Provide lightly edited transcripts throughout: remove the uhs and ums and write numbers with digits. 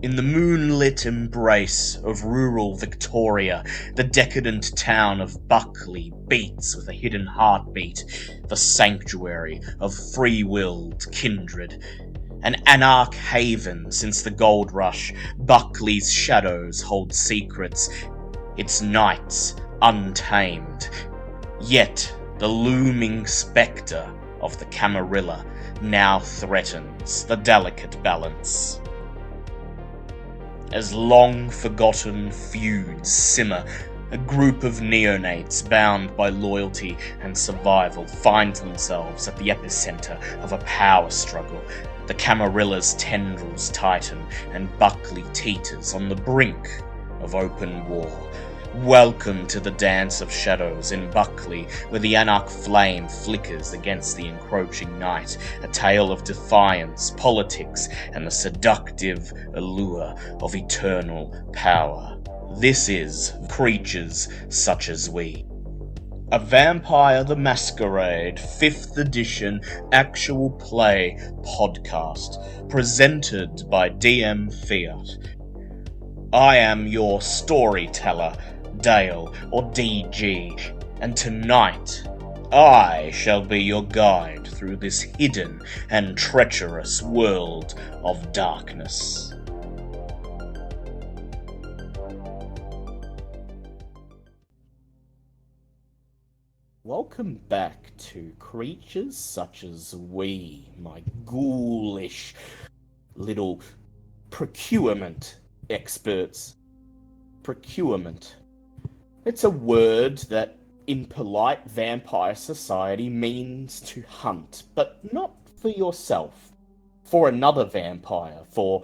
In the moonlit embrace of rural Victoria, the decadent town of Buckley beats with a hidden heartbeat, the sanctuary of free-willed kindred. An anarch haven since the gold rush, Buckley's shadows hold secrets, its nights untamed. Yet the looming spectre of the Camarilla now threatens the delicate balance. As long-forgotten feuds simmer, a group of neonates bound by loyalty and survival find themselves at the epicenter of a power struggle. The Camarilla's tendrils tighten, and Buckley teeters on the brink of open war. Welcome to the dance of shadows in Buckley, where the anarch flame flickers against the encroaching night, a tale of defiance, politics, and the seductive allure of eternal power. This is Creatures Such As We, a Vampire the Masquerade 5th edition actual play podcast, presented by DM Fiat. I am your storyteller, Dale, or DG, and tonight I shall be your guide through this hidden and treacherous world of darkness. Welcome back to Creatures Such As We, my ghoulish little procurement experts. Procurement. It's a word that, in polite vampire society, means to hunt, but not for yourself, for another vampire, for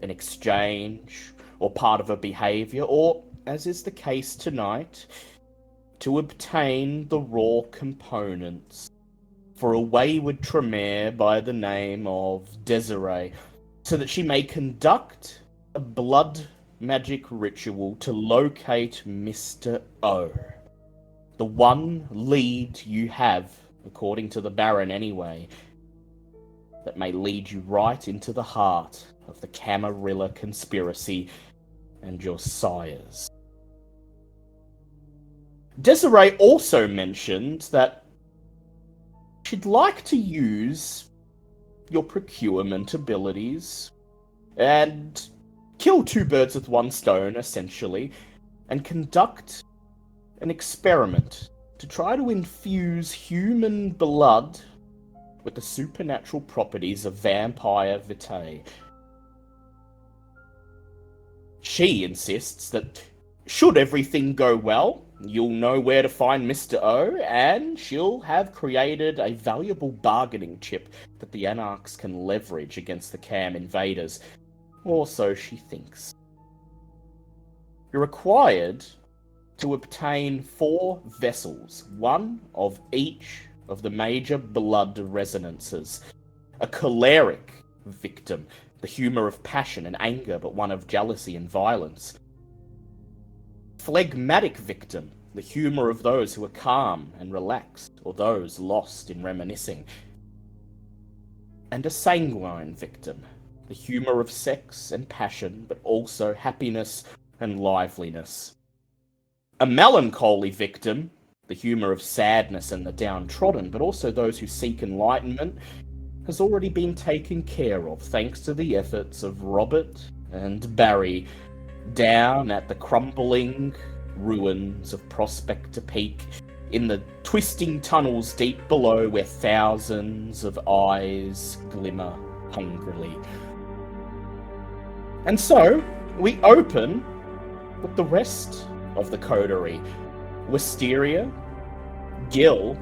an exchange, or part of a behavior, or, as is the case tonight, to obtain the raw components for a wayward tremere by the name of Desiree, so that she may conduct a blood magic ritual to locate Mr. O. The one lead you have, according to the Baron anyway, that may lead you right into the heart of the Camarilla conspiracy and your sires. Desiree also mentioned that she'd like to use your procurement abilities and kill two birds with one stone, essentially, and conduct an experiment to try to infuse human blood with the supernatural properties of vampire vitae. She insists that should everything go well, you'll know where to find Mr. O, and she'll have created a valuable bargaining chip that the Anarchs can leverage against the Cam invaders. Or so she thinks. You're required to obtain 4 vessels, one of each of the major blood resonances. A choleric victim, the humour of passion and anger, but one of jealousy and violence. Phlegmatic victim, the humour of those who are calm and relaxed, or those lost in reminiscing. And a sanguine victim, the humour of sex and passion, but also happiness and liveliness. A melancholy victim, the humour of sadness and the downtrodden, but also those who seek enlightenment, has already been taken care of thanks to the efforts of Robert and Barry down at the crumbling ruins of Prospector Peak, in the twisting tunnels deep below where thousands of eyes glimmer hungrily. And so, we open with the rest of the coterie. Wisteria, Gil,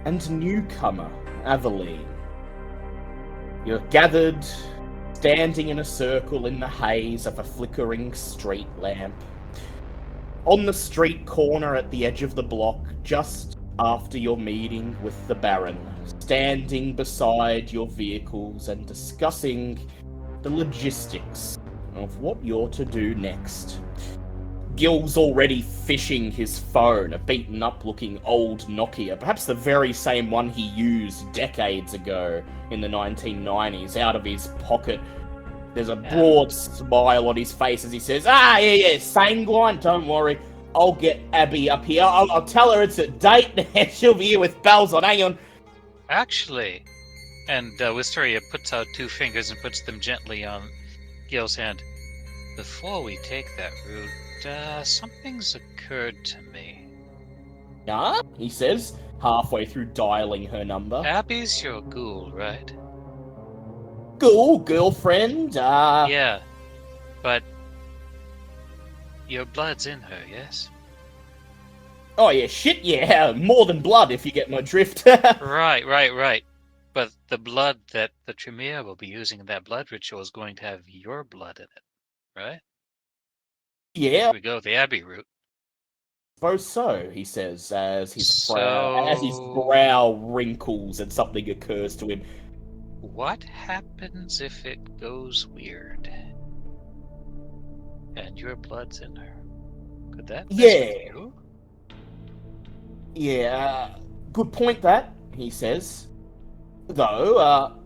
and newcomer Aveline. You're gathered, standing in a circle in the haze of a flickering street lamp. On the street corner at the edge of the block, just after your meeting with the Baron, standing beside your vehicles and discussing the logistics of what you're to do next. Gil's already fishing his phone, a beaten-up looking old Nokia, perhaps the very same one he used decades ago in the 1990s, out of his pocket, There's a broad smile on his face as he says, yeah, sanguine, don't worry. I'll get Abby up here. I'll tell her it's a date, and she'll be here with bells on. Hang on. Actually, and Wisteria puts out 2 fingers and puts them gently on Gil's hand. Before we take that route, something's occurred to me. Yeah, he says, halfway through dialing her number. Abby's your ghoul, right? Ghoul, girlfriend, Yeah, but your blood's in her, yes? Oh, yeah, shit, yeah, more than blood, if you get my drift. Right. But the blood that the Tremere will be using in that blood ritual is going to have your blood in it, right? Yeah. If we go the Abbey route. Suppose so, he says, as his brow wrinkles and something occurs to him. What happens if it goes weird? And your blood's in her? Could that mess with you? Yeah, good point that, he says. Though,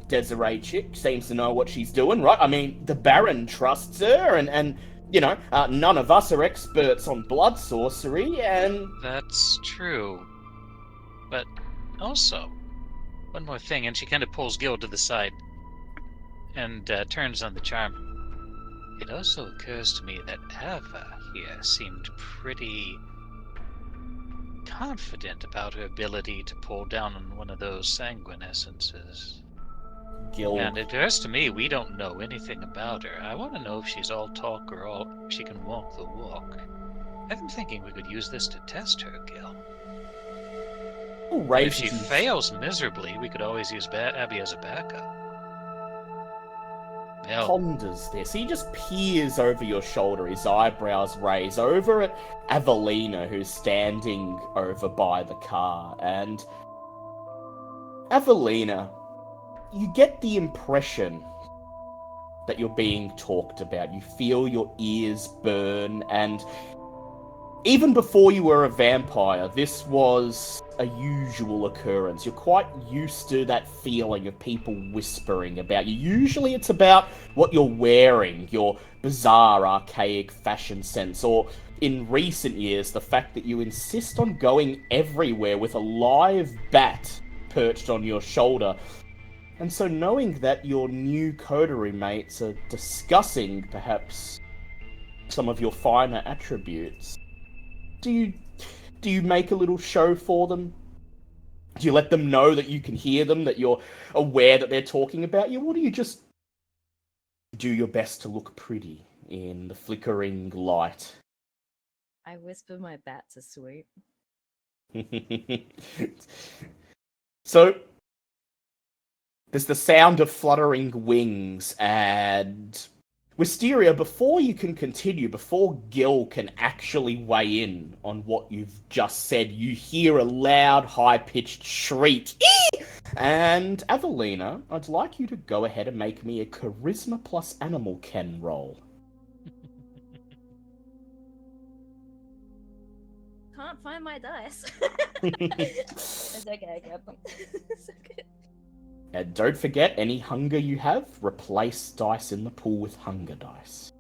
Desiree chick seems to know what she's doing, right? I mean, the Baron trusts her, and you know, none of us are experts on blood sorcery, and... That's true. But also, one more thing, and she kind of pulls Gil to the side and turns on the charm. It also occurs to me that Ava here seemed pretty confident about her ability to pull down on one of those sanguine essences. Gil. And it occurs to me we don't know anything about her. I want to know if she's all talk or she can walk the walk. I'm thinking we could use this to test her, Gil. If she fails miserably, we could always use Abby as a backup. Ponders this. He just peers over your shoulder, his eyebrows raise over at Evelina, who's standing over by the car. And Evelina, you get the impression that you're being talked about. You feel your ears burn, and even before you were a vampire, this was a usual occurrence. You're quite used to that feeling of people whispering about you. Usually it's about what you're wearing, your bizarre, archaic fashion sense, or in recent years, the fact that you insist on going everywhere with a live bat perched on your shoulder. And so knowing that your new coterie mates are discussing, perhaps, some of your finer attributes, do you make a little show for them? Do you let them know that you can hear them, that you're aware that they're talking about you, or do you just do your best to look pretty in the flickering light? I whisper my bats are sweet. So, there's the sound of fluttering wings, and Wisteria, before you can continue, before Gil can actually weigh in on what you've just said, you hear a loud, high-pitched shriek. Eee! And Evelina, I'd like you to go ahead and make me a Charisma plus Animal Ken roll. Can't find my dice. It's okay, I got them. It's okay. And don't forget, any hunger you have, replace dice in the pool with hunger dice.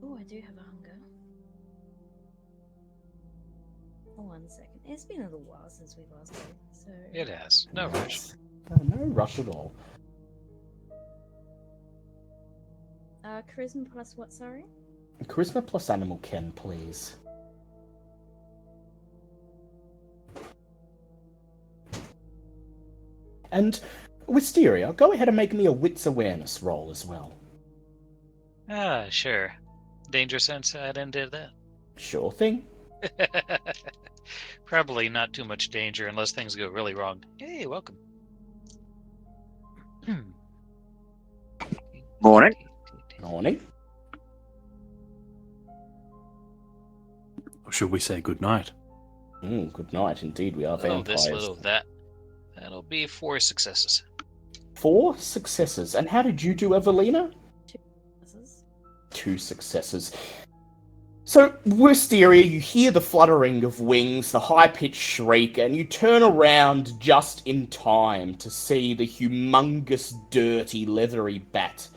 Oh, I do have a hunger. Oh, 1 second. It's been a little while since we last played, so... It has. No rush. No rush at all. Charisma plus what, sorry? Charisma plus Animal Ken, please. And Wisteria, go ahead and make me a Wits Awareness roll as well. Sure. Danger sense add into that? Sure thing. Probably not too much danger unless things go really wrong. Hey, welcome. Morning. Morning. Or should we say good night? Good night, indeed. We are vampires. This little that. That'll be 4 successes. 4 successes. And how did you do, Evelina? 2 successes. 2 successes. So, Wisteria, you hear the fluttering of wings, the high-pitched shriek, and you turn around just in time to see the humongous, dirty, leathery bat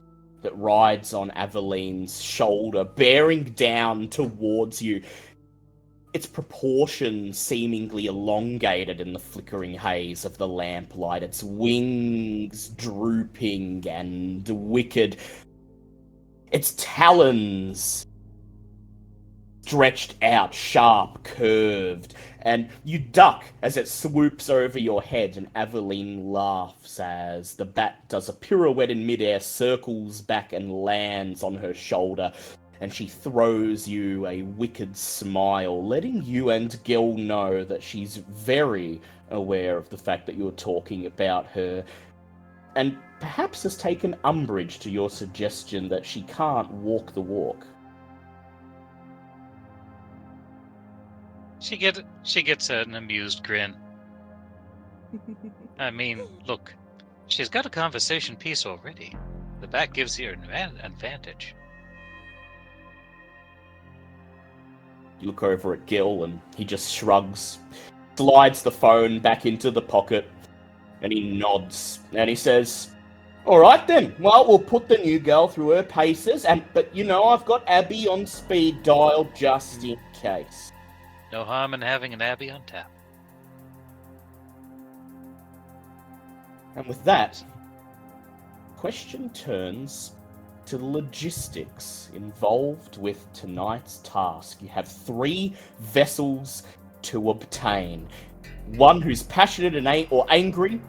that rides on Aveline's shoulder, bearing down towards you, its proportions seemingly elongated in the flickering haze of the lamplight, its wings drooping and wicked, its talons stretched out, sharp, curved, and you duck as it swoops over your head, and Aveline laughs as the bat does a pirouette in midair, circles back and lands on her shoulder, and she throws you a wicked smile, letting you and Gil know that she's very aware of the fact that you're talking about her, and perhaps has taken umbrage to your suggestion that she can't walk the walk. She gets an amused grin. I mean, look, she's got a conversation piece already. The bat gives her an advantage. You look over at Gil, and he just shrugs, slides the phone back into the pocket, and he nods, and he says, "All right then, well, we'll put the new girl through her paces, but you know, I've got Abby on speed dial just in case." No harm in having an Abby on tap. And with that, question turns to the logistics involved with tonight's task. You have 3 vessels to obtain. One who's passionate and angry,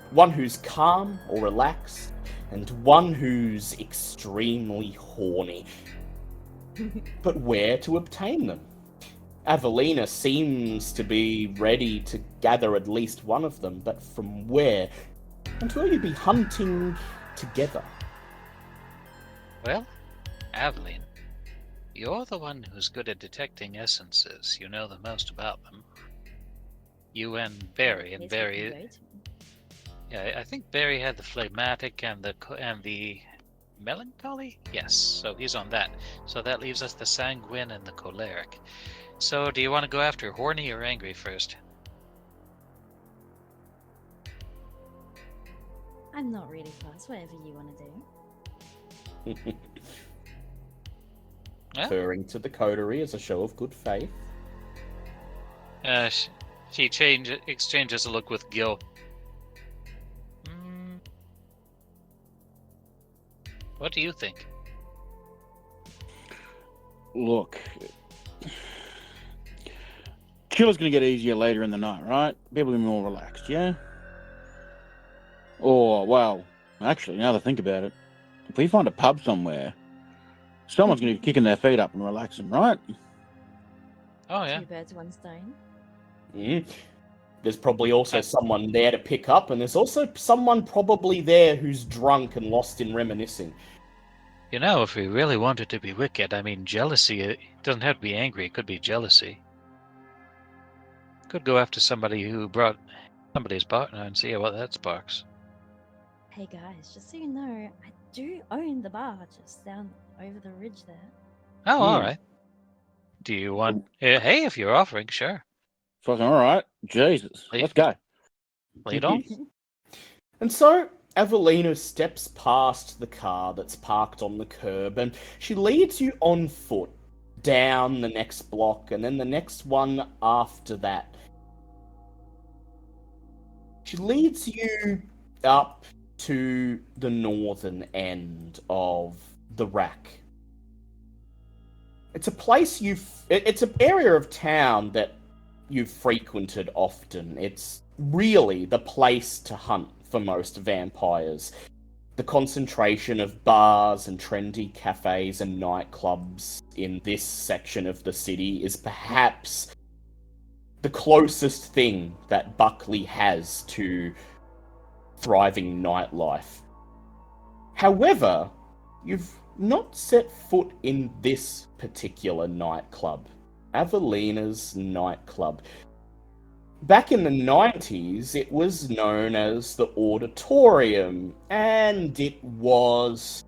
one who's calm or relaxed, and one who's extremely horny. But where to obtain them? Avelina seems to be ready to gather at least one of them, but from where? And will you be hunting together? Well, Aveline, you're the one who's good at detecting essences. You know the most about them. You and Barry, and Barry... Yeah, I think Barry had the phlegmatic and the melancholy? Yes, so he's on that. So that leaves us the sanguine and the choleric. So, do you want to go after horny or angry first? I'm not really fast, whatever you want to do. Referring to the coterie as a show of good faith. She exchanges a look with Gil. What do you think? Look, chill's gonna get easier later in the night, right? People will be more relaxed, yeah? Or, well, actually, now that I think about it, if we find a pub somewhere, someone's gonna be kicking their feet up and relaxing, right? Oh, yeah. 2 birds, 1 stone. There's probably also someone there to pick up, and there's also someone probably there who's drunk and lost in reminiscing. You know, if we really wanted to be wicked, I mean, jealousy, it doesn't have to be angry, it could be jealousy. Could go after somebody who brought somebody's partner and see what that sparks. Hey guys, just so you know, I do own the bar just down over the ridge there. Oh, alright. Do you want... hey, if you're offering, sure. Fucking alright. Jesus. Let's go. Lead on. And so, Avelina steps past the car that's parked on the curb, and she leads you on foot down the next block, and then the next one after that. She leads you up to the northern end of the rack. It's a place it's an area of town that you've frequented often. It's really the place to hunt for most vampires. The concentration of bars and trendy cafes and nightclubs in this section of the city is perhaps the closest thing that Buckley has to thriving nightlife. However, you've not set foot in this particular nightclub, Avelina's nightclub. Back in the 90s, it was known as the Auditorium, and it was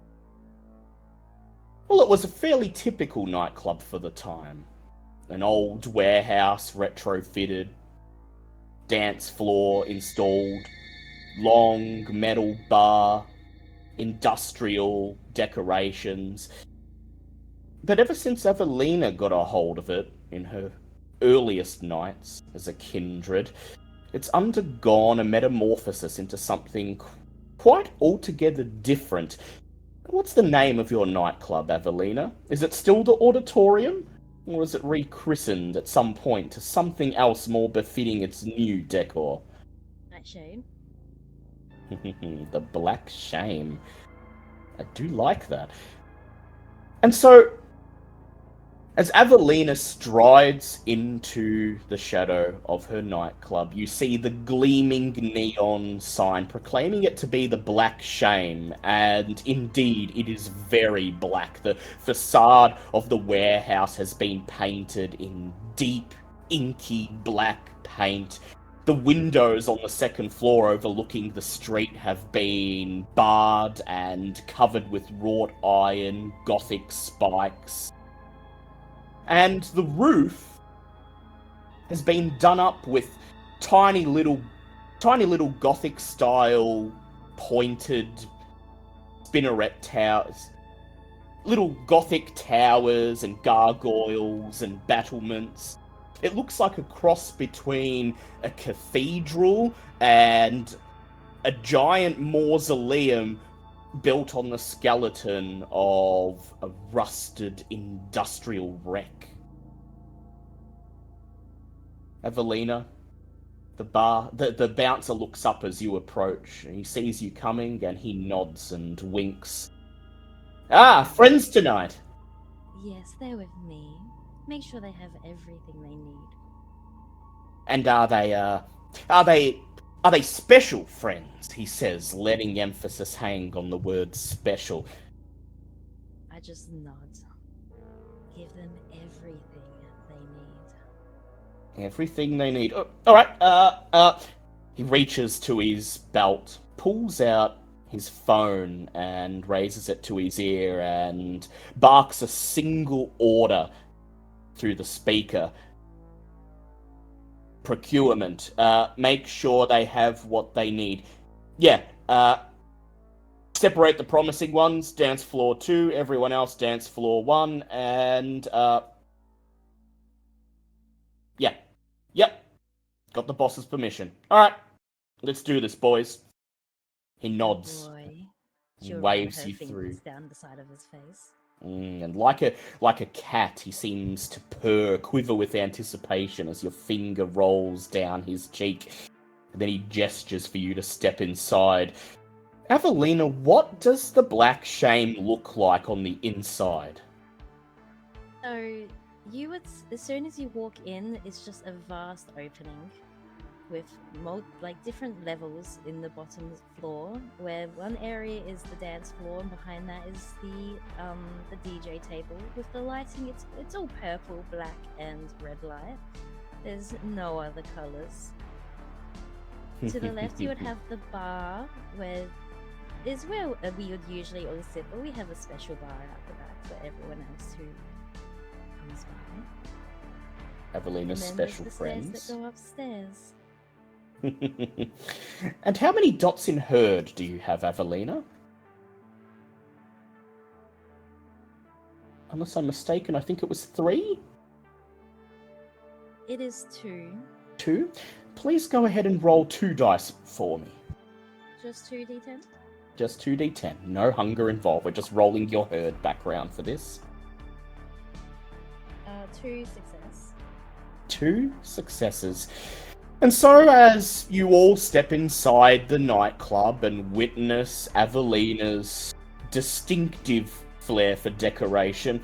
Well, it was a fairly typical nightclub for the time. An old warehouse retrofitted, dance floor installed, long metal bar, industrial decorations. But ever since Evelina got a hold of it in her earliest nights as a kindred, it's undergone a metamorphosis into something quite altogether different. What's the name of your nightclub, Evelina? Is it still the Auditorium? Or is it rechristened at some point to something else more befitting its new decor? Nightshade. The Black Shame. I do like that. And so, as Evelina strides into the shadow of her nightclub, you see the gleaming neon sign proclaiming it to be the Black Shame, and indeed it is very black. The facade of the warehouse has been painted in deep, inky black paint. The windows on the second floor overlooking the street have been barred and covered with wrought iron, Gothic spikes. And the roof has been done up with tiny little Gothic style pointed spinneret towers. Little Gothic towers and gargoyles and battlements. It looks like a cross between a cathedral and a giant mausoleum built on the skeleton of a rusted industrial wreck. Evelina, the bouncer looks up as you approach, and he sees you coming, and he nods and winks. Ah, friends tonight! Yes, they're with me. Make sure they have everything they need. And are they special friends? He says, letting emphasis hang on the word special. I just nod. Give them everything they need. Everything they need. Oh, all right. He reaches to his belt, pulls out his phone, and raises it to his ear, and barks a single order through the speaker. Procurement. Make sure they have what they need. Yeah. Separate the promising ones. Dance floor 2. Everyone else dance floor 1. And yeah. Yep. Got the boss's permission. All right. Let's do this, boys. He nods. Boy. And waves her you fingers through. down the side of his face. And like a cat, he seems to purr, quiver with anticipation as your finger rolls down his cheek. And then he gestures for you to step inside. Evelina, what does the Black Shame look like on the inside? So, as soon as you walk in, it's just a vast opening with different levels in the bottom floor, where one area is the dance floor, and behind that is the DJ table with the lighting. It's all purple, black, and red light. There's no other colors. To the left, you would have the bar, where we would usually all sit, but we have a special bar out the back for everyone else who comes by. Evelina's special friends. Stairs that go upstairs. And how many dots in herd do you have, Evelina? Unless I'm mistaken, I think it was 3? It is 2. 2? Please go ahead and roll 2 dice for me. Just 2d10? Just 2d10. No hunger involved. We're just rolling your herd background for this. 2 success. 2 successes. And so as you all step inside the nightclub and witness Evelina's distinctive flair for decoration,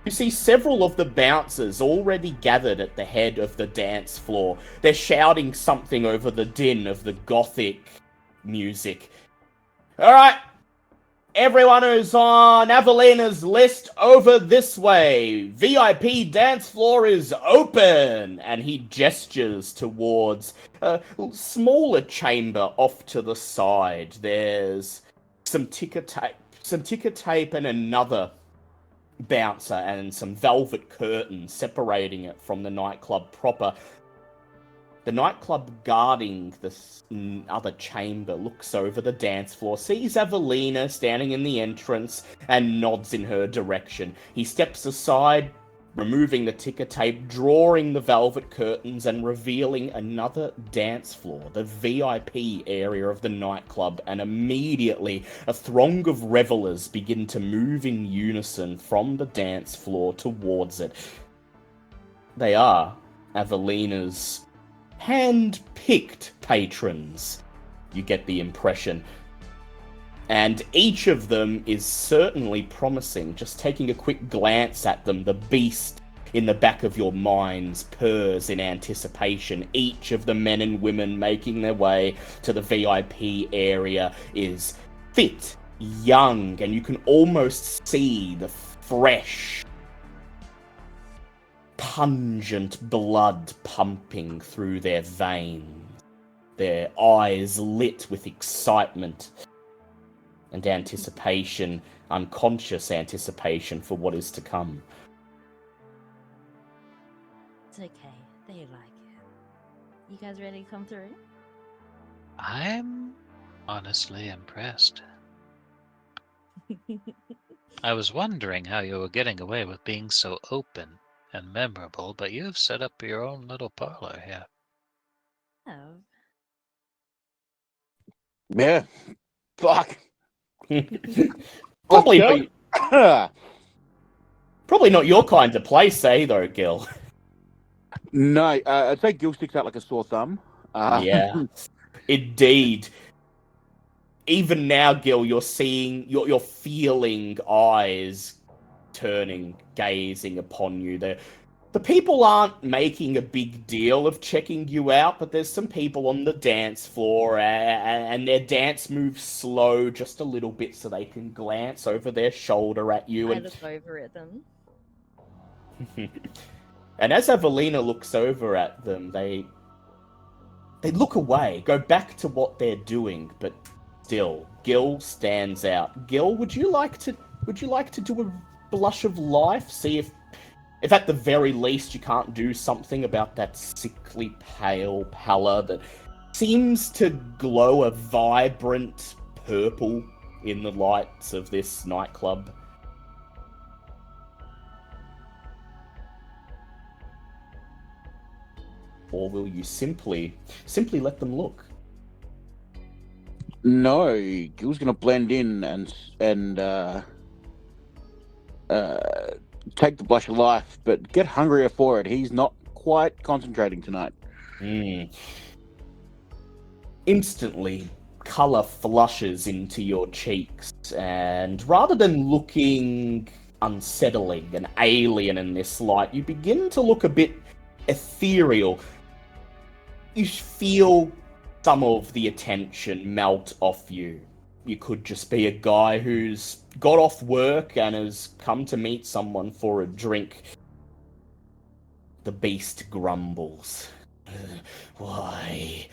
you see several of the bouncers already gathered at the head of the dance floor. They're shouting something over the din of the Gothic music. All right, everyone who's on Evelina's list over this way. VIP dance floor is open. And he gestures towards a smaller chamber off to the side. There's some ticker tape and another bouncer and some velvet curtains separating it from the nightclub proper. The nightclub guarding this other chamber looks over the dance floor, sees Evelina standing in the entrance, and nods in her direction. He steps aside, removing the ticker tape, drawing the velvet curtains, and revealing another dance floor, the VIP area of the nightclub, and immediately a throng of revelers begin to move in unison from the dance floor towards it. They are Evelina's hand-picked patrons, you get the impression. And each of them is certainly promising. Just taking a quick glance at them, the beast in the back of your minds purrs in anticipation. Each of the men and women making their way to the VIP area is fit, young, and you can almost see the fresh, pungent blood pumping through their veins, their eyes lit with excitement and anticipation, unconscious anticipation for what is to come. It's okay. They like it. You guys ready to come through? I'm honestly impressed. I was wondering how you were getting away with being so open and memorable, but you've set up your own little parlor here. Oh. Yeah. Fuck. Probably Let's probably not your kind of place, eh, though, Gil? No, I'd say Gil sticks out like a sore thumb. Yeah, indeed. Even now, Gil, you're feeling eyes turning, gazing upon you. The people aren't making a big deal of checking you out, but there's some people on the dance floor, and their dance moves slow just a little bit so they can glance over their shoulder at you. I look over at them. And as Evelina looks over at them, they look away, go back to what they're doing, but still, Gil stands out. Gil, would you like to do a blush of life? See if at the very least you can't do something about that sickly pale pallor that seems to glow a vibrant purple in the lights of this nightclub. Or will you simply let them look? No, Gil's gonna blend in and take the blush of life, but get hungrier for it. He's not quite concentrating tonight. Instantly, colour flushes into your cheeks, and rather than looking unsettling and alien in this light, you begin to look a bit ethereal. You feel some of the attention melt off you. You could just be a guy who's got off work and has come to meet someone for a drink. The beast grumbles. Why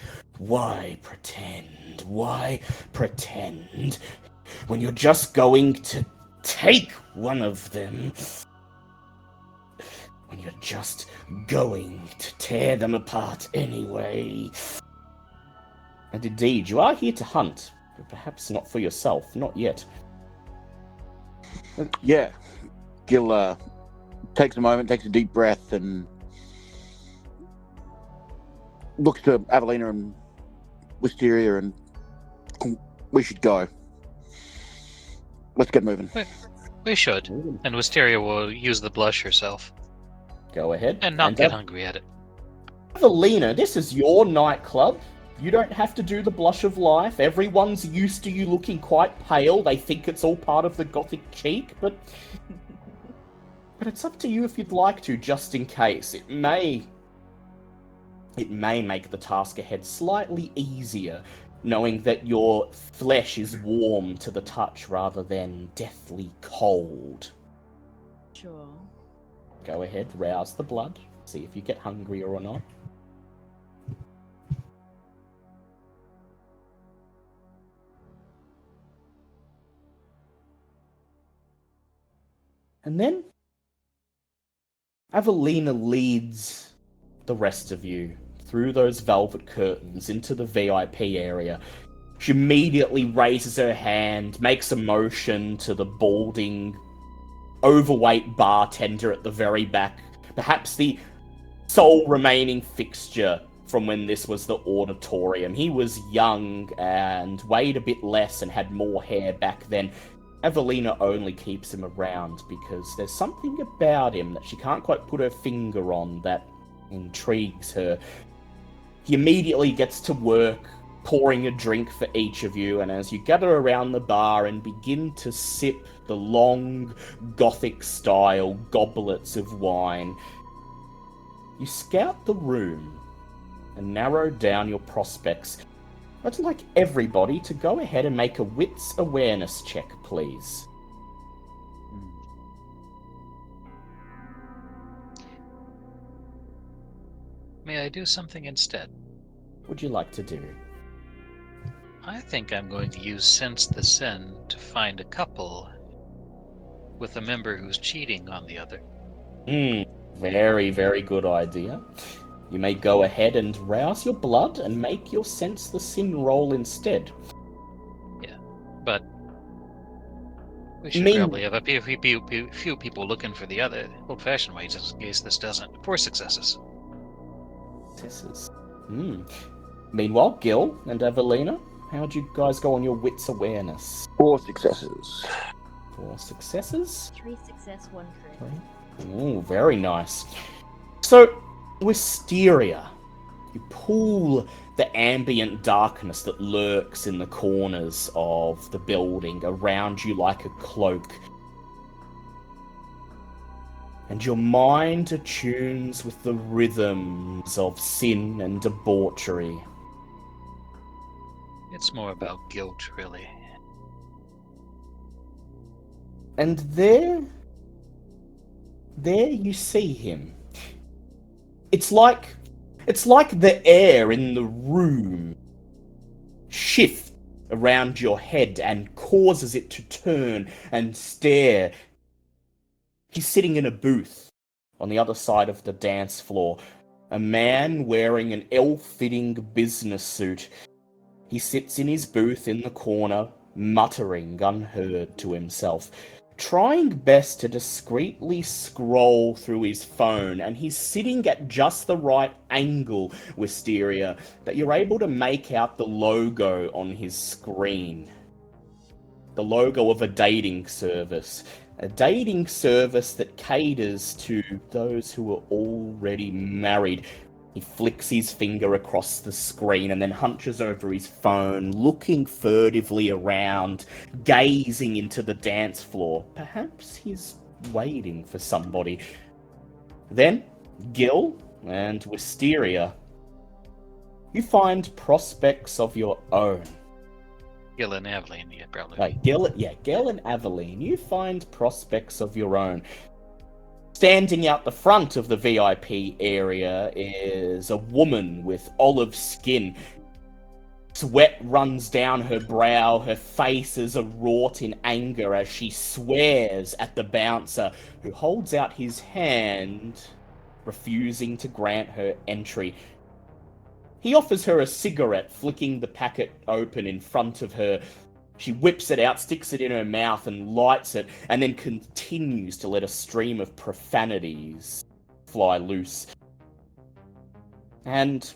pretend? Why pretend when you're just going to take one of them? When you're just going to tear them apart anyway. And indeed, you are here to hunt, but perhaps not for yourself, not yet. Yeah. Gil takes a moment, takes a deep breath, and looks to Avelina and Wisteria, and we should go. Let's get moving. We should. And Wisteria will use the blush herself. Go ahead. And not get hungry at it. Evelina, this is your nightclub. You don't have to do the blush of life. Everyone's used to you looking quite pale. They think it's all part of the gothic cheek, but it's up to you if you'd like to, just in case. It may make the task ahead slightly easier, knowing that your flesh is warm to the touch rather than deathly cold. Sure. Go ahead, rouse the blood. See if you get hungrier or not. And then Avelina leads the rest of you through those velvet curtains into the VIP area. She immediately raises her hand, makes a motion to the balding, overweight bartender at the very back, perhaps the sole remaining fixture from when this was the auditorium. He was young and weighed a bit less and had more hair back then. Evelina only keeps him around because there's something about him that she can't quite put her finger on that intrigues her. He immediately gets to work, pouring a drink for each of you, and as you gather around the bar and begin to sip the long, Gothic-style goblets of wine, you scout the room and narrow down your prospects. I'd like everybody to go ahead and make a wits awareness check, please. May I do something instead? What would you like to do? I think I'm going to use Sense the Sin to find a couple with a member who's cheating on the other. Very, very good idea. You may go ahead and rouse your blood and make your Sense the Sin roll instead. Yeah, but we should probably have a few people looking for the other old-fashioned way, just in case this doesn't. 4 successes. Successes. Meanwhile, Gil and Evelina, how'd you guys go on your wits awareness? 4 successes. 4 successes? 3 success, 1 crit. Oh, very nice. So, Wisteria, you pull the ambient darkness that lurks in the corners of the building around you like a cloak. And your mind attunes with the rhythms of sin and debauchery. It's more about guilt, really. And there you see him. It's like the air in the room shifts around your head and causes it to turn and stare. He's sitting in a booth on the other side of the dance floor. A man wearing an ill-fitting business suit. He sits in his booth in the corner, muttering unheard to himself, trying best to discreetly scroll through his phone, and he's sitting at just the right angle, Wisteria, that you're able to make out the logo on his screen. The logo of a dating service. A dating service that caters to those who are already married. He flicks his finger across the screen and then hunches over his phone, looking furtively around, gazing into the dance floor. Perhaps he's waiting for somebody. Then, Gil and Wisteria, you find prospects of your own. Gil and Aveline, yeah, probably. Gil and Aveline, you find prospects of your own. Standing out the front of the VIP area is a woman with olive skin. Sweat runs down her brow, her face is wrought in anger as she swears at the bouncer, who holds out his hand, refusing to grant her entry. He offers her a cigarette, flicking the packet open in front of her. She whips it out, sticks it in her mouth and lights it, and then continues to let a stream of profanities fly loose. And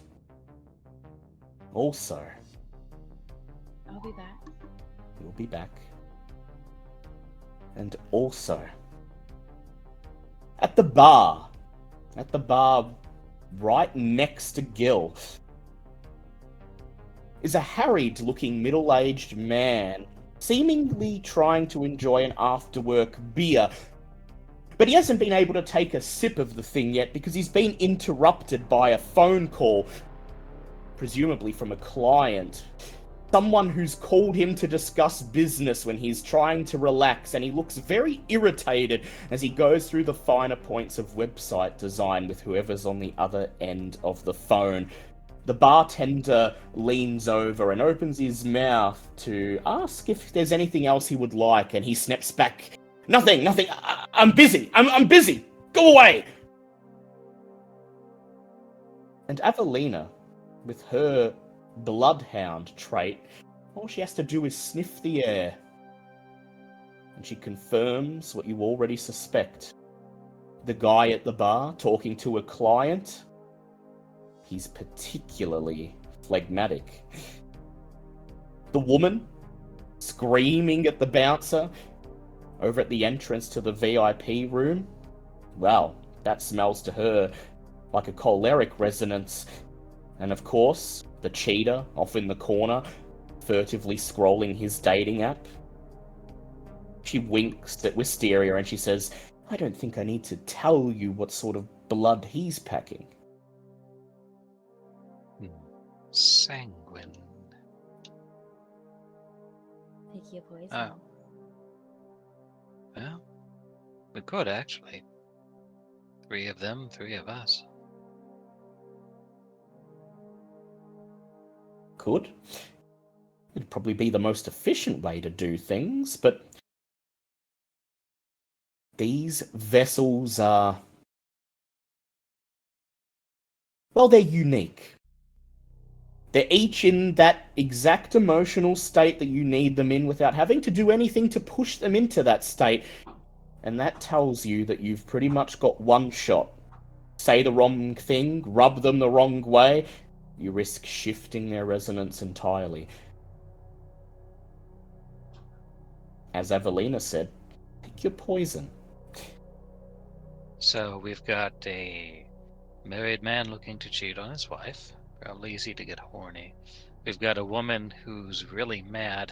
also, I'll be back. you'll be back. And also, at the bar right next to Gil, is a harried-looking middle-aged man, seemingly trying to enjoy an after-work beer. But he hasn't been able to take a sip of the thing yet because he's been interrupted by a phone call, presumably from a client. Someone who's called him to discuss business when he's trying to relax, and he looks very irritated as he goes through the finer points of website design with whoever's on the other end of the phone. The bartender leans over and opens his mouth to ask if there's anything else he would like, and he snaps back, Nothing. I'm busy. I'm busy. Go away. And Avelina, with her bloodhound trait, all she has to do is sniff the air. And she confirms what you already suspect. The guy at the bar talking to a client, he's particularly phlegmatic. The woman screaming at the bouncer over at the entrance to the VIP room, well, that smells to her like a choleric resonance. And of course, the cheater off in the corner, furtively scrolling his dating app. She winks at Wisteria and she says, I don't think I need to tell you what sort of blood he's packing. Sanguine. Pick your poison. Oh. Well, we could actually. 3 of them, 3 of us. Could. It'd probably be the most efficient way to do things, but these vessels are, well, they're unique. They're each in that exact emotional state that you need them in without having to do anything to push them into that state. And that tells you that you've pretty much got one shot. Say the wrong thing, rub them the wrong way, you risk shifting their resonance entirely. As Avelina said, pick your poison. So we've got a married man looking to cheat on his wife. Probably easy to get horny. We've got a woman who's really mad.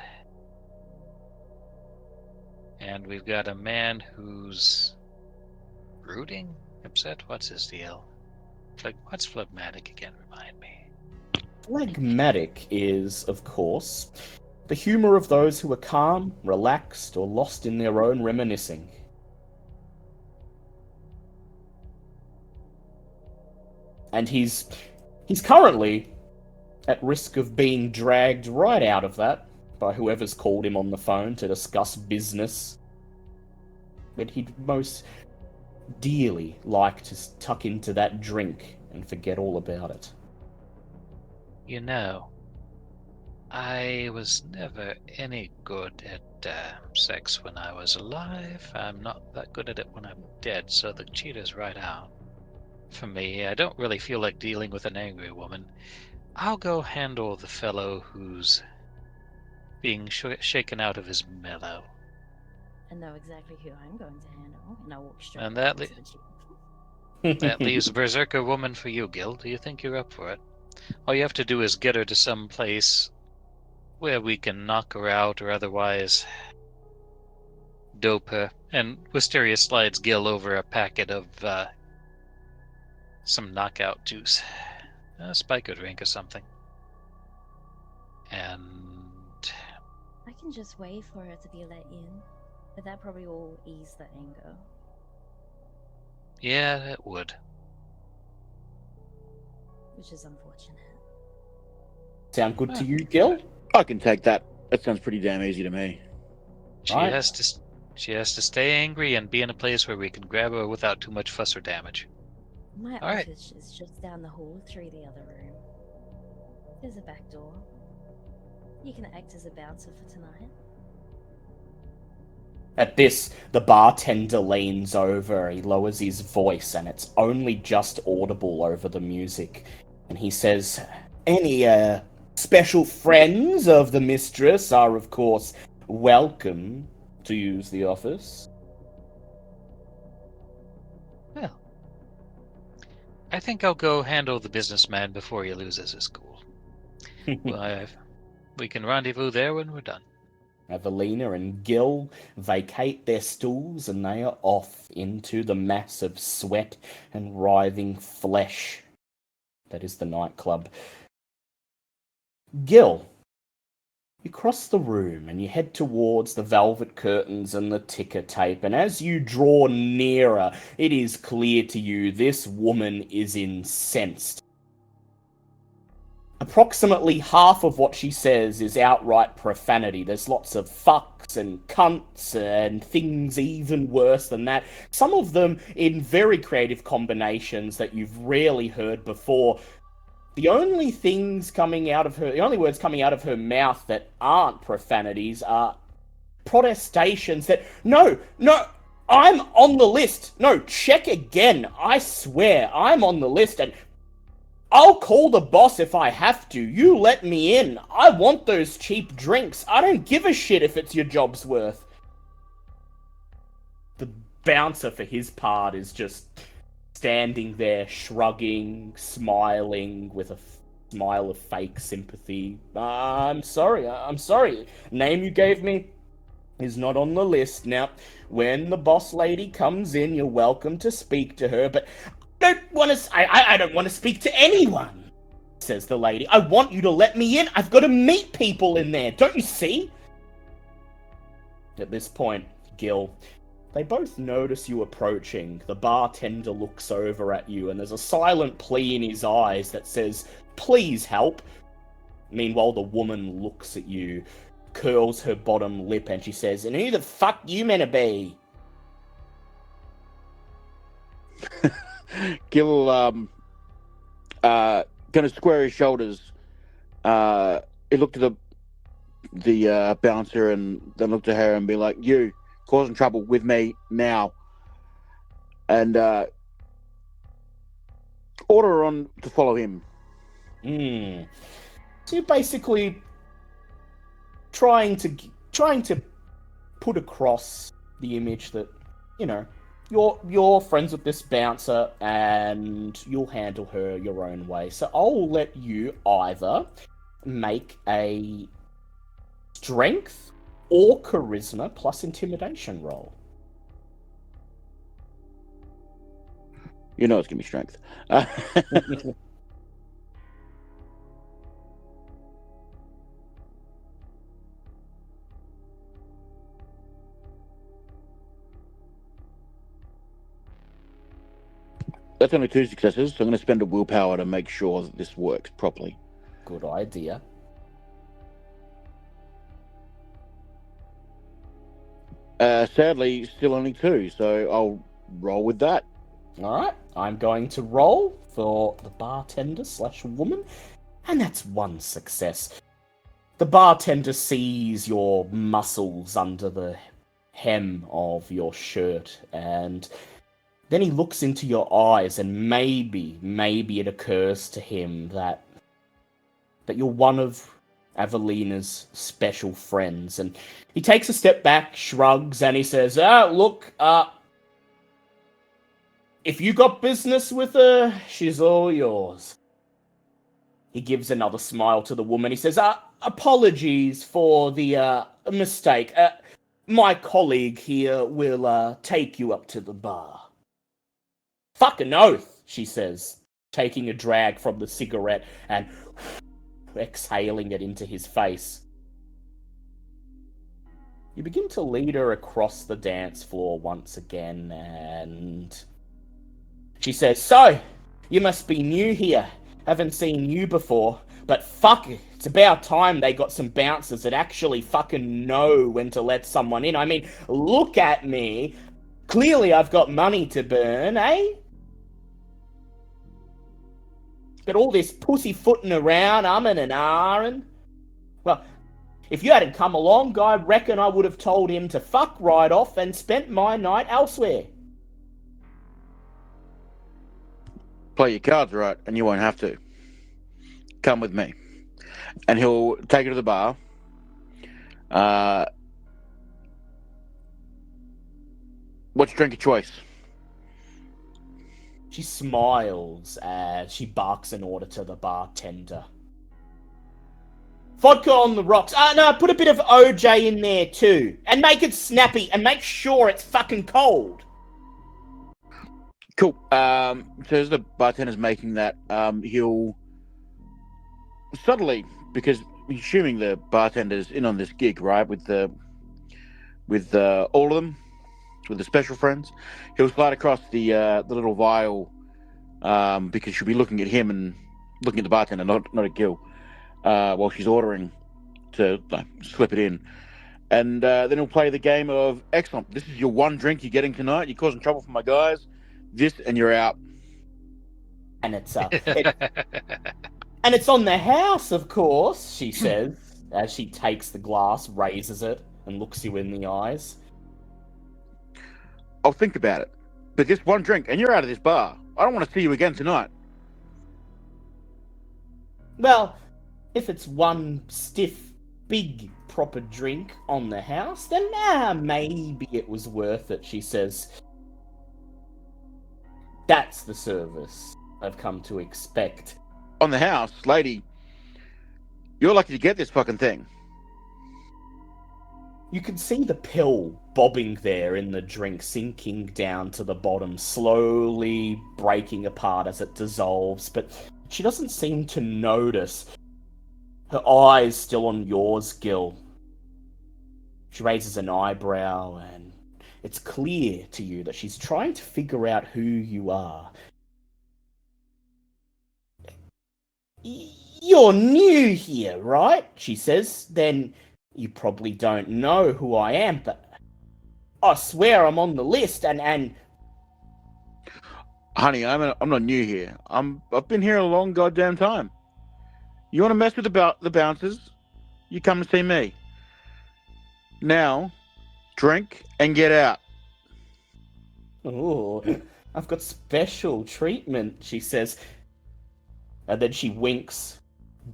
And we've got a man who's brooding? Upset? What's his deal? What's phlegmatic again? Remind me. Phlegmatic is, of course, the humour of those who are calm, relaxed, or lost in their own reminiscing. And he's currently at risk of being dragged right out of that by whoever's called him on the phone to discuss business. But he'd most dearly like to tuck into that drink and forget all about it. You know, I was never any good at sex when I was alive. I'm not that good at it when I'm dead, so the cheater's right out. For me, I don't really feel like dealing with an angry woman. I'll go handle the fellow who's being shaken out of his mellow. I know exactly who I'm going to handle, and I'll walk straight And over that to the chief. That leaves a berserker woman for you, Gil. Do you think you're up for it? All you have to do is get her to some place where we can knock her out or otherwise dope her. And Wisteria slides Gil over a packet of some knockout juice. A spiker drink or something. And I can just wait for her to be let in, but that probably will ease the anger. yeah, it would. Which is unfortunate. Sound good to you, Gil? I can take that. That sounds pretty damn easy to me. She Right. has to stay angry and be in a place where we can grab her without too much fuss or damage. My All right. office is just down the hall through the other room. There's a back door. You can act as a bouncer for tonight. At this, the bartender leans over, he lowers his voice, and it's only just audible over the music. And he says, any special friends of the mistress are, of course, welcome to use the office. Well, I think I'll go handle the businessman before he loses his cool. Well, we can rendezvous there when we're done. Avelina and Gil vacate their stools and they are off into the mass of sweat and writhing flesh that is the nightclub. Gil, you cross the room and you head towards the velvet curtains and the ticker tape, and as you draw nearer, it is clear to you this woman is incensed. approximately half of what she says is outright profanity. There's lots of fucks and cunts and things even worse than that. Some of them in very creative combinations that you've rarely heard before. The only words coming out of her mouth that aren't profanities are protestations that, no, I'm on the list. No, check again. I swear, I'm on the list, and I'll call the boss if I have to. You let me in. I want those cheap drinks. I don't give a shit if it's your job's worth. The bouncer, for his part, is just standing there, shrugging, smiling, with a smile of fake sympathy. I'm sorry. Name you gave me is not on the list. Now, when the boss lady comes in, you're welcome to speak to her, but I don't want to speak to anyone, says the lady. I want you to let me in. I've got to meet people in there. Don't you see? At this point, Gil, they both notice you approaching. The bartender looks over at you, and there's a silent plea in his eyes that says, please help. Meanwhile, the woman looks at you, curls her bottom lip, and she says, and who the fuck you meant to be? Gil gonna square his shoulders. He looked at the bouncer and then looked at her and be like, you causing trouble with me now, and order her on to follow him. So you're basically trying to put across the image that, you know, you're friends with this bouncer and you'll handle her your own way. So I'll let you either make a strength or charisma plus intimidation roll. You know it's gonna be strength. That's only 2 successes, so I'm going to spend a willpower to make sure that this works properly. Good idea. Sadly, still only 2, so I'll roll with that. Alright, I'm going to roll for the bartender / woman, and that's 1 success. The bartender sees your muscles under the hem of your shirt, and then he looks into your eyes, and maybe it occurs to him that you're one of Avelina's special friends. And he takes a step back, shrugs, and he says, look, if you got business with her, she's all yours. He gives another smile to the woman. He says, apologies for the mistake. My colleague here will take you up to the bar. Fucking oath, she says, taking a drag from the cigarette and exhaling it into his face. You begin to lead her across the dance floor once again, and she says, so, you must be new here. Haven't seen you before, but fuck it. It's about time they got some bouncers that actually fucking know when to let someone in. I mean, look at me. Clearly I've got money to burn, eh? Got all this pussyfooting around, and ahhing. Well, if you hadn't come along, I reckon I would have told him to fuck right off and spent my night elsewhere. Play your cards right, and you won't have to. Come with me. And he'll take her to the bar. What's your drink of choice? She smiles as she barks an order to the bartender. Vodka on the rocks. No, put a bit of OJ in there too. And make it snappy and make sure it's fucking cold. Cool. So as the bartender's making that, he'll subtly, because he's assuming the bartender's in on this gig, right? With all of them, with the special friends, he'll slide across the little vial, because she'll be looking at him and looking at the bartender, not at Gil. while she's ordering to slip it in. And then he'll play the game of, excellent, this is your one drink you're getting tonight. You're causing trouble for my guys. This, and you're out. And it's and it's on the house, of course, she says, as she takes the glass, raises it, and looks you in the eyes. I'll think about it. But just one drink, and you're out of this bar. I don't want to see you again tonight. Well, if it's one stiff, big, proper drink on the house, then maybe it was worth it, she says. That's the service I've come to expect. On the house, lady, you're lucky to get this fucking thing. You can see the pill bobbing there in the drink, sinking down to the bottom, slowly breaking apart as it dissolves, but she doesn't seem to notice. Her eyes still on yours, Gil. She raises an eyebrow, and it's clear to you that she's trying to figure out who you are. You're new here, right? She says. Then you probably don't know who I am, but I swear I'm on the list, and... Honey, I'm not new here. I've been here a long goddamn time. You want to mess with the bouncers? You come and see me. Now, drink and get out. Oh, I've got special treatment, she says. And then she winks,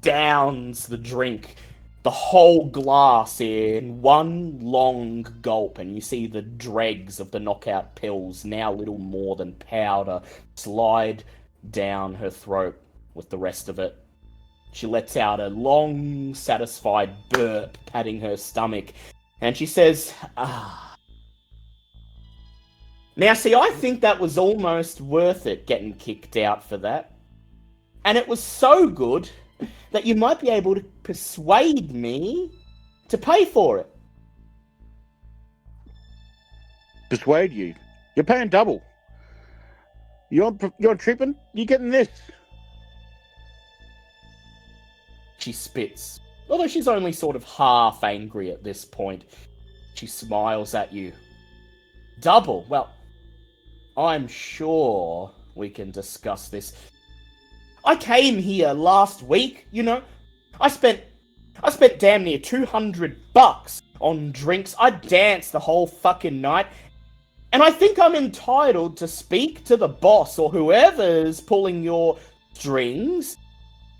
downs the drink, the whole glass in one long gulp, and you see the dregs of the knockout pills, now little more than powder, slide down her throat with the rest of it. She lets out a long, satisfied burp, patting her stomach, and she says, Now, see, I think that was almost worth it, getting kicked out for that. And it was so good that you might be able to persuade me to pay for it. Persuade you? You're paying double. You're on treatment? You're getting this. She spits. Although she's only sort of half angry at this point. She smiles at you. Double? Well, I'm sure we can discuss this. I came here last week, you know. I spent damn near $200 on drinks. I danced the whole fucking night. And I think I'm entitled to speak to the boss or whoever's pulling your strings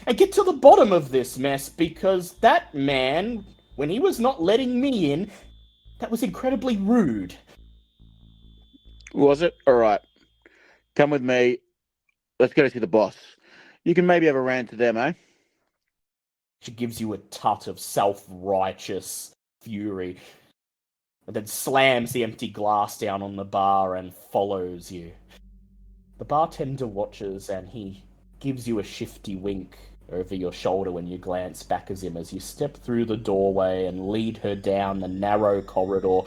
and get to the bottom of this mess, because that man, when he was not letting me in, that was incredibly rude. Was it? All right. Come with me. Let's go to see the boss. You can maybe have a rant to them, eh? She gives you a tut of self-righteous fury, and then slams the empty glass down on the bar and follows you. The bartender watches, and he gives you a shifty wink over your shoulder when you glance back at him as you step through the doorway and lead her down the narrow corridor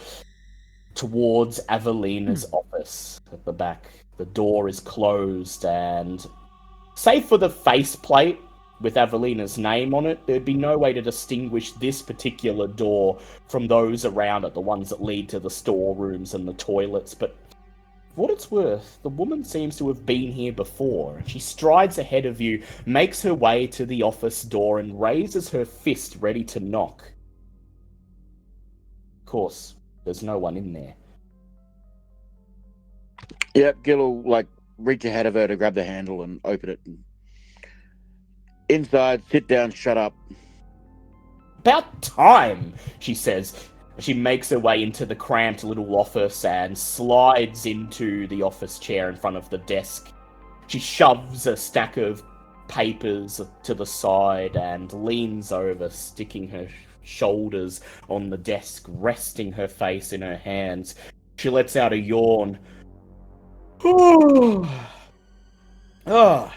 towards Avelina's office at the back. The door is closed, and save for the faceplate with Avelina's name on it, there'd be no way to distinguish this particular door from those around it, the ones that lead to the storerooms and the toilets. But for what it's worth, the woman seems to have been here before. She strides ahead of you, makes her way to the office door, and raises her fist ready to knock. Of course, there's no one in there. Yep, Gil will reach ahead of her to grab the handle and open it. Inside, sit down, shut up. About time, she says. She makes her way into the cramped little office and slides into the office chair in front of the desk. She shoves a stack of papers to the side and leans over, sticking her shoulders on the desk, resting her face in her hands. She lets out a yawn. Oh,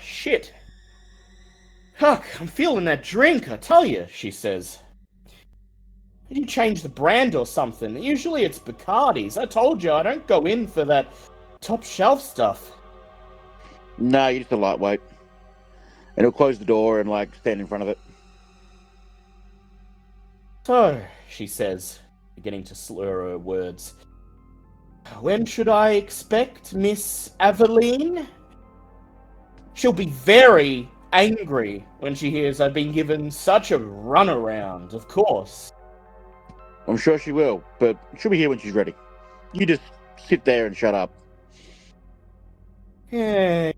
shit. Fuck, I'm feeling that drink, I tell you, she says. Did you change the brand or something? Usually it's Bacardi's. I told you I don't go in for that top shelf stuff. No, you're just a lightweight. And he'll close the door and stand in front of it. So, she says, beginning to slur her words. When should I expect Miss Aveline? She'll be very angry when she hears I've been given such a runaround, of course. I'm sure she will, but she'll be here when she's ready. You just sit there and shut up. Yeah,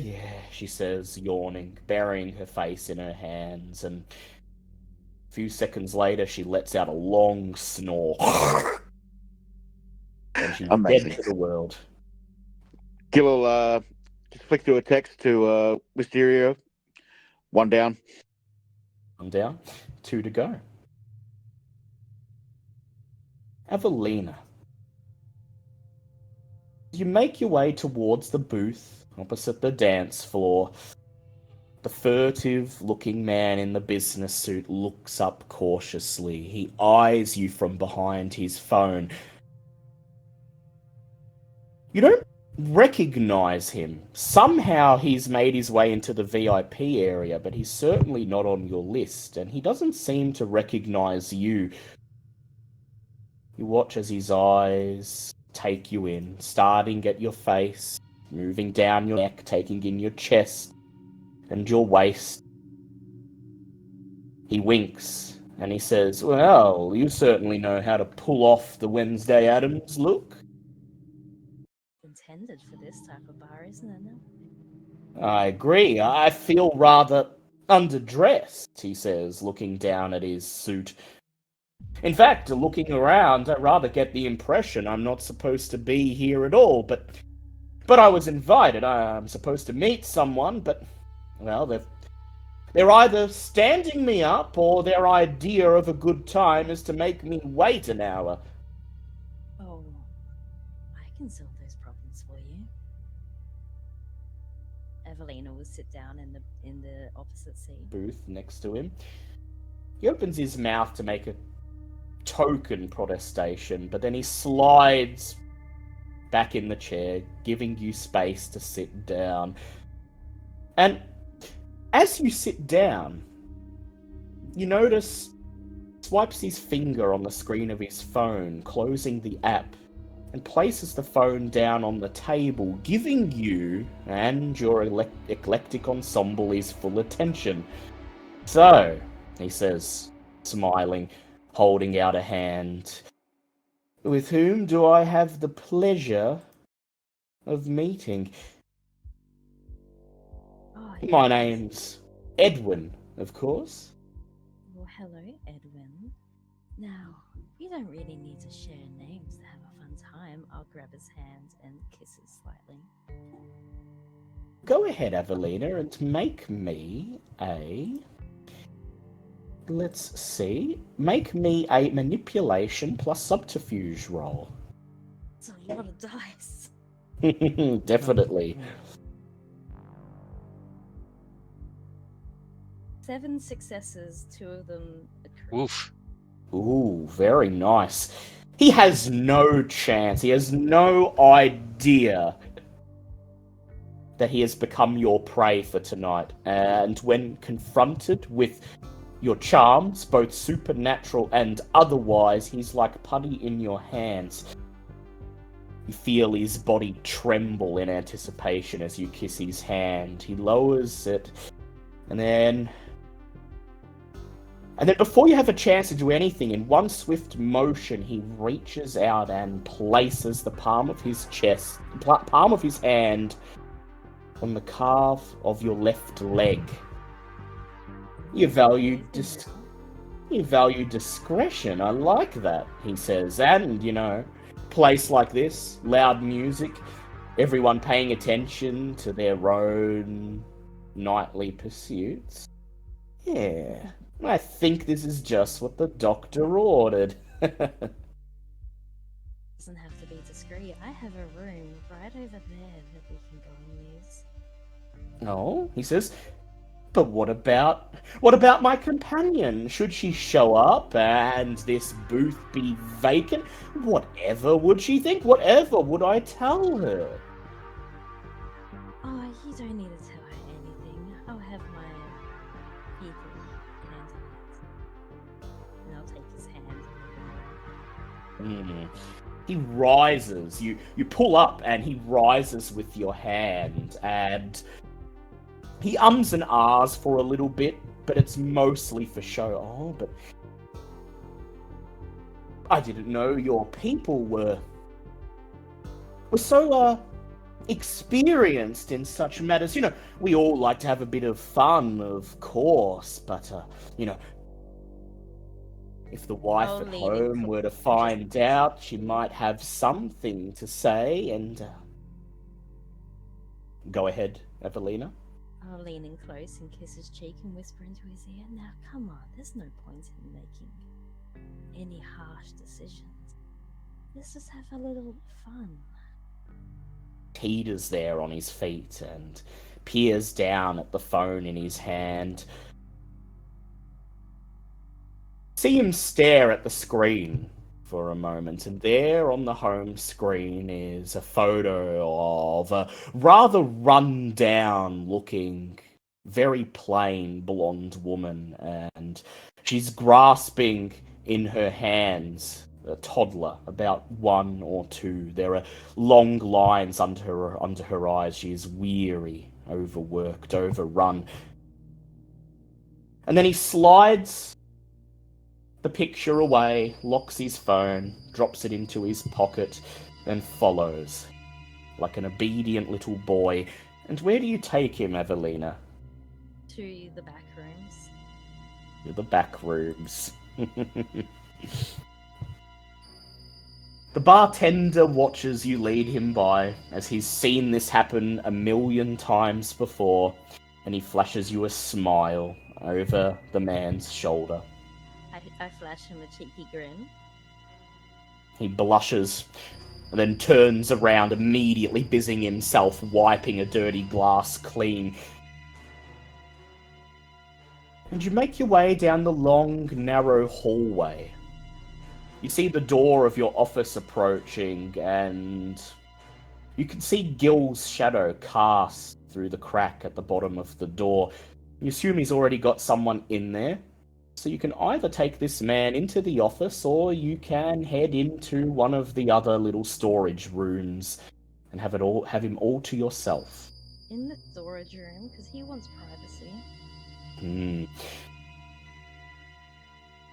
she says, yawning, burying her face in her hands, and a few seconds later she lets out a long snore. And she's Amazing. dead to the world. Gil will just flick through a text to Mysterio. 1 down. I'm down. 2 to go. Evelina. You make your way towards the booth opposite the dance floor. The furtive-looking man in the business suit looks up cautiously. He eyes you from behind his phone. You don't recognize him. Somehow he's made his way into the VIP area, but he's certainly not on your list, and he doesn't seem to recognize you. You watch as his eyes take you in, starting at your face, moving down your neck, taking in your chest and your waist. He winks and he says, well, you certainly know how to pull off the Wednesday Addams look. Intended for this type of bar, isn't it now? I agree. I feel rather underdressed, he says, looking down at his suit. In fact, looking around, I rather get the impression I'm not supposed to be here at all, but I was invited. I'm supposed to meet someone, but, well, they're either standing me up or their idea of a good time is to make me wait an hour. Oh, I can solve those problems for you. Evelina will sit down in the opposite seat. Booth next to him. He opens his mouth to make a token protestation, but then he slides back in the chair, giving you space to sit down. And as you sit down, you notice he swipes his finger on the screen of his phone, closing the app, and places the phone down on the table, giving you and your eclectic ensemble his full attention. So, he says, smiling, holding out a hand, with whom do I have the pleasure of meeting? Oh, My yes. name's Edwin, of course. Well, hello, Edwin. Now, you don't really need to share names to have a fun time. I'll grab his hand and kiss it slightly. Go ahead, Evelina, and make me a... Let's see. Make me a manipulation plus subterfuge roll. It's a lot of dice. Definitely. 7 successes, 2 of them a crit. Oof. Ooh, very nice. He has no chance. He has no idea that he has become your prey for tonight. And when confronted with your charms, both supernatural and otherwise, he's like putty in your hands. You feel his body tremble in anticipation as you kiss his hand. He lowers it, and then before you have a chance to do anything, in one swift motion, he reaches out and places the palm of his hand on the calf of your left leg. You value discretion. I like that, he says. And, place like this, loud music, everyone paying attention to their own nightly pursuits. Yeah, I think this is just what the doctor ordered. Doesn't have to be discreet. I have a room right over there that we can go and use. No, he says. But what about my companion? Should she show up and this booth be vacant? Whatever would she think? Whatever would I tell her? Oh, you don't need to tell her anything. I'll have my people handle it. And I'll take his hand He rises. You pull up, and he rises with your hand, and he ums and ahs for a little bit, but it's mostly for show. Oh, but I didn't know your people were so experienced in such matters. You know, we all like to have a bit of fun, of course, but you know, if the wife I'll at lean home in were to find out, she might have something to say, and go ahead, Evelina. I'll lean in close and kiss his cheek and whisper into his ear. Now, come on, there's no point in making any harsh decisions. Let's just have a little fun. Teeters there on his feet and peers down at the phone in his hand. See him stare at the screen for a moment, and there on the home screen is a photo of a rather run-down looking, very plain blonde woman, and she's grasping in her hands a toddler, about 1 or 2. There are long lines under her eyes. She is weary, overworked, overrun. And then he slides the picture away, locks his phone, drops it into his pocket, and follows, like an obedient little boy. And where do you take him, Evelina? To the back rooms. To the back rooms. The bartender watches you lead him by, as he's seen this happen 1,000,000 times before, and he flashes you a smile over the man's shoulder. I flash him a cheeky grin. He blushes, and then turns around, immediately busying himself wiping a dirty glass clean. And you make your way down the long, narrow hallway. You see the door of your office approaching, and you can see Gil's shadow cast through the crack at the bottom of the door. You assume he's already got someone in there, so you can either take this man into the office, or you can head into one of the other little storage rooms and have him all to yourself. In the storage room, because he wants privacy.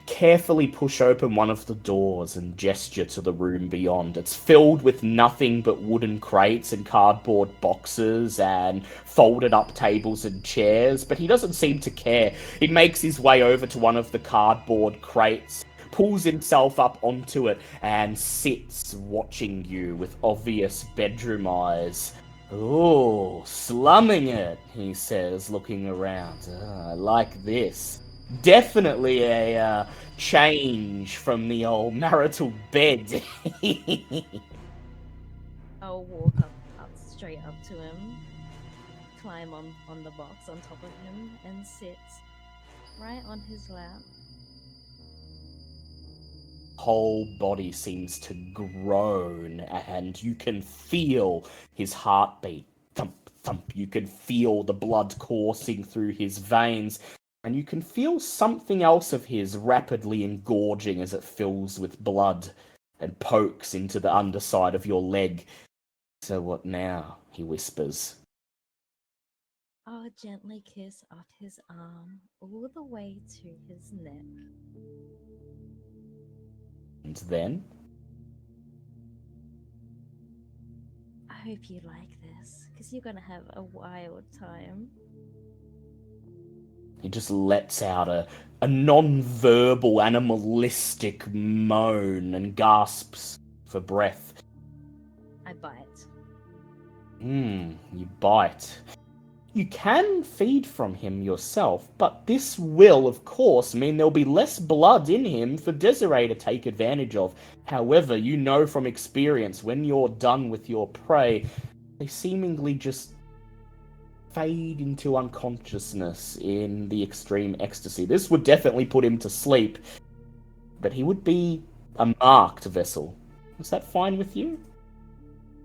Carefully push open one of the doors and gesture to the room beyond. It's filled with nothing but wooden crates and cardboard boxes and folded up tables and chairs, but he doesn't seem to care. He makes his way over to one of the cardboard crates, pulls himself up onto it, and sits watching you with obvious bedroom eyes. "Oh, slumming it," he says, looking around. "I like this. Definitely a change from the old marital bed." I'll walk up straight up to him, climb on the box on top of him, and sit right on his lap. Whole body seems to groan, and you can feel his heartbeat. Thump, thump. You can feel the blood coursing through his veins. And you can feel something else of his rapidly engorging as it fills with blood and pokes into the underside of your leg. "So what now?" he whispers. I'll gently kiss up his arm all the way to his neck. And then? I hope you like this, because you're gonna have a wild time. He just lets out a non-verbal, animalistic moan and gasps for breath. I bite. You bite. You can feed from him yourself, but this will, of course, mean there'll be less blood in him for Desiree to take advantage of. However, you know from experience, when you're done with your prey, they seemingly just fade into unconsciousness in the extreme ecstasy. This would definitely put him to sleep, but he would be a marked vessel. Is that fine with you?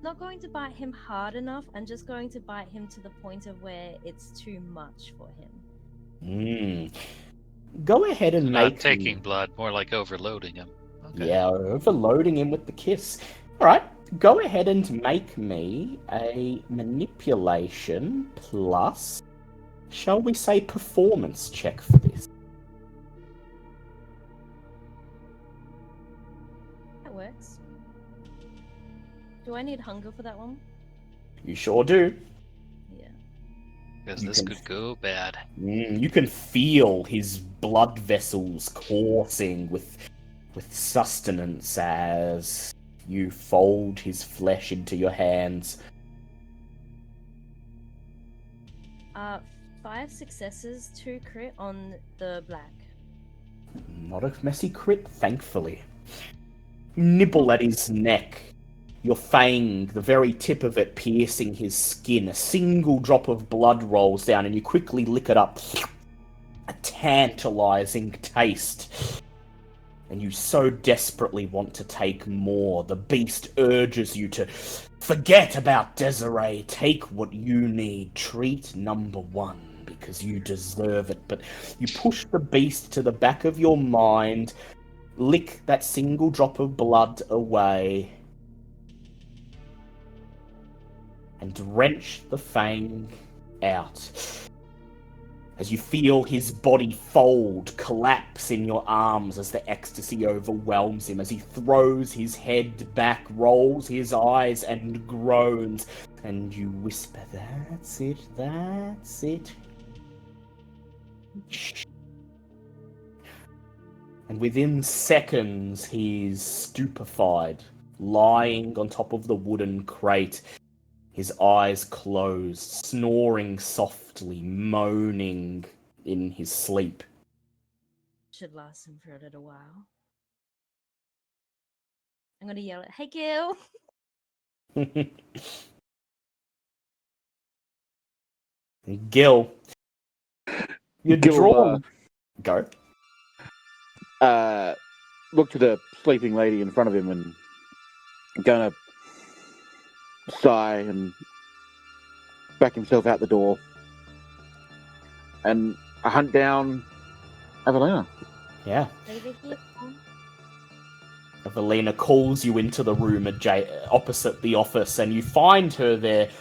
Not going to bite him hard enough. I'm just going to bite him to the point of where it's too much for him. Go ahead and Not make taking blood, more like overloading him. Okay. Yeah, overloading him with the kiss. All right, go ahead and make me a manipulation plus, shall we say, performance check for this. That works. Do I need hunger for that one? You sure do. Yeah. Because You this can- could go bad. You can feel his blood vessels coursing with sustenance as you fold his flesh into your hands. 5 successes, 2 crit on the black. Not a messy crit, thankfully. You nibble at his neck, your fang, the very tip of it piercing his skin. A single drop of blood rolls down, and you quickly lick it up. A tantalizing taste. And you so desperately want to take more. The beast urges you to forget about Desiree. Take what you need. Treat number 1, because you deserve it. But you push the beast to the back of your mind, lick that single drop of blood away, and wrench the fang out. As you feel his body fold, collapse in your arms as the ecstasy overwhelms him, as he throws his head back, rolls his eyes, and groans, and you whisper, "That's it, that's it." And within seconds, he's stupefied, lying on top of the wooden crate, his eyes closed, snoring softly, moaning in his sleep. Should last him for a little while. I'm gonna yell at, "Hey, Gil!" Gil, you're Gil, drawn. Go. Look to the sleeping lady in front of him and gonna sigh and back himself out the door and hunt down Evelina. Yeah. Over here. Evelina calls you into the room opposite the office, and you find her there,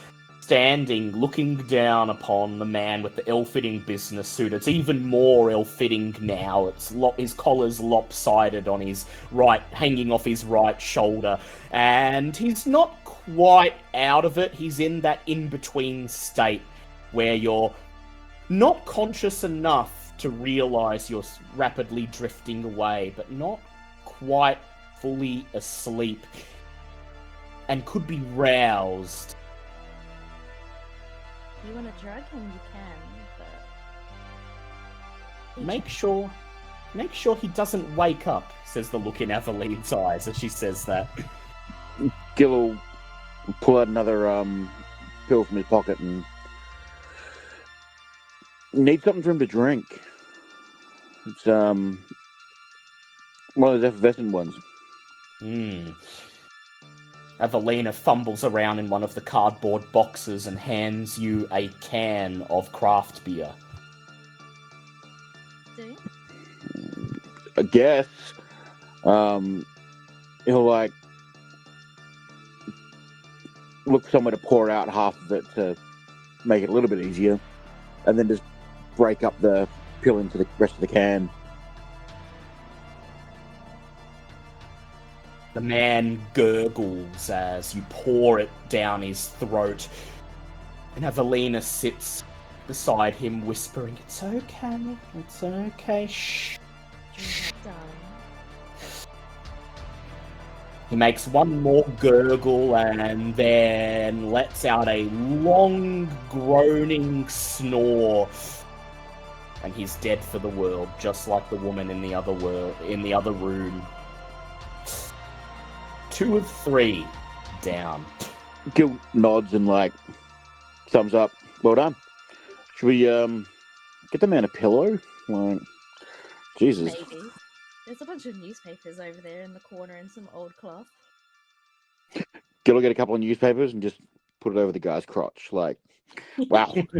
standing, looking down upon the man with the ill-fitting business suit. It's even more ill-fitting now. His collar's lopsided on his right, hanging off his right shoulder, and he's not quite out of it. He's in that in-between state where you're not conscious enough to realize you're rapidly drifting away, but not quite fully asleep, and could be roused. If you want to drug him, you can, but... Make sure he doesn't wake up, says the look in Eveline's eyes as she says that. Gil will pull out another pill from his pocket and need something for him to drink. It's one of those effervescent ones. Evelina fumbles around in one of the cardboard boxes and hands you a can of craft beer. Do? I guess. He'll like look somewhere to pour out half of it to make it a little bit easier, and then just break up the pill into the rest of the can. The man gurgles as you pour it down his throat, and Evelina sits beside him, whispering, "It's okay, it's okay, shh." Drink up, darling. He makes one more gurgle and then lets out a long, groaning snore. And he's dead for the world, just like the woman in the other room. 2 of 3 down. Gil nods and like thumbs up. Well done. Should we get the man a pillow? Like, Jesus. Maybe. There's a bunch of newspapers over there in the corner and some old cloth. Gil will get a couple of newspapers and just put it over the guy's crotch. Like, wow. We don't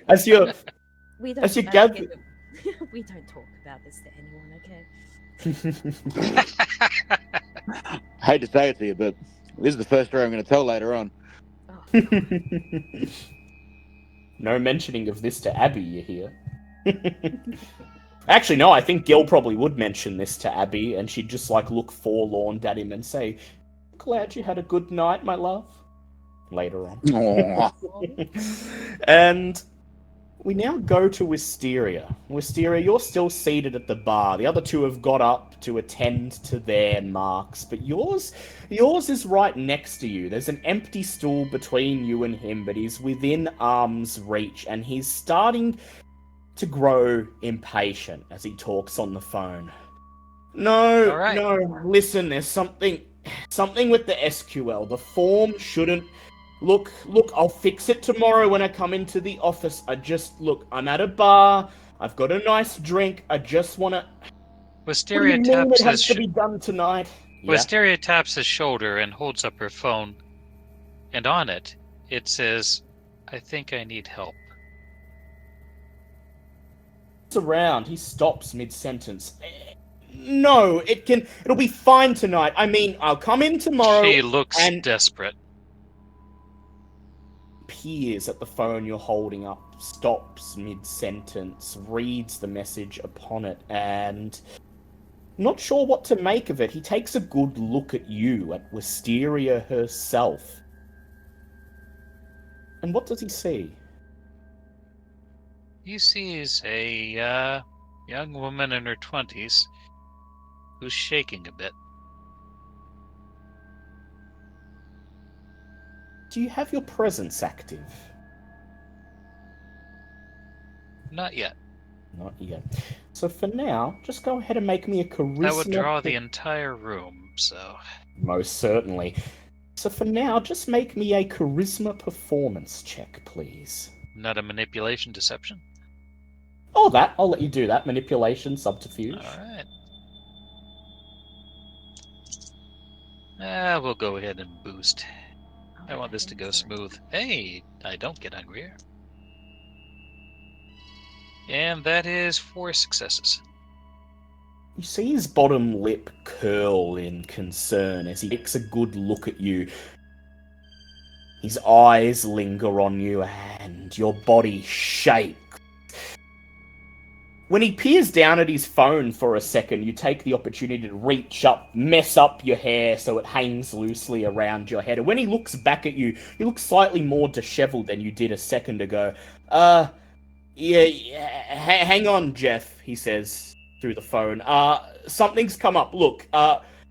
As you gather- we don't talk about this to anyone, okay? I hate to say it to you, but this is the first story I'm going to tell later on. Oh, No mentioning of this to Abby, you hear? Actually, no, I think Gil probably would mention this to Abby, and she'd just like look forlorn at him and say, "Glad you had a good night, my love." Later on. Aw. And we now go to Wisteria. Wisteria, you're still seated at the bar. The other two have got up to attend to their marks, but yours is right next to you. There's an empty stool between you and him, but he's within arm's reach, and he's starting to grow impatient as he talks on the phone. No, All right. no, listen, there's something with the SQL. The form shouldn't... Look, I'll fix it tomorrow when I come into the office. I'm at a bar, I've got a nice drink, I just want to... Wisteria it taps has his to be done tonight? Yeah. Wisteria taps his shoulder and holds up her phone, and on it says, "I think I need help." Around, he stops mid-sentence. No, it'll be fine tonight. I mean, I'll come in tomorrow. She looks and desperate. Peers at the phone you're holding up, stops mid-sentence, reads the message upon it, and not sure what to make of it. He takes a good look at you, at Wisteria herself. And what does he see? He sees a young woman in her 20s who's shaking a bit. Do you have your presence active? Not yet. Not yet. So for now, just go ahead and make me a charisma... That would draw the entire room, so... Most certainly. So for now, just make me a charisma performance check, please. Not a manipulation deception? Oh, that. I'll let you do that. Manipulation, subterfuge. Alright. We'll go ahead and boost. I want this to go smooth. Hey, I don't get hungrier. And that is 4 successes. You see his bottom lip curl in concern as he takes a good look at you. His eyes linger on you and your body shakes. When he peers down at his phone for a second, you take the opportunity to reach up, mess up your hair so it hangs loosely around your head. And when he looks back at you, you look slightly more disheveled than you did a second ago. Hang on, Jeff, he says through the phone. Something's come up. Look,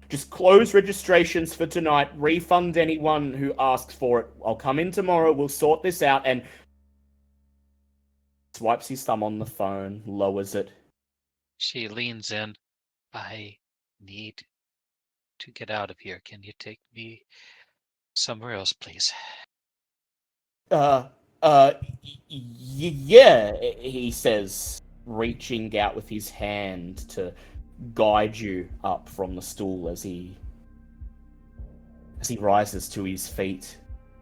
just close registrations for tonight. Refund anyone who asks for it. I'll come in tomorrow. We'll sort this out. And swipes his thumb on the phone, lowers it. She leans in. I need to get out of here. Can you take me somewhere else, please? Yeah, he says, reaching out with his hand to guide you up from the stool as he rises to his feet.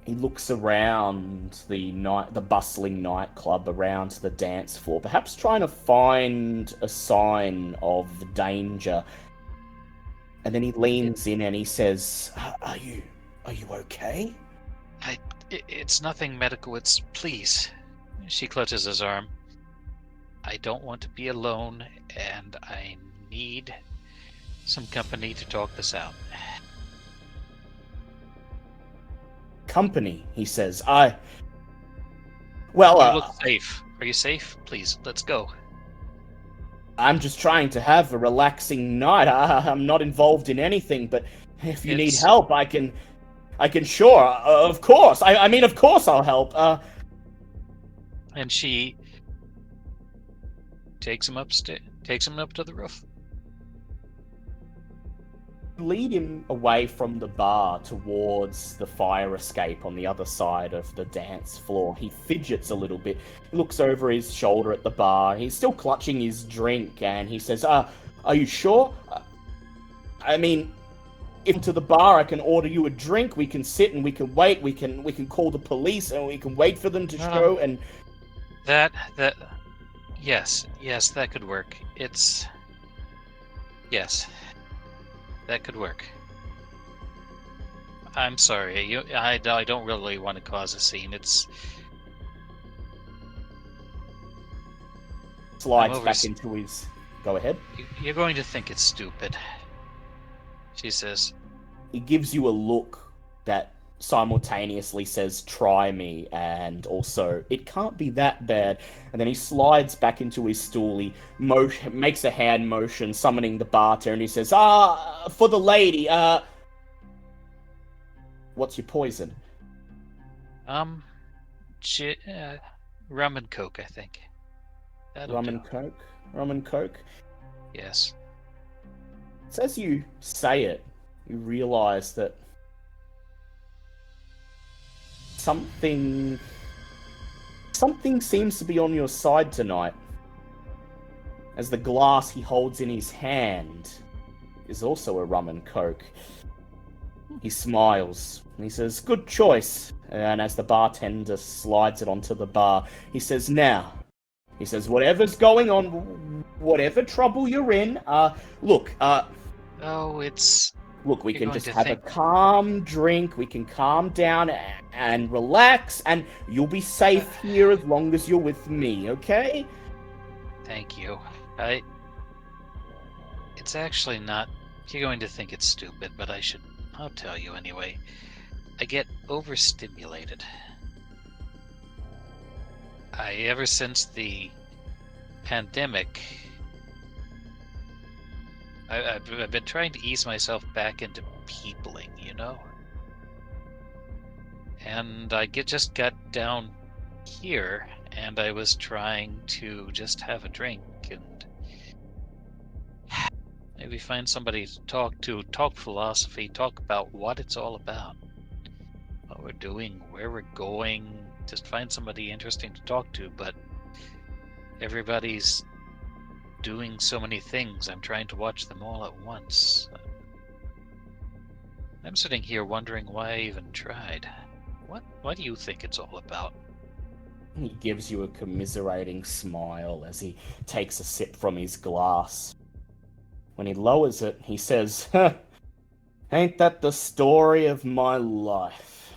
He looks around the bustling nightclub, around the dance floor, perhaps trying to find a sign of danger. And then he leans in and he says, Are you okay? It's nothing medical, it's please. She clutches his arm. I don't want to be alone, and I need some company to talk this out. Company, he says. You look safe. Are you safe? Please, let's go. I'm just trying to have a relaxing night. I'm not involved in anything, but if you need help, I can sure, of course. I mean, of course I'll help. And she takes him up to the roof. Lead him away from the bar towards the fire escape on the other side of the dance floor. He fidgets a little bit, looks over his shoulder at the bar. He's still clutching his drink, and he says, are you sure? I mean, if to the bar, I can order you a drink. We can sit and we can wait. We can call the police and we can wait for them to show. And yes, that could work. Yes, that could work. I'm sorry. I don't really want to cause a scene. Slides over- back into his. Go ahead. You're going to think it's stupid, she says. He gives you a look that simultaneously says "try me" and also "it can't be that bad." And then he slides back into his stool. He makes a hand motion, summoning the bartender, and he says, for the lady, what's your poison?" Rum and Coke, I think. That'll Rum do. and Coke? Rum and Coke? Yes. It's as you say it, you realize that something seems to be on your side tonight, as the glass he holds in his hand is also a rum and Coke. He smiles and he says, "Good choice." And as the bartender slides it onto the bar, he says, "Now," he says, "whatever's going on, whatever trouble you're in, look, Oh, it's... look, we You're can going just to have think- a calm drink, we can calm down and relax, and you'll be safe here as long as you're with me, okay?" Thank you. It's actually not... You're going to think it's stupid, but I'll tell you anyway. I get overstimulated. Ever since the pandemic, I've been trying to ease myself back into peopling, you know? And I just got down here, and I was trying to just have a drink and maybe find somebody to talk philosophy, talk about what it's all about, what we're doing, where we're going, just find somebody interesting to talk to, but everybody's doing so many things. I'm trying to watch them all at once. I'm sitting here wondering why I even tried. What do you think it's all about? He gives you a commiserating smile as he takes a sip from his glass. When he lowers it, he says, "Ain't that the story of my life?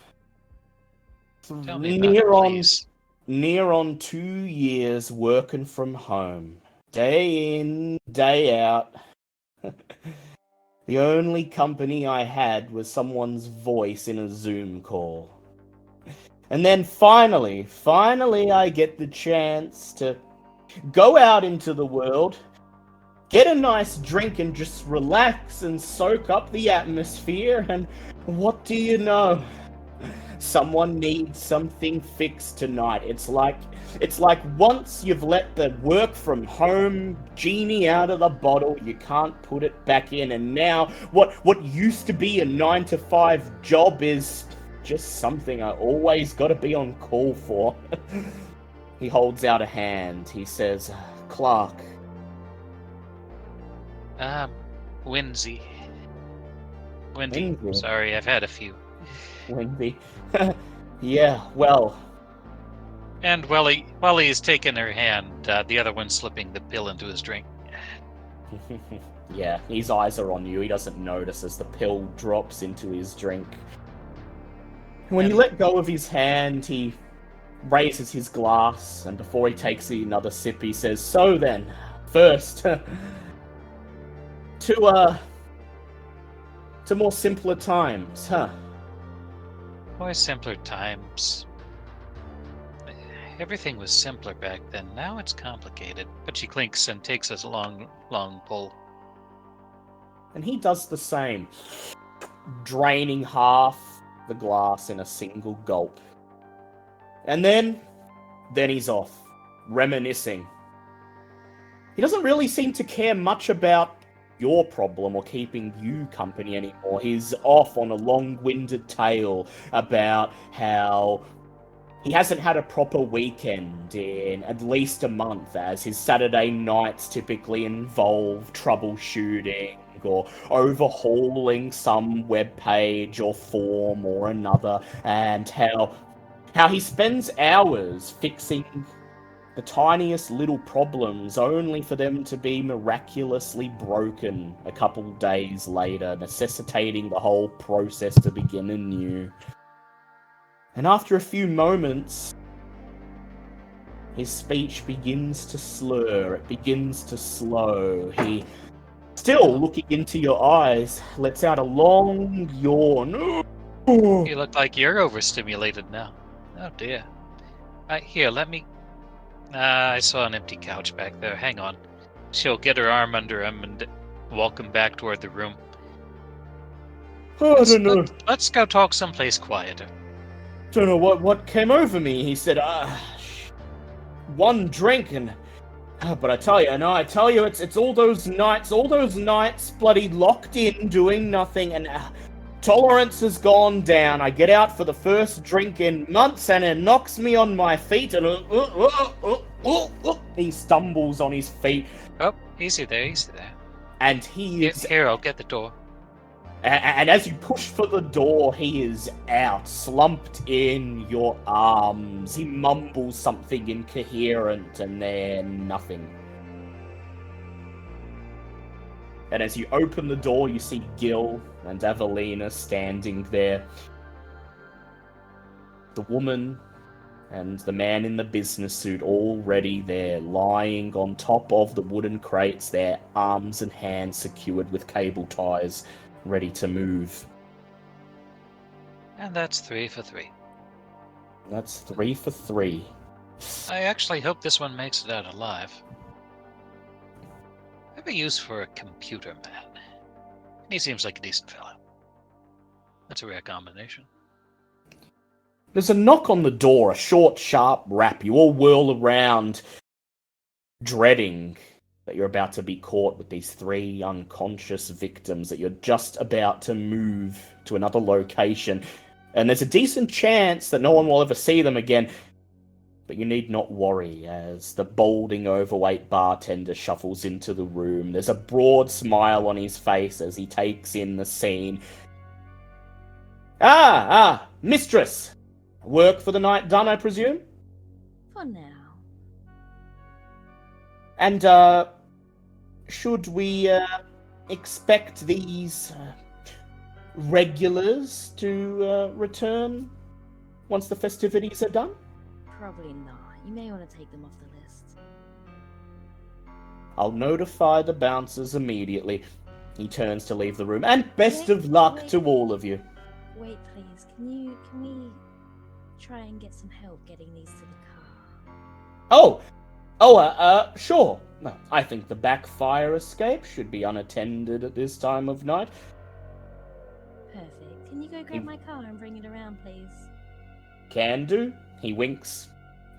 Tell me about it, please. Near on 2 years working from home, day in, day out. The only company I had was someone's voice in a Zoom call. And then finally, I get the chance to go out into the world, get a nice drink and just relax and soak up the atmosphere, and what do you know? Someone needs something fixed tonight. It's like once you've let the work from home genie out of the bottle, you can't put it back in, and now what used to be a 9-to-5 job is just something I always got to be on call for." He holds out a hand. He says, "Clark." Winsy. Wendy. Wendy. Sorry, I've had a few. Wendy. Yeah, well. And while he's taking her hand, the other one's slipping the pill into his drink. Yeah, his eyes are on you. He doesn't notice as the pill drops into his drink. When you let go of his hand, he raises his glass, and before he takes another sip, he says, "So then, first, to more simpler times, huh?" More simpler times. Everything was simpler back then. Now it's complicated. But she clinks and takes a long pull. And he does the same, draining half the glass in a single gulp. And then he's off, reminiscing. He doesn't really seem to care much about your problem or keeping you company anymore. He's off on a long-winded tale about how he hasn't had a proper weekend in at least a month, as his Saturday nights typically involve troubleshooting or overhauling some web page or form or another, and how he spends hours fixing the tiniest little problems, only for them to be miraculously broken a couple days later, necessitating the whole process to begin anew. And after a few moments, his speech begins to slur, it begins to slow. He, still looking into your eyes, lets out a long yawn. You look like you're overstimulated now. Oh dear. Here, let me... I saw an empty couch back there. Hang on. She'll get her arm under him and walk him back toward the room. I don't know. Let's go talk someplace quieter. Don't know what came over me. He said, one drink and... but I tell you, it's all those nights bloody locked in doing nothing, and tolerance has gone down. I get out for the first drink in months and it knocks me on my feet and he stumbles on his feet. Oh, easy there. And he is... Here, I'll get the door. And as you push for the door, he is out, slumped in your arms. He mumbles something incoherent, and then nothing. And as you open the door, you see Gil and Evelina standing there. The woman and the man in the business suit already there, lying on top of the wooden crates, their arms and hands secured with cable ties, ready to move. And that's 3 for 3. That's 3 for 3. I actually hope this one makes it out alive. I have a use for a computer man. He seems like a decent fellow. That's a rare combination. There's a knock on the door, a short, sharp rap. You all whirl around, dreading that you're about to be caught with these 3 unconscious victims, that you're just about to move to another location. And there's a decent chance that no one will ever see them again. But you need not worry, as the balding, overweight bartender shuffles into the room. There's a broad smile on his face as he takes in the scene. Mistress! Work for the night done, I presume? For now. And, should we, expect these regulars to, return once the festivities are done? Probably not. You may want to take them off the list. I'll notify the bouncers immediately. He turns to leave the room. And best of luck to all of you. Wait, please. Can we try and get some help getting these to the car? Sure. No, I think the back fire escape should be unattended at this time of night. Perfect. Can you go grab my car and bring it around, please? Can do. He winks.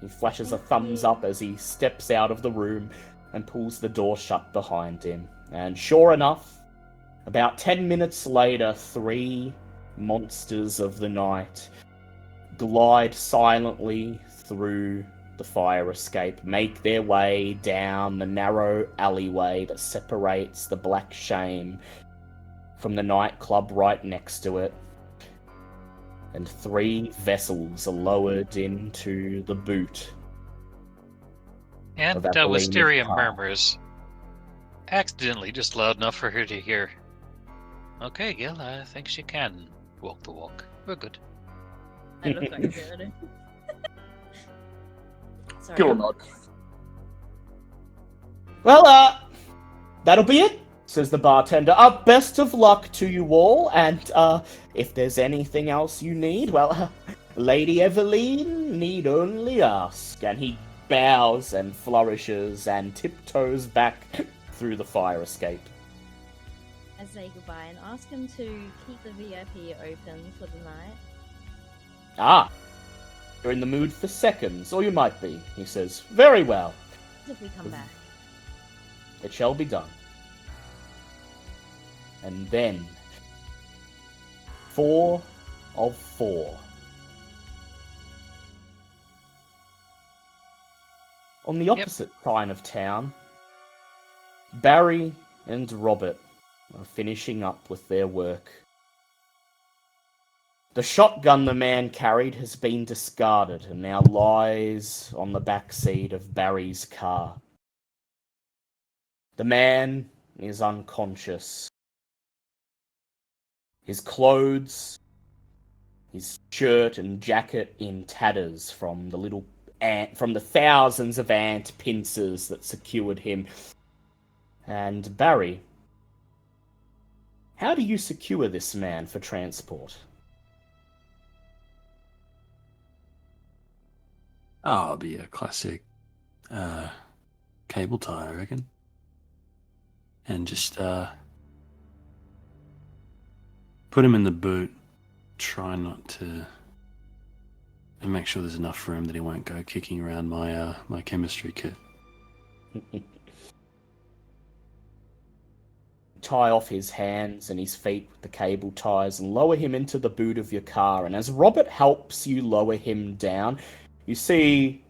He flashes a thumbs up as he steps out of the room and pulls the door shut behind him. And sure enough, about 10 minutes later, 3 monsters of the night glide silently through the fire escape, make their way down the narrow alleyway that separates the Black Shame from the nightclub right next to it. And 3 vessels are lowered into the boot. And Wisteria murmurs, accidentally just loud enough for her to hear. Okay, Gil, I think she can walk the walk. We're good. I look like good. Sorry. Gil nods. Well, that'll be it, says the bartender. Best of luck to you all, and if there's anything else you need, well, Lady Eveline need only ask. And he bows and flourishes and tiptoes back through the fire escape. I say goodbye and ask him to keep the VIP open for the night. You're in the mood for seconds, or you might be, he says. Very well. If we come back. It shall be done. And then, 4 of 4. On the opposite side of town, Barry and Robert are finishing up with their work. The shotgun the man carried has been discarded and now lies on the back seat of Barry's car. The man is unconscious. His clothes, his shirt and jacket in tatters from the thousands of ant pincers that secured him. And Barry, how do you secure this man for transport? Oh, it'll be a classic cable tie, I reckon. And just put him in the boot. Try not to, and make sure there's enough room that he won't go kicking around my chemistry kit. Tie off his hands and his feet with the cable ties and lower him into the boot of your car. And as Robert helps you lower him down, you see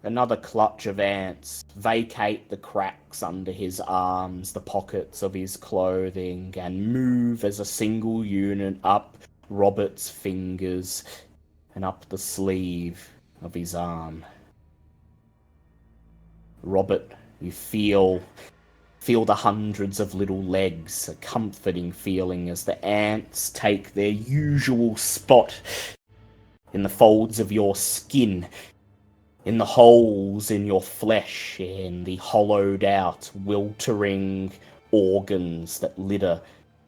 another clutch of ants vacate the cracks under his arms, the pockets of his clothing, and move as a single unit up Robert's fingers and up the sleeve of his arm. Robert, you feel the hundreds of little legs, a comforting feeling as the ants take their usual spot in the folds of your skin, in the holes in your flesh, in the hollowed out, weltering organs that litter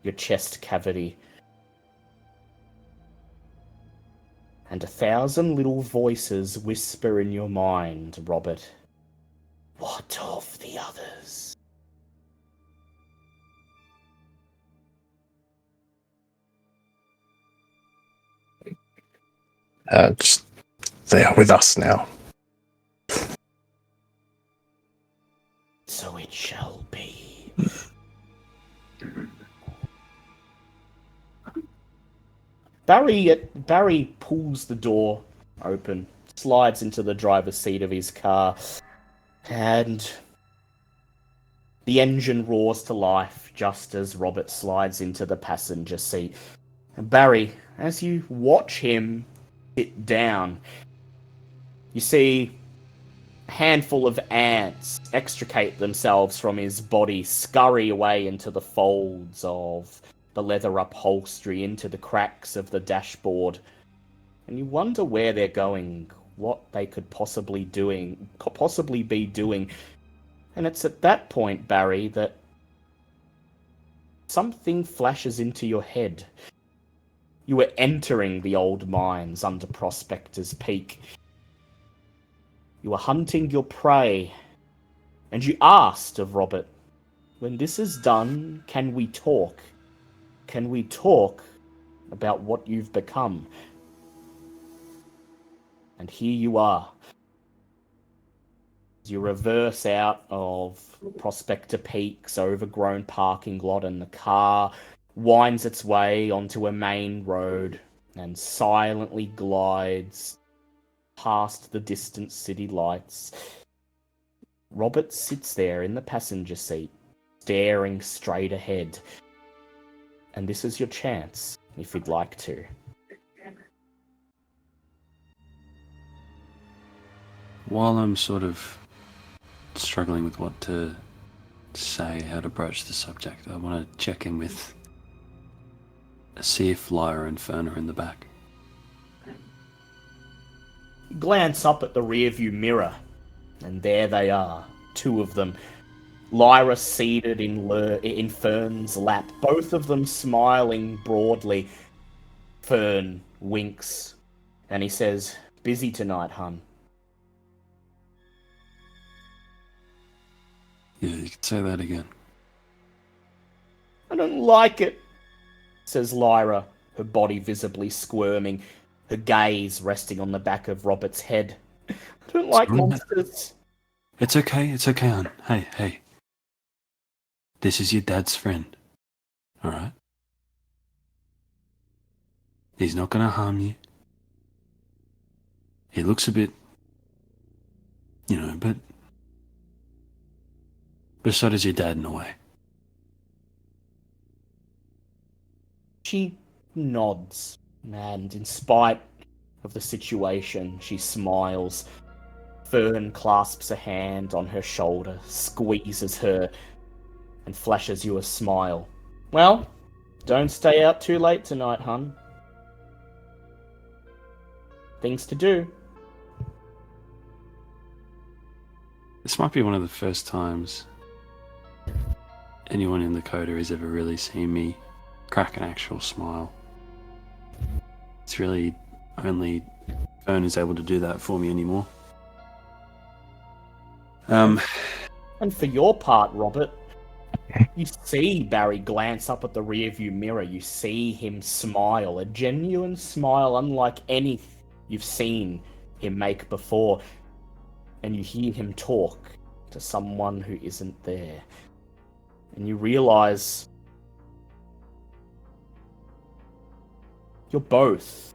your chest cavity. And 1,000 little voices whisper in your mind, Robert, what of the others? They are with us now. So it shall be. Barry pulls the door open, slides into the driver's seat of his car, and the engine roars to life just as Robert slides into the passenger seat. And Barry, as you watch him sit down, you see a handful of ants extricate themselves from his body, scurry away into the folds of the leather upholstery, into the cracks of the dashboard. And you wonder where they're going, what they could possibly be doing. And it's at that point, Barry, that something flashes into your head. You were entering the old mines under Prospector's Peak. You were hunting your prey, and you asked of Robert, when this is done, can we talk? Can we talk about what you've become? And here you are. As you reverse out of Prospector Peak's overgrown parking lot, and the car winds its way onto a main road and silently glides past the distant city lights. Robert sits there in the passenger seat, staring straight ahead. And this is your chance, if you'd like to. While I'm sort of struggling with what to say, how to broach the subject, I want to check in with, see if Lyra and Fern are in the back. Glance up at the rearview mirror, and there they are, two of them. Lyra seated in Fern's lap, both of them smiling broadly. Fern winks, and he says, busy tonight, hun. Yeah, you could say that again. I don't like it, says Lyra, her body visibly squirming, her gaze resting on the back of Robert's head. I don't like monsters. It's okay, hon. Hey. This is your dad's friend. Alright? He's not gonna harm you. He looks a bit, but so does your dad in a way. She nods. And in spite of the situation, she smiles. Fern clasps a hand on her shoulder, squeezes her, and flashes you a smile. Well, don't stay out too late tonight, hun. Things to do. This might be one of the first times anyone in the coterie has ever really seen me crack an actual smile. It's really only Fern is able to do that for me anymore. And for your part, Robert, you see Barry glance up at the rearview mirror. You see him smile, a genuine smile unlike any you've seen him make before. And you hear him talk to someone who isn't there. And you realize you're both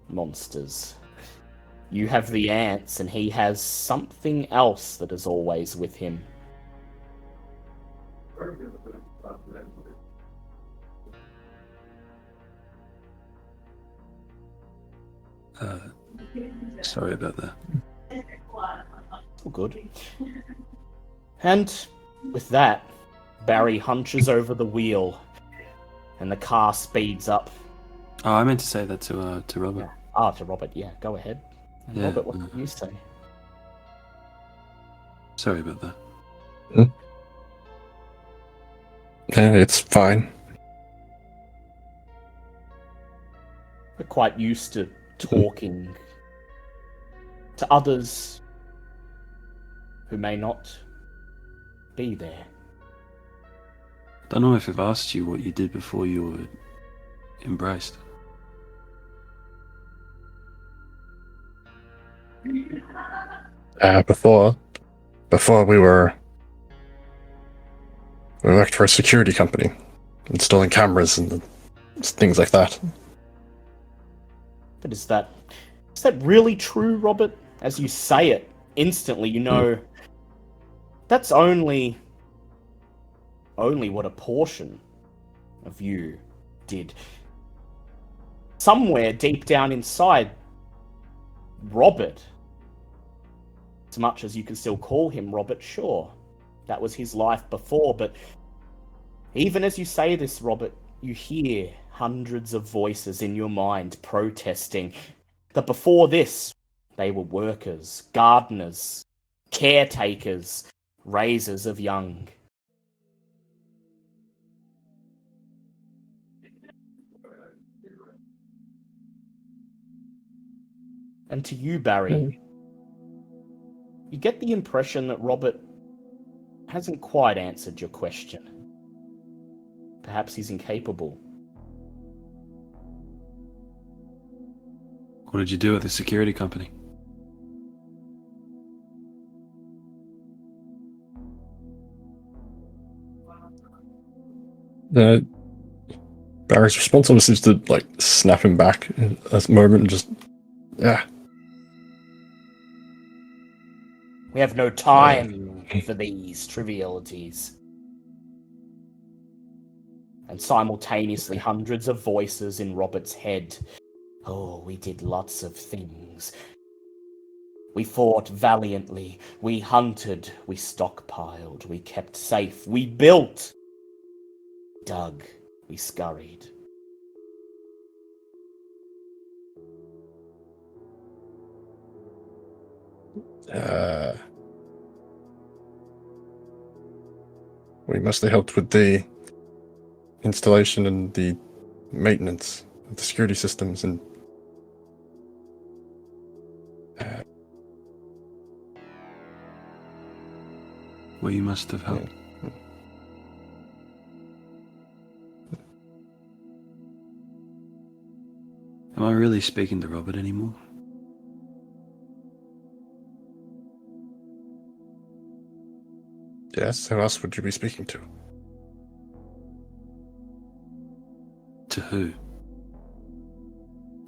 monsters. You have the ants, and he has something else that is always with him. Sorry about that. All good. And with that, Barry hunches over the wheel, and the car speeds up. Oh, I meant to say that to Robert. To Robert, yeah, go ahead. Yeah, Robert, what did you say? Sorry about that. Yeah, it's fine. We're quite used to talking to others who may not be there. Don't know if I've asked you what you did before you were embraced. Before we worked for a security company, installing cameras and things like that. But is that really true, Robert? As you say it, instantly you know that's only what a portion of you did. Somewhere deep down inside, Robert, as much as you can still call him Robert, sure, that was his life before, but even as you say this, Robert, you hear hundreds of voices in your mind protesting that before this, they were workers, gardeners, caretakers, raisers of young. And to you, Barry, you get the impression that Robert hasn't quite answered your question. Perhaps he's incapable. What did you do at the security company? Barry's response almost seems to snap him back at a moment and just, yeah. We have no time for these trivialities. And simultaneously, hundreds of voices in Robert's head. Oh, we did lots of things. We fought valiantly. We hunted. We stockpiled. We kept safe. We built. Dug. We scurried. We mostly helped with the installation and the maintenance of the security systems and Well, you must have helped. Am I really speaking to Robert anymore? yes, who else would you be speaking to? To who?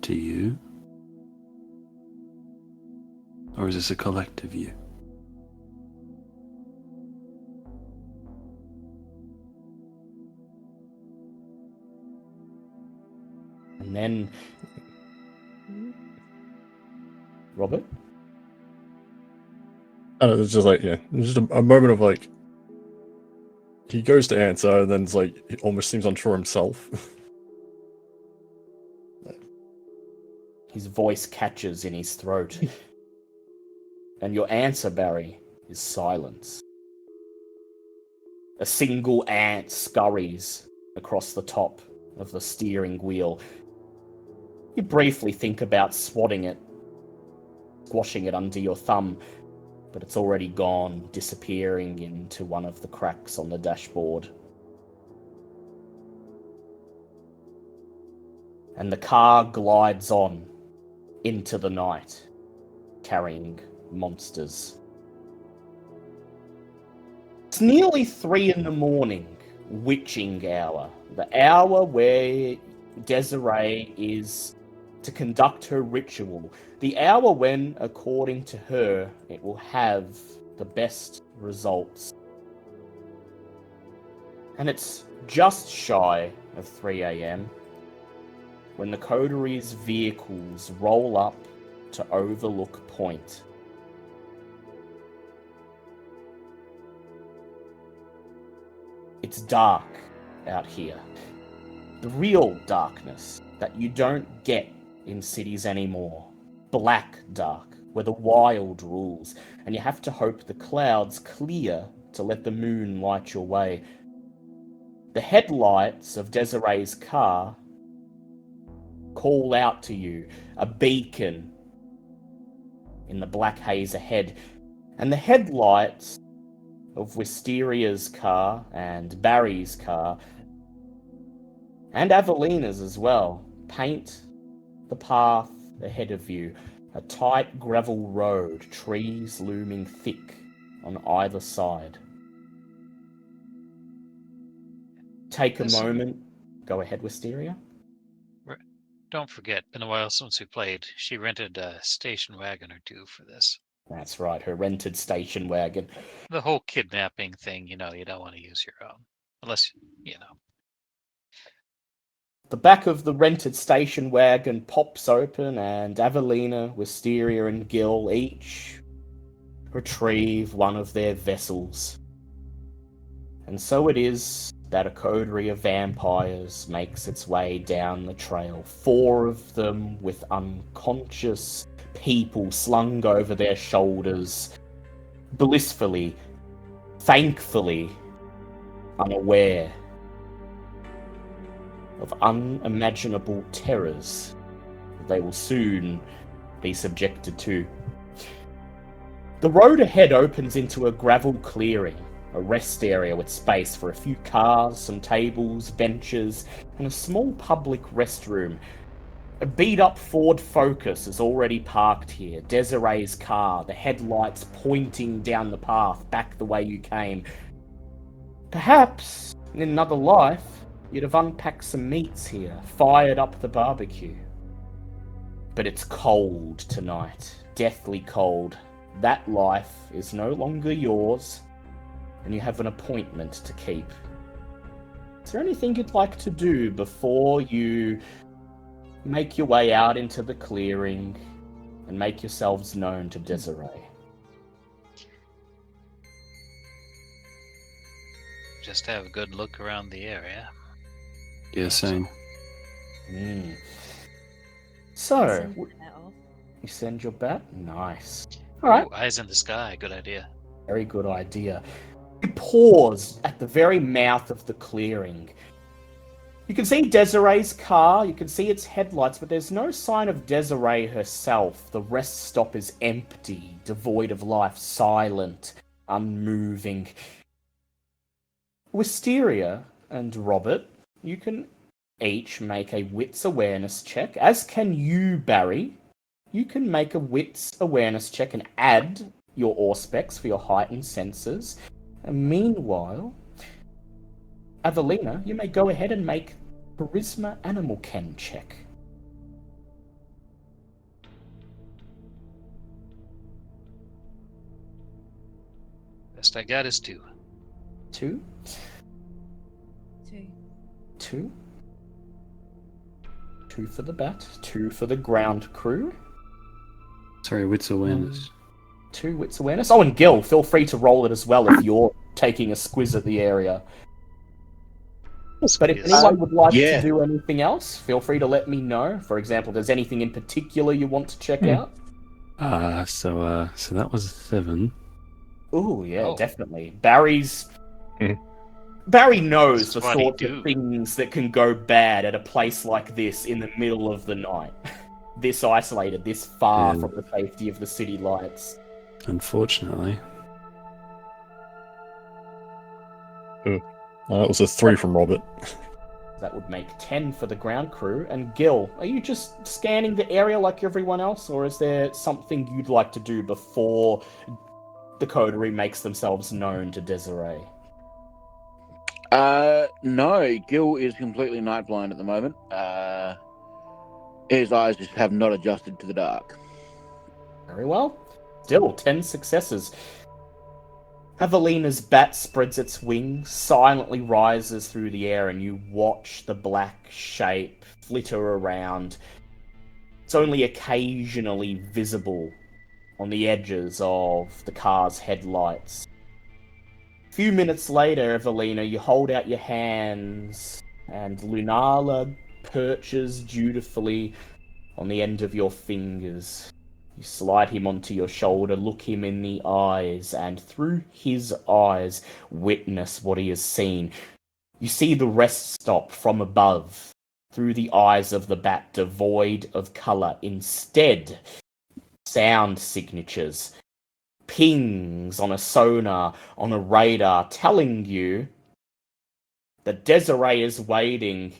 To you? Or is this a collective you? And then... Mhm. Robert? I don't know, it's just like, yeah, it's just a moment of like, he goes to answer, and then it's like, he almost seems unsure himself. His voice catches in his throat. And your answer, Barry, is silence. A single ant scurries across the top of the steering wheel. You briefly think about swatting it, squashing it under your thumb, but it's already gone, disappearing into one of the cracks on the dashboard. And the car glides on into the night, carrying monsters. It's nearly 3 a.m, witching hour, the hour where Desiree is to conduct her ritual, the hour when, according to her, it will have the best results. And it's just shy of 3 a.m. when the coterie's vehicles roll up to Overlook Point. It's dark out here. The real darkness that you don't get in cities anymore. Black dark, where the wild rules, and you have to hope the clouds clear to let the moon light your way. The headlights of Desiree's car call out to you, a beacon in the black haze ahead, and the headlights of Wisteria's car and Barry's car, and Avelina's as well, paint the path ahead of you, a tight gravel road, trees looming thick on either side. Take a moment. Go ahead, Wisteria. Don't forget, been a while since we played. She rented a station wagon or two for this. That's right, her rented station wagon. The whole kidnapping thing, you don't want to use your own. Unless, The back of the rented station wagon pops open, and Avelina, Wisteria, and Gil each retrieve one of their vessels. And so it is that a coterie of vampires makes its way down the trail. 4 of them with unconscious people slung over their shoulders, blissfully, thankfully unaware of unimaginable terrors they will soon be subjected to. The road ahead opens into a gravel clearing, a rest area with space for a few cars, some tables, benches, and a small public restroom. A beat-up Ford Focus is already parked here. Desiree's car, the headlights pointing down the path back the way you came. Perhaps, in another life, you'd have unpacked some meats here, fired up the barbecue. But it's cold tonight, deathly cold. That life is no longer yours, and you have an appointment to keep. Is there anything you'd like to do before you make your way out into the clearing and make yourselves known to Desiree? just have a good look around the area. Yeah, same. So, Send that off. you send your bat? Nice. Alright, Ooh, eyes in the sky, good idea. very good idea. You pause at the very mouth of the clearing. You can see Desiree's car, you can see its headlights, but there's no sign of Desiree herself. The rest stop is empty, devoid of life, silent, unmoving. Wisteria and Robert, you can each make a wits awareness check, as can you, Barry. You can make a wits awareness check and add your auspex for your heightened senses. And meanwhile, Avelina, you may go ahead and make charisma animal chem check. Best I got is 2. 2, 2. 2, 2, 2 for the bat, 2 for the ground crew. Sorry, wits awareness. 2 wits awareness. Oh, and Gil, feel free to roll it as well if you're taking a squiz at the area. But if anyone would like yeah. to do anything else, feel free to let me know. For example, there's anything in particular you want to check out? So that was a 7. Ooh, yeah, Oh. definitely. Barry knows the That's what he sorts do. of things that can go bad at a place like this in the middle of the night. This isolated, this far Yeah. from the safety of the city lights. Unfortunately. That was a 3 from Robert. That would make 10 for the ground crew. And Gil, are you just scanning the area like everyone else, or is there something you'd like to do before the coterie makes themselves known to Desiree? No, Gil is completely night blind at the moment. His eyes just have not adjusted to the dark. Very well. Still, 10 successes. Avelina's bat spreads its wings, silently rises through the air, and you watch the black shape flitter around. It's only occasionally visible on the edges of the car's headlights. A few minutes later, Evelina, you hold out your hands, and Lunala perches dutifully on the end of your fingers. You slide him onto your shoulder, look him in the eyes, and through his eyes, witness what he has seen. You see the rest stop from above, through the eyes of the bat, devoid of colour. Instead, sound signatures, pings on a sonar, on a radar, telling you that Desiree is waiting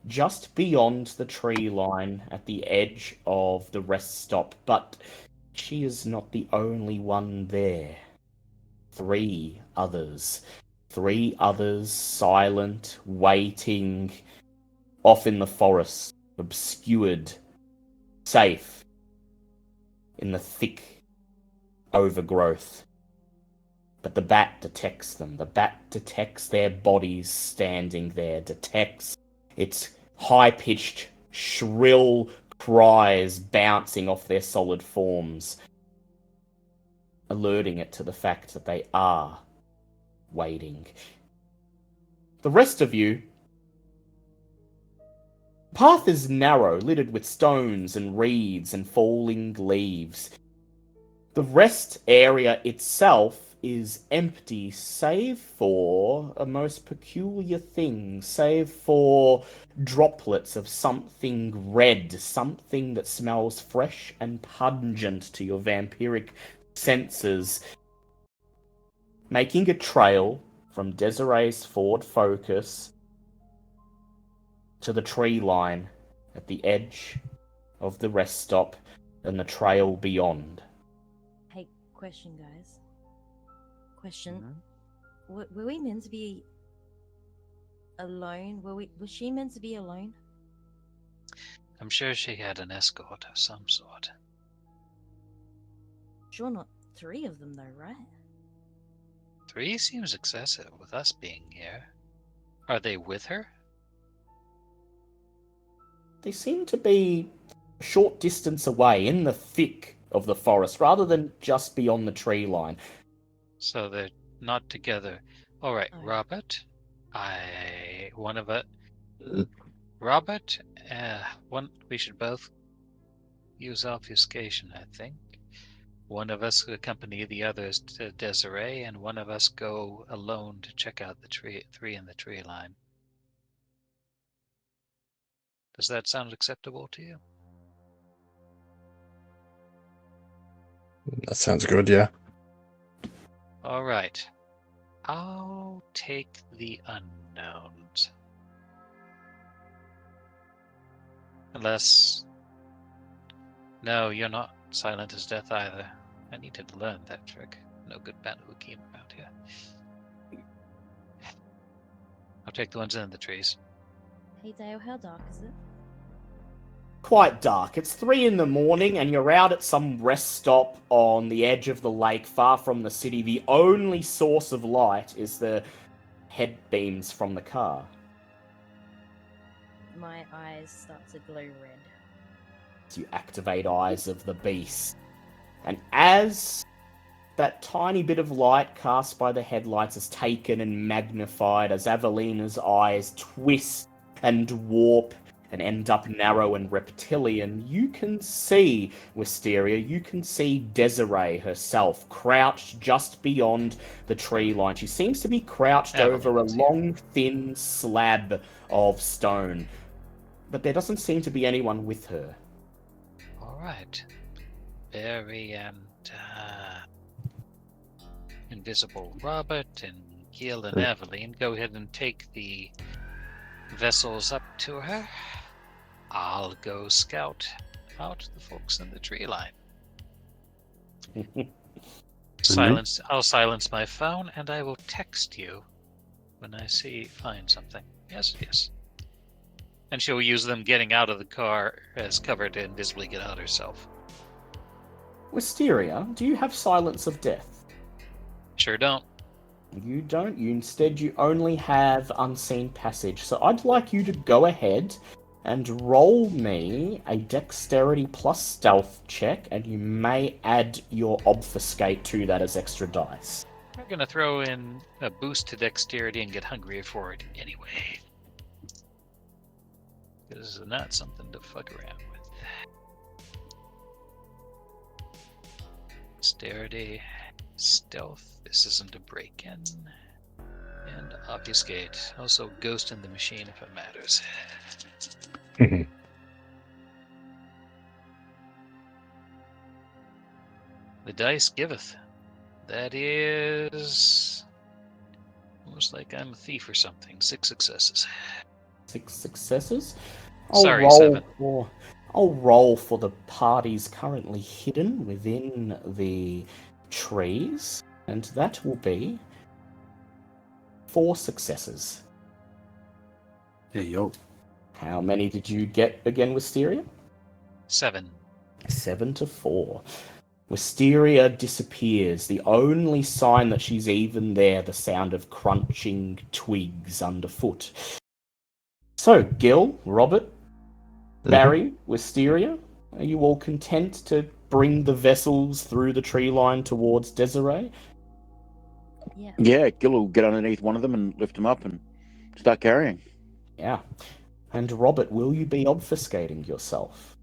just beyond the tree line at the edge of the rest stop, but she is not the only one there. 3 others. 3 others, silent, waiting, off in the forest, obscured, safe, in the thick overgrowth. But the bat detects them. The bat detects their bodies standing there, detects its high-pitched, shrill cries bouncing off their solid forms, alerting it to the fact that they are waiting. The rest of you, path is narrow, littered with stones and reeds and falling leaves. The rest area itself is empty, save for a most peculiar thing, save for droplets of something red, something that smells fresh and pungent to your vampiric senses, making a trail from Desiree's Ford Focus to the tree line at the edge of the rest stop and the trail beyond. Hey, question, guys. Question. Were we meant to be alone? Was she meant to be alone? I'm sure she had an escort of some sort. Sure, not 3 of them, though, right? 3 seems excessive with us being here. Are they with her? They seem to be a short distance away in the thick of the forest, rather than just beyond the tree line. So they're not together. All right, Oh. Robert. Robert. We should both use obfuscation, I think. One of us accompany the others to Desiree, and one of us go alone to check out the 3 in the tree line. Does that sound acceptable to you? That sounds good, yeah. All right. I'll take the unknowns. Unless... No, you're not silent as death either. I need to learn that trick. No good Banhukim around here. I'll take the ones in the trees. Hey, Dale, how dark is it? Quite dark. It's 3 in the morning, and you're out at some rest stop on the edge of the lake, far from the city. The only source of light is the head beams from the car. my eyes start to glow red. You activate Eyes of the Beast. And as that tiny bit of light cast by the headlights is taken and magnified, as Avelina's eyes twist and warp and end up narrow and reptilian, you can see Wisteria, you can see Desiree herself crouched just beyond the tree line. She seems to be crouched over a long, thin slab of stone, but there doesn't seem to be anyone with her. All right. Barry and Invisible Robert and Gil and Aveline, go ahead and take the vessels up to her. I'll go scout out the folks in the tree line. I'll silence my phone and I will text you when I find something. Yes. And she'll use them getting out of the car as cover to invisibly get out herself. Wisteria, do you have Silence of Death? Sure don't. You don't. You only have Unseen Passage. So I'd like you to go ahead and roll me a Dexterity plus Stealth check, and you may add your Obfuscate to that as extra dice. We're going to throw in a boost to Dexterity and get hungrier for it anyway. This is not something to fuck around with. Dexterity, Stealth, this isn't a break-in, and Obfuscate. Also Ghost in the Machine if it matters. The dice giveth. That is almost like I'm a thief or something. 6 successes. 6 successes? Sorry, 7. I'll roll for the parties currently hidden within the trees, and that will be 4 successes. There you go. How many did you get again, Wisteria? 7. 7 to 4. Wisteria disappears. The only sign that she's even there, the sound of crunching twigs underfoot. So, Gil, Robert, Barry, Wisteria, are you all content to bring the vessels through the tree line towards Desiree? Yeah. Yeah, Gil will get underneath one of them and lift him up and start carrying. Yeah. And Robert, will you be obfuscating yourself?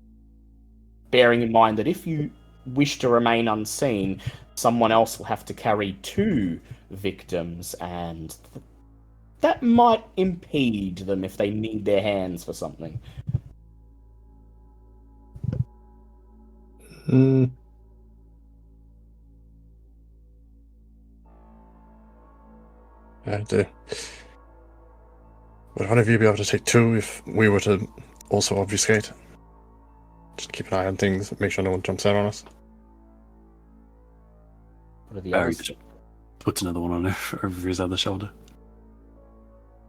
Bearing in mind that if you wish to remain unseen, someone else will have to carry 2 victims, and that might impede them if they need their hands for something. Would one of you be able to take 2 if we were to also obfuscate? Just keep an eye on things, make sure no one jumps out on us. What are the Barry others? puts another one on over his other shoulder.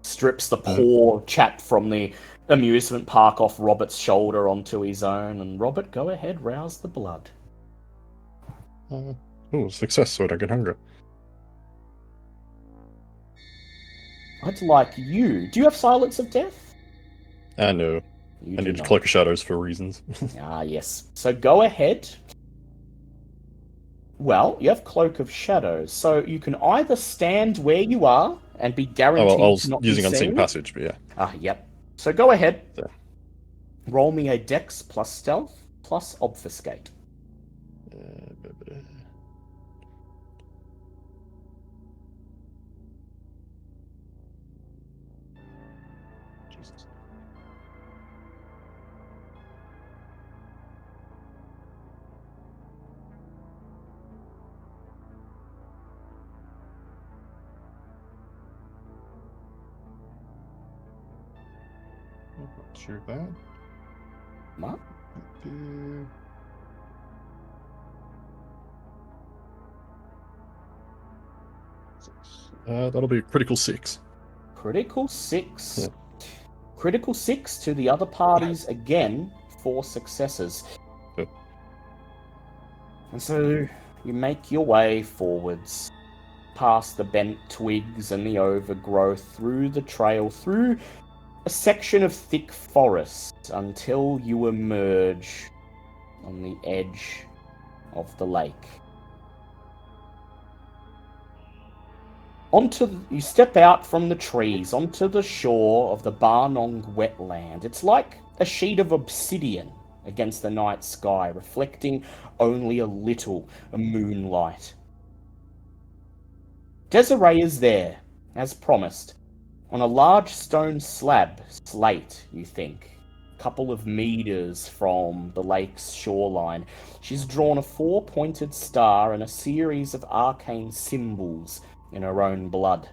Strips the poor chap from the amusement park off Robert's shoulder onto his own, and Robert, go ahead, rouse the blood. Success, so I don't get hungry. I'd like you. Do you have Silence of Death? No. You I do need not. Cloak of Shadows for reasons. Ah, yes. So go ahead. Well, you have Cloak of Shadows, so you can either stand where you are and be guaranteed I was to not using be Unseen seen. Passage, but yeah. Ah, yep. So go ahead. Yeah. Roll me a Dex plus Stealth plus Obfuscate. Jesus. Not sure that. What? That'll be a critical 6. Critical 6. Yeah. Critical 6 to the other parties again, 4 successes. Good. And so you make your way forwards, past the bent twigs and the overgrowth, through the trail, through a section of thick forest until you emerge on the edge of the lake. You step out from the trees onto the shore of the Barnong wetland. It's like a sheet of obsidian against the night sky, reflecting only a little moonlight. Desiree is there, as promised, on a large stone slate, you think, a couple of meters from the lake's shoreline. She's drawn a four-pointed star and a series of arcane symbols in her own blood.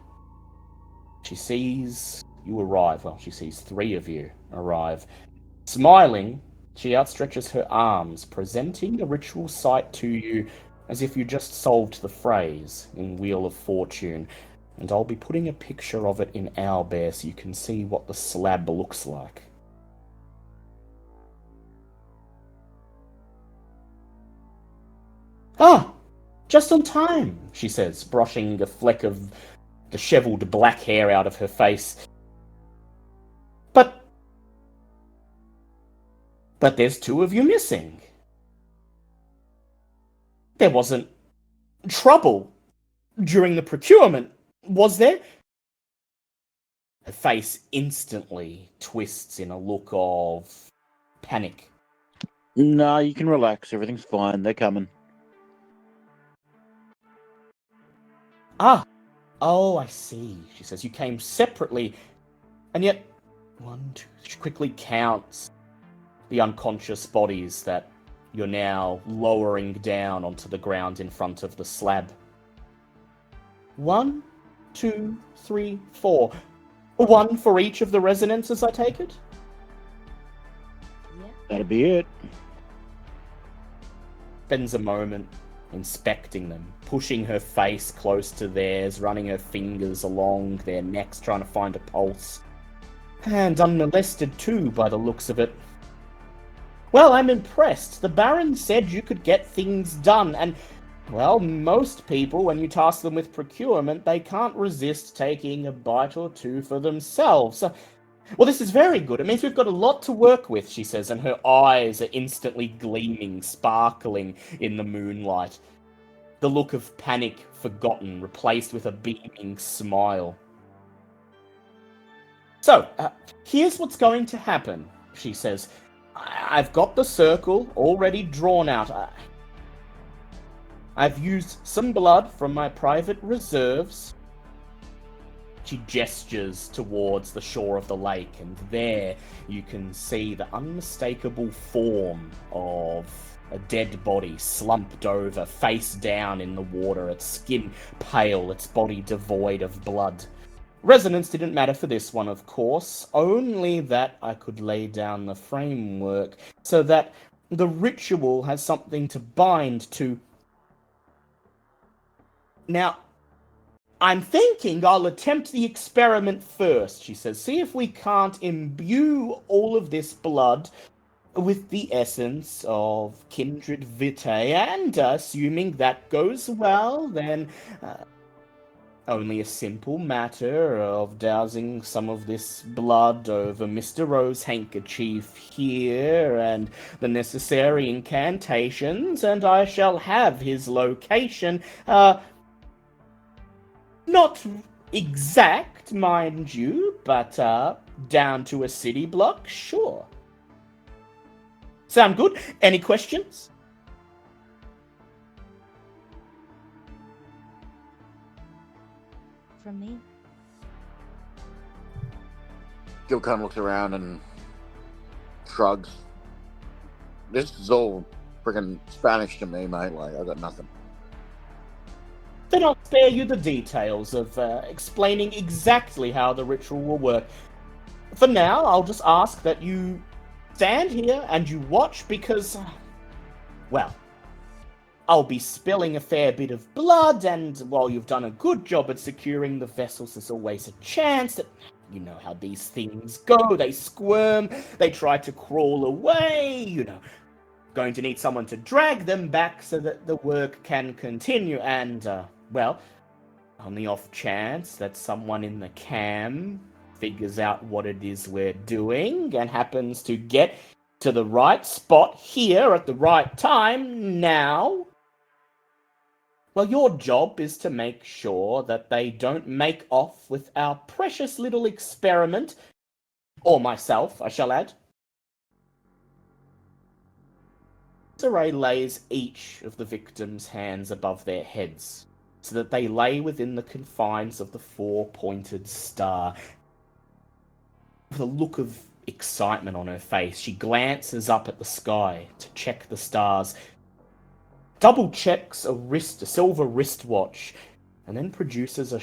She sees you arrive. Well, she sees three of you arrive. Smiling, she outstretches her arms, presenting the ritual site to you as if you just solved the phrase in Wheel of Fortune. And I'll be putting a picture of it in Owlbear so you can see what the slab looks like. Ah! Just on time, she says, brushing a fleck of disheveled black hair out of her face. But there's two of you missing. There wasn't trouble during the procurement, was there? Her face instantly twists in a look of panic. No, you can relax. Everything's fine. They're coming. Ah! Oh, I see, she says. You came separately, and yet... 1, 2... She quickly counts the unconscious bodies that you're now lowering down onto the ground in front of the slab. 1, 2, 3, 4. One for each of the resonances, I take it? Yeah. That'll be it. Spends a moment inspecting them, pushing her face close to theirs, running her fingers along their necks, trying to find a pulse. And unmolested too, by the looks of it. Well, I'm impressed. The Baron said you could get things done, and, well, most people, when you task them with procurement, they can't resist taking a bite or two for themselves. Well, this is very good. It means we've got a lot to work with, she says, and her eyes are instantly gleaming, sparkling in the moonlight. The look of panic forgotten, replaced with a beaming smile. So, here's what's going to happen, she says. I've got the circle already drawn out. I've used some blood from my private reserves. She gestures towards the shore of the lake, and there you can see the unmistakable form of a dead body slumped over, face down in the water, its skin pale, its body devoid of blood. Resonance didn't matter for this one, of course, only that I could lay down the framework so that the ritual has something to bind to. Now, I'm thinking I'll attempt the experiment first, she says. See if we can't imbue all of this blood with the essence of kindred vitae, and assuming that goes well, then only a simple matter of dousing some of this blood over Mr. Rowe's handkerchief here, and the necessary incantations, and I shall have his location, not exact, mind you, but down to a city block, sure. Sound good? Any questions? From me? Gil kind of looks around and shrugs. This is all freaking Spanish to me, mate. Like, I got nothing. Then I'll spare you the details of explaining exactly how the ritual will work. For now, I'll just ask that you stand here and you watch because, well, I'll be spilling a fair bit of blood, and while you've done a good job at securing the vessels, there's always a chance that, you know how these things go. They squirm, they try to crawl away, you know. Going to need someone to drag them back so that the work can continue, and, well, on the off chance that someone in the cam figures out what it is we're doing and happens to get to the right spot here at the right time now, well, your job is to make sure that they don't make off with our precious little experiment, or myself, I shall add. Desiree lays each of the victims' hands above their heads, so that they lay within the confines of the four-pointed star. With a look of excitement on her face, she glances up at the sky to check the stars, double checks a silver wristwatch, and then produces a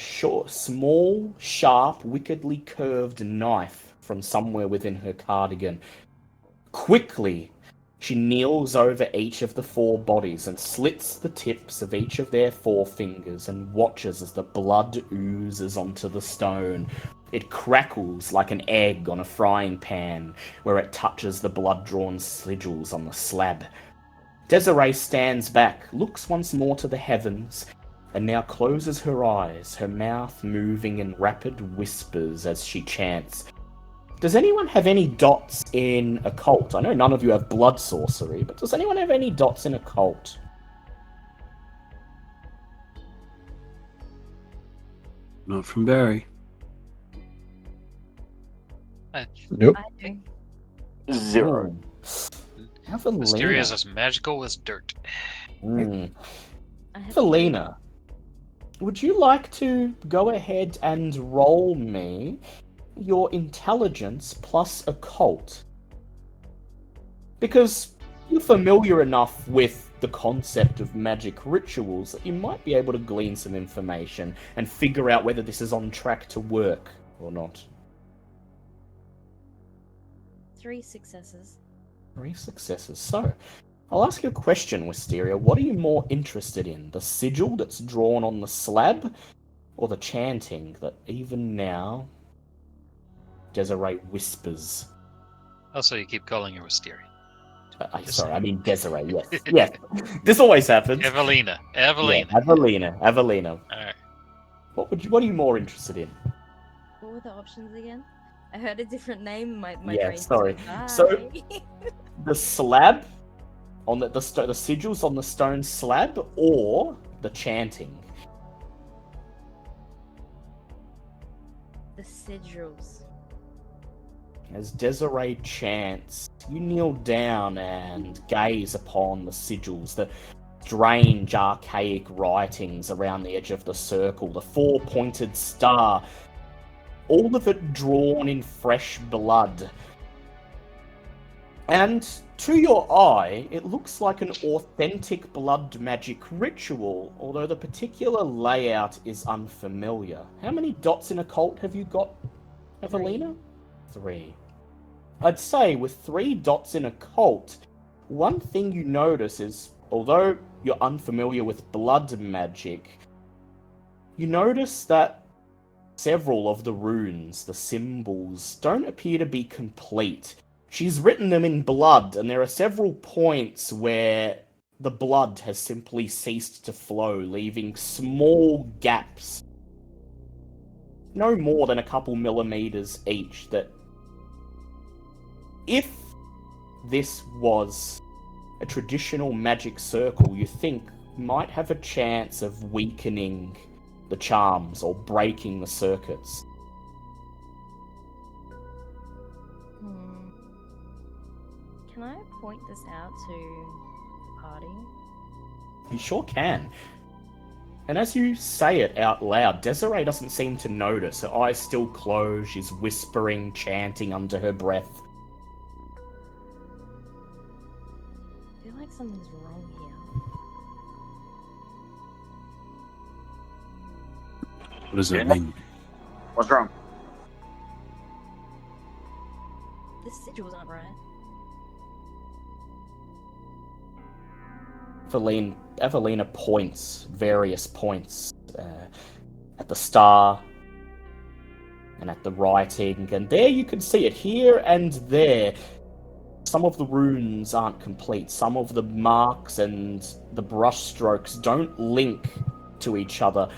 small, sharp, wickedly curved knife from somewhere within her cardigan. Quickly, she kneels over each of the four bodies and slits the tips of each of their forefingers and watches as the blood oozes onto the stone. It crackles like an egg on a frying pan where it touches the blood-drawn sigils on the slab. Desiree stands back, looks once more to the heavens, and now closes her eyes, her mouth moving in rapid whispers as she chants. Does anyone have any dots in occult? I know none of you have blood sorcery, but does anyone have any dots in occult? Not from Barry. Nope. I do. 0. Mysteria Evelina. is as magical as dirt. I have Evelina, would you like to go ahead and roll me your intelligence plus occult? Because you're familiar enough with the concept of magic rituals that you might be able to glean some information and figure out whether this is on track to work or not. 3 successes. 3 successes. So, I'll ask you a question, Wisteria. What are you more interested in? The sigil that's drawn on the slab, or the chanting that even now Desiree whispers? Also, you keep calling her Wisteria. Sorry, I mean Desiree, yes. Yes. This always happens. Evelina. Yeah, Evelina. Alright. What are you more interested in? What were the options again? I heard a different name. My Yeah, brain just sorry. went, So- "Bye." The slab on the sigils on the stone slab, or the chanting? The sigils. As Desiree chants, you kneel down and gaze upon the sigils, the strange archaic writings around the edge of the circle, the four-pointed star, all of it drawn in fresh blood. And to your eye, it looks like an authentic blood magic ritual, although the particular layout is unfamiliar. How many dots in occult have you got, Evelina? 3. I'd say with 3 dots in occult, one thing you notice is, although you're unfamiliar with blood magic, you notice that several of the runes, the symbols, don't appear to be complete. She's written them in blood, and there are several points where the blood has simply ceased to flow, leaving small gaps, no more than a couple millimeters each, that if this was a traditional magic circle, you think might have a chance of weakening the charms or breaking the circuits. Can I point this out to the party? You sure can. And as you say it out loud, Desiree doesn't seem to notice. Her eyes still closed, she's whispering, chanting under her breath. I feel like something's wrong here. What does that mean? What's wrong? The sigils aren't right. Evelina points various points at the star and at the writing, and there you can see it, here and there. Some of the runes aren't complete. Some of the marks and the brush strokes don't link to each other.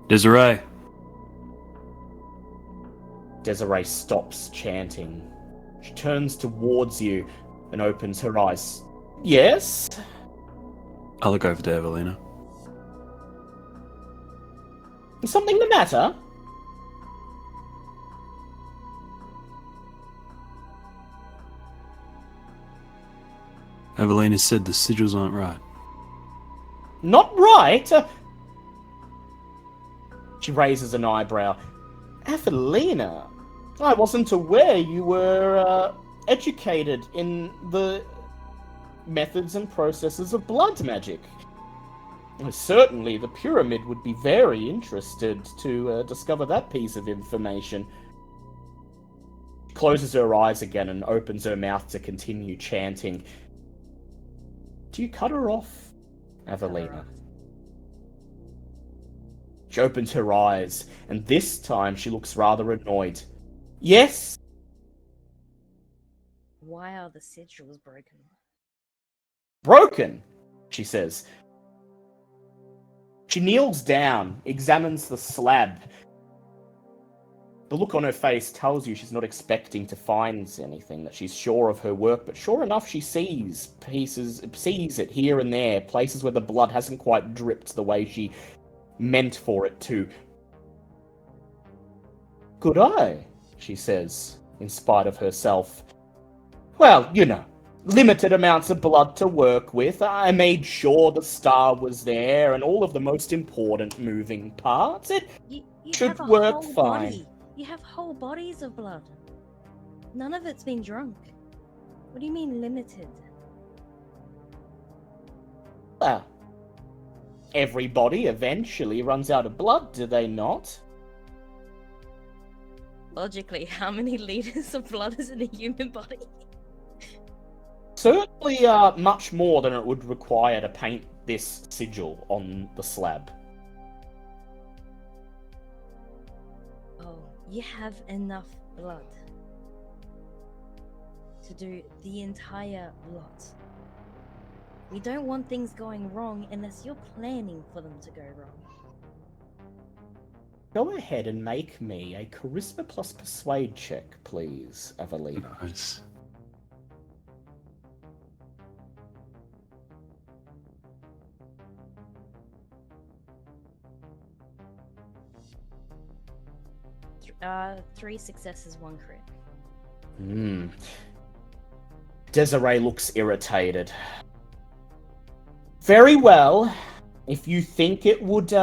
Desiree. Desiree stops chanting. She turns towards you and opens her eyes. Yes? I look over to Evelina. Is something the matter? Evelina said the sigils aren't right. Not right? She raises an eyebrow. Evelina, I wasn't aware you were educated in the methods and processes of blood magic. Certainly, the pyramid would be very interested to discover that piece of information. She closes her eyes again and opens her mouth to continue chanting. Do you cut her off, Evelina? She opens her eyes, and this time she looks rather annoyed. Yes? Why are the sigils broken? Broken, she says. She kneels down, examines the slab. The look on her face tells you she's not expecting to find anything, that she's sure of her work, but sure enough she sees it here and there, places where the blood hasn't quite dripped the way she meant for it to. Good eye, she says, in spite of herself. Well, you know, limited amounts of blood to work with. I made sure the star was there and all of the most important moving parts. It You should have a work whole fine. body. You have whole bodies of blood. None of it's been drunk. What do you mean limited? Well, everybody eventually runs out of blood, do they not? Logically, how many liters of blood is in a human body? Certainly much more than it would require to paint this sigil on the slab. Oh, you have enough blood to do the entire lot. We don't want things going wrong unless you're planning for them to go wrong. Go ahead and make me a charisma plus persuade check, please, Evelina. Nice. Three successes, one crit. Desiree looks irritated. Very well. If you think it would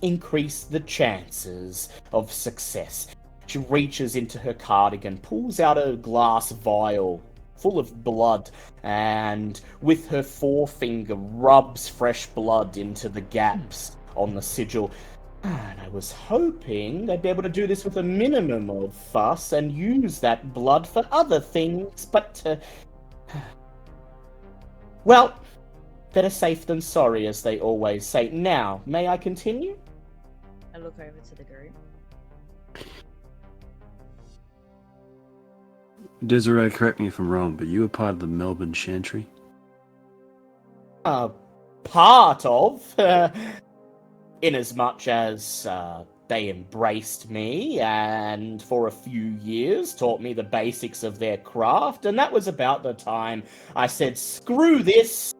increase the chances of success. She reaches into her cardigan, pulls out a glass vial full of blood, and with her forefinger rubs fresh blood into the gaps on the sigil. And I was hoping they'd be able to do this with a minimum of fuss and use that blood for other things, but... well, better safe than sorry, as they always say. Now, may I continue? I look over to the group. Desiree, correct me if I'm wrong, but you were part of the Melbourne Chantry? Part of... inasmuch as they embraced me and for a few years taught me the basics of their craft, and that was about the time I said, screw this,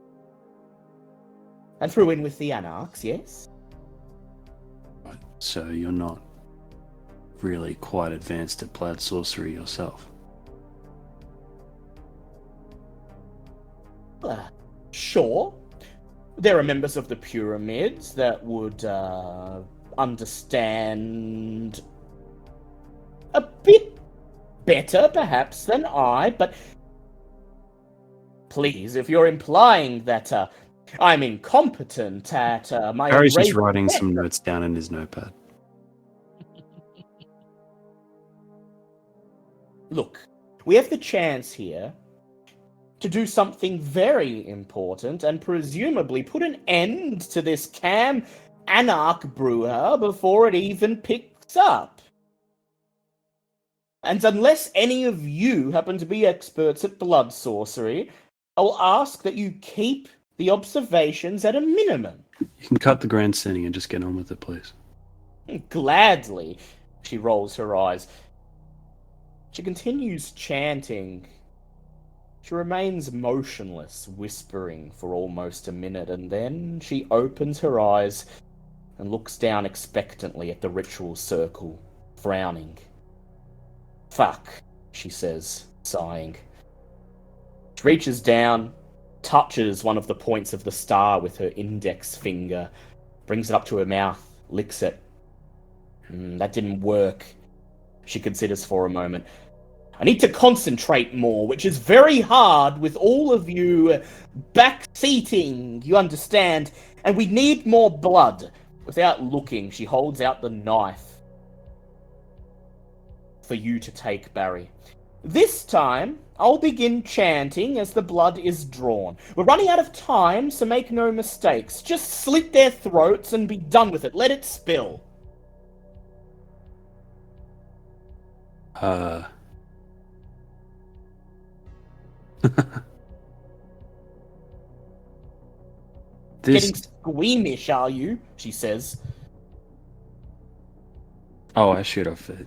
and threw in with the Anarchs, yes? So you're not really quite advanced at blood sorcery yourself? Sure. There are members of the pyramids that would understand a bit better, perhaps, than I, but please, if you're implying that I'm incompetent at my own Harry's just race- writing some notes down in his notepad. Look, we have the chance here to do something very important and presumably put an end to this Cam Anarch brewer before it even picks up. And unless any of you happen to be experts at blood sorcery, I'll ask that you keep the observations at a minimum. You can cut the grandstanding and just get on with it, please. Gladly, she rolls her eyes. She continues chanting. She remains motionless, whispering for almost a minute, and then she opens her eyes and looks down expectantly at the ritual circle, frowning. Fuck, she says, sighing. She reaches down, touches one of the points of the star with her index finger, brings it up to her mouth, licks it. That didn't work. She considers for a moment. I need to concentrate more, which is very hard with all of you backseating, you understand? And we need more blood. Without looking, she holds out the knife for you to take, Barry. This time, I'll begin chanting as the blood is drawn. We're running out of time, so make no mistakes. Just slit their throats and be done with it. Let it spill. Getting squeamish, are you? She says. Oh, I should have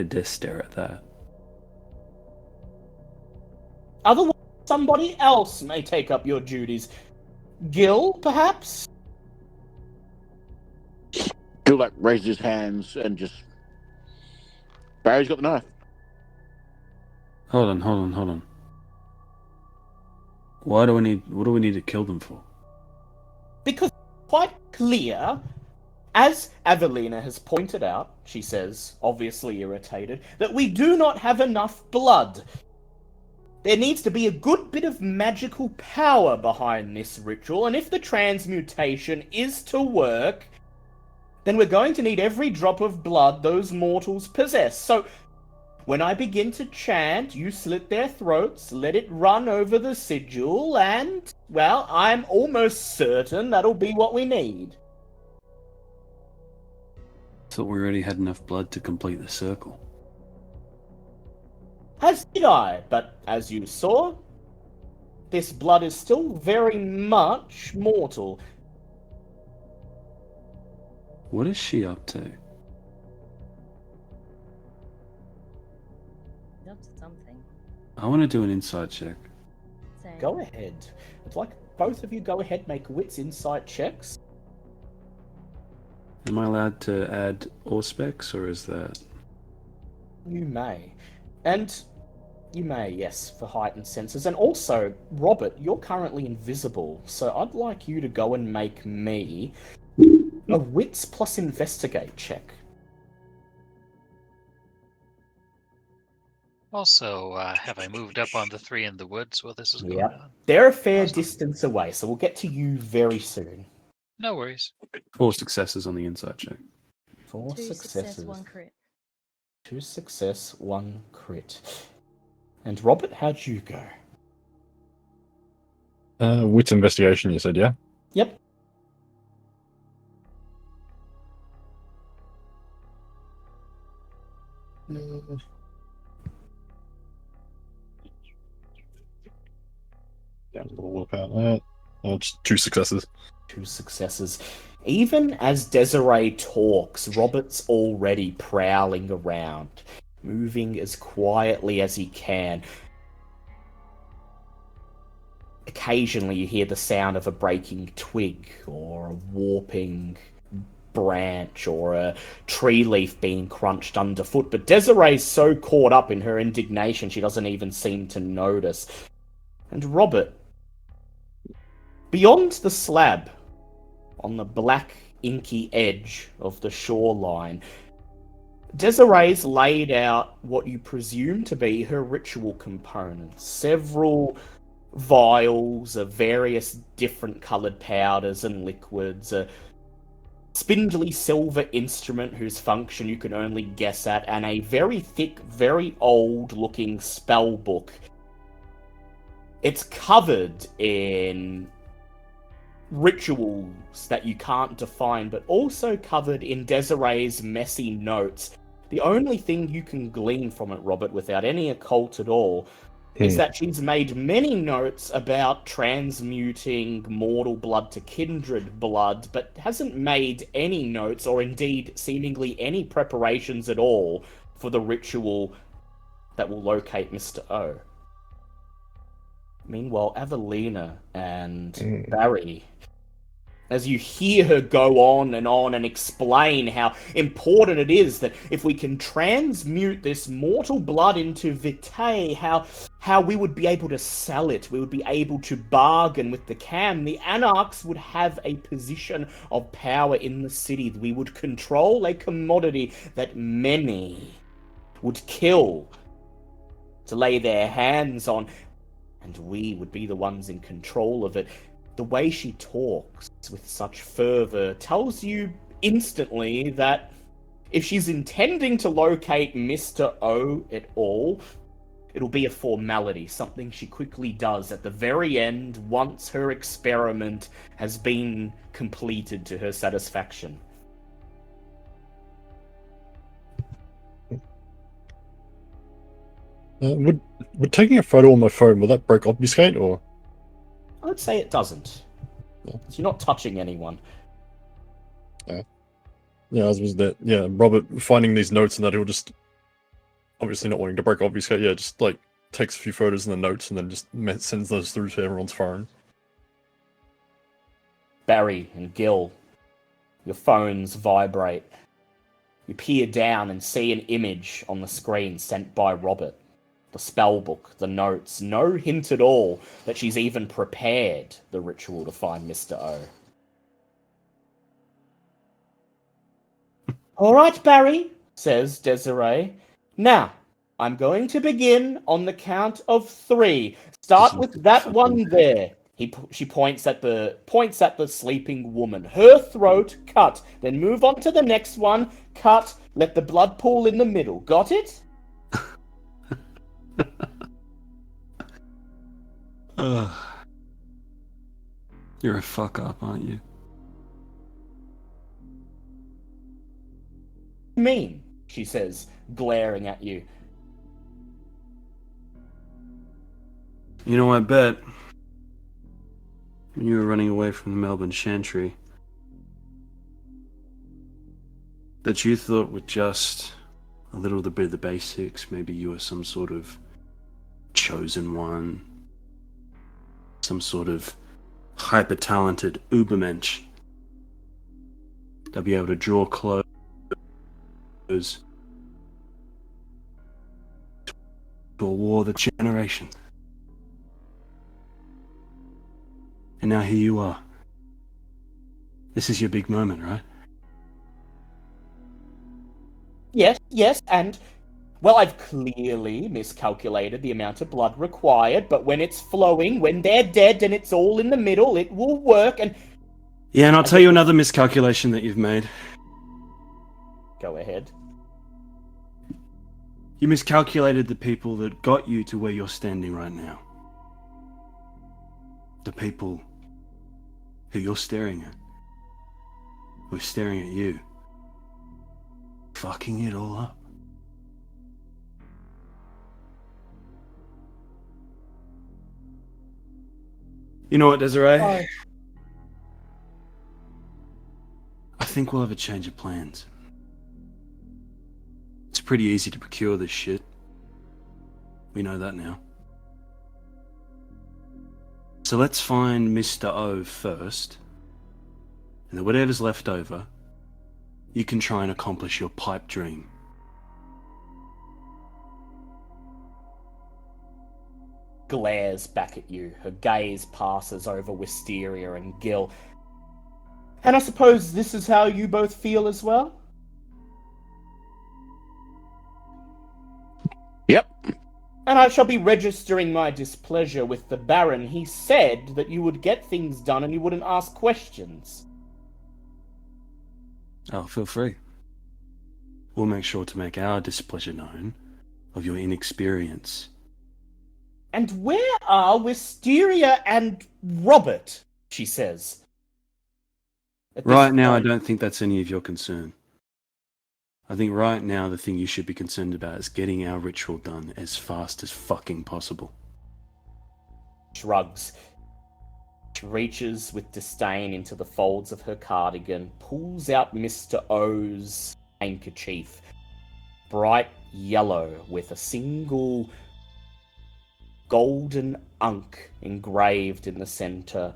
just stare at that. Otherwise, somebody else may take up your duties. Gil, perhaps? Gil like raises his hands and just. Barry's got the knife. Hold on. What do we need to kill them for? Because it's quite clear, as Avelina has pointed out, she says, obviously irritated, that we do not have enough blood. There needs to be a good bit of magical power behind this ritual, and if the transmutation is to work, then we're going to need every drop of blood those mortals possess. So, when I begin to chant, you slit their throats, let it run over the sigil, and, well, I'm almost certain that'll be what we need. Thought we already had enough blood to complete the circle. As did I, but as you saw, this blood is still very much mortal. What is she up to? Up to something. I want to do an insight check. So, Go ahead. It's like both of you go ahead, make wits insight checks. Am I allowed to add specs, or is that... You may. And you may, yes, for heightened senses. And also, Robert, you're currently invisible, so I'd like you to go and make me a wits plus investigate check. Also, have I moved up on the three in the woods while this is going Yep. on? They're a fair Awesome. distance away, so we'll get to you very soon. No worries. 4 successes on the insight check. 4 2 successes. success, 1 crit. 2 success, 1 crit. And Robert, how'd you go? Wits investigation, you said, yeah? Yep. Yeah, we'll work out that. It's 2 successes. 2 successes. Even as Desiree talks, Robert's already prowling around, moving as quietly as he can. Occasionally you hear the sound of a breaking twig, or a warping branch, or a tree leaf being crunched underfoot, but Desiree's so caught up in her indignation she doesn't even seem to notice. And Robert, beyond the slab, on the black inky edge of the shoreline, Desiree's laid out what you presume to be her ritual components. Several vials of various different coloured powders and liquids, a spindly silver instrument whose function you can only guess at, and a very thick, very old-looking spell book. It's covered in rituals that you can't define, but also covered in Desiree's messy notes. The only thing you can glean from it, Robert, without any occult at all, is that she's made many notes about transmuting mortal blood to kindred blood, but hasn't made any notes, or indeed seemingly any preparations at all, for the ritual that will locate Mr. O. Meanwhile, Evelina and Barry, as you hear her go on and explain how important it is that if we can transmute this mortal blood into vitae, how we would be able to sell it, we would be able to bargain with the Cam. The Anarchs would have a position of power in the city. We would control a commodity that many would kill to lay their hands on, and we would be the ones in control of it. The way she talks with such fervor tells you instantly that if she's intending to locate Mr. O at all, it'll be a formality, something she quickly does at the very end once her experiment has been completed to her satisfaction. Would taking a photo on my phone, will that break obfuscate, or? I would say it doesn't. Yeah. You're not touching anyone. Yeah, as was that. Yeah, Robert finding these notes and that he'll just, obviously not wanting to break obfuscate, yeah, just like takes a few photos in the notes and then just sends those through to everyone's phone. Barry and Gil, your phones vibrate. You peer down and see an image on the screen sent by Robert. The spellbook, the notes, no hint at all that she's even prepared the ritual to find Mr. O. All right, Barry, says Desiree. Now, I'm going to begin on the count of 3. Start with that one there. She points at the sleeping woman. Her throat, cut. Then move on to the next one, cut. Let the blood pool in the middle. Got it? You're a fuck up, aren't you? Mean, she says, glaring at you. You know, I bet when you were running away from the Melbourne Chantry that you thought with just a little bit of the basics, maybe you were some sort of chosen one, some sort of hyper-talented Ubermensch. They'll be able to draw clothes to a war that generations. And now here you are. This is your big moment, right? Yes, and, well, I've clearly miscalculated the amount of blood required, but when it's flowing, when they're dead and it's all in the middle, it will work, and... Yeah, and I'll tell you another miscalculation that you've made. Go ahead. You miscalculated the people that got you to where you're standing right now. The people who you're staring at. We're staring at you. Fucking it all up. You know what, Desiree? Oh. I think we'll have a change of plans. It's pretty easy to procure this shit. We know that now. So let's find Mr. O first, and then whatever's left over, you can try and accomplish your pipe dream. Glares back at you. Her gaze passes over Wisteria and Gil. And I suppose this is how you both feel as well? Yep. And I shall be registering my displeasure with the Baron. He said that you would get things done and you wouldn't ask questions. Oh, feel free. We'll make sure to make our displeasure known of your inexperience. And where are Wisteria and Robert? She says. Right now, I don't think that's any of your concern. I think right now the thing you should be concerned about is getting our ritual done as fast as fucking possible. Shrugs. She reaches with disdain into the folds of her cardigan, pulls out Mr. O's handkerchief. bright yellow with a single golden unk engraved in the center.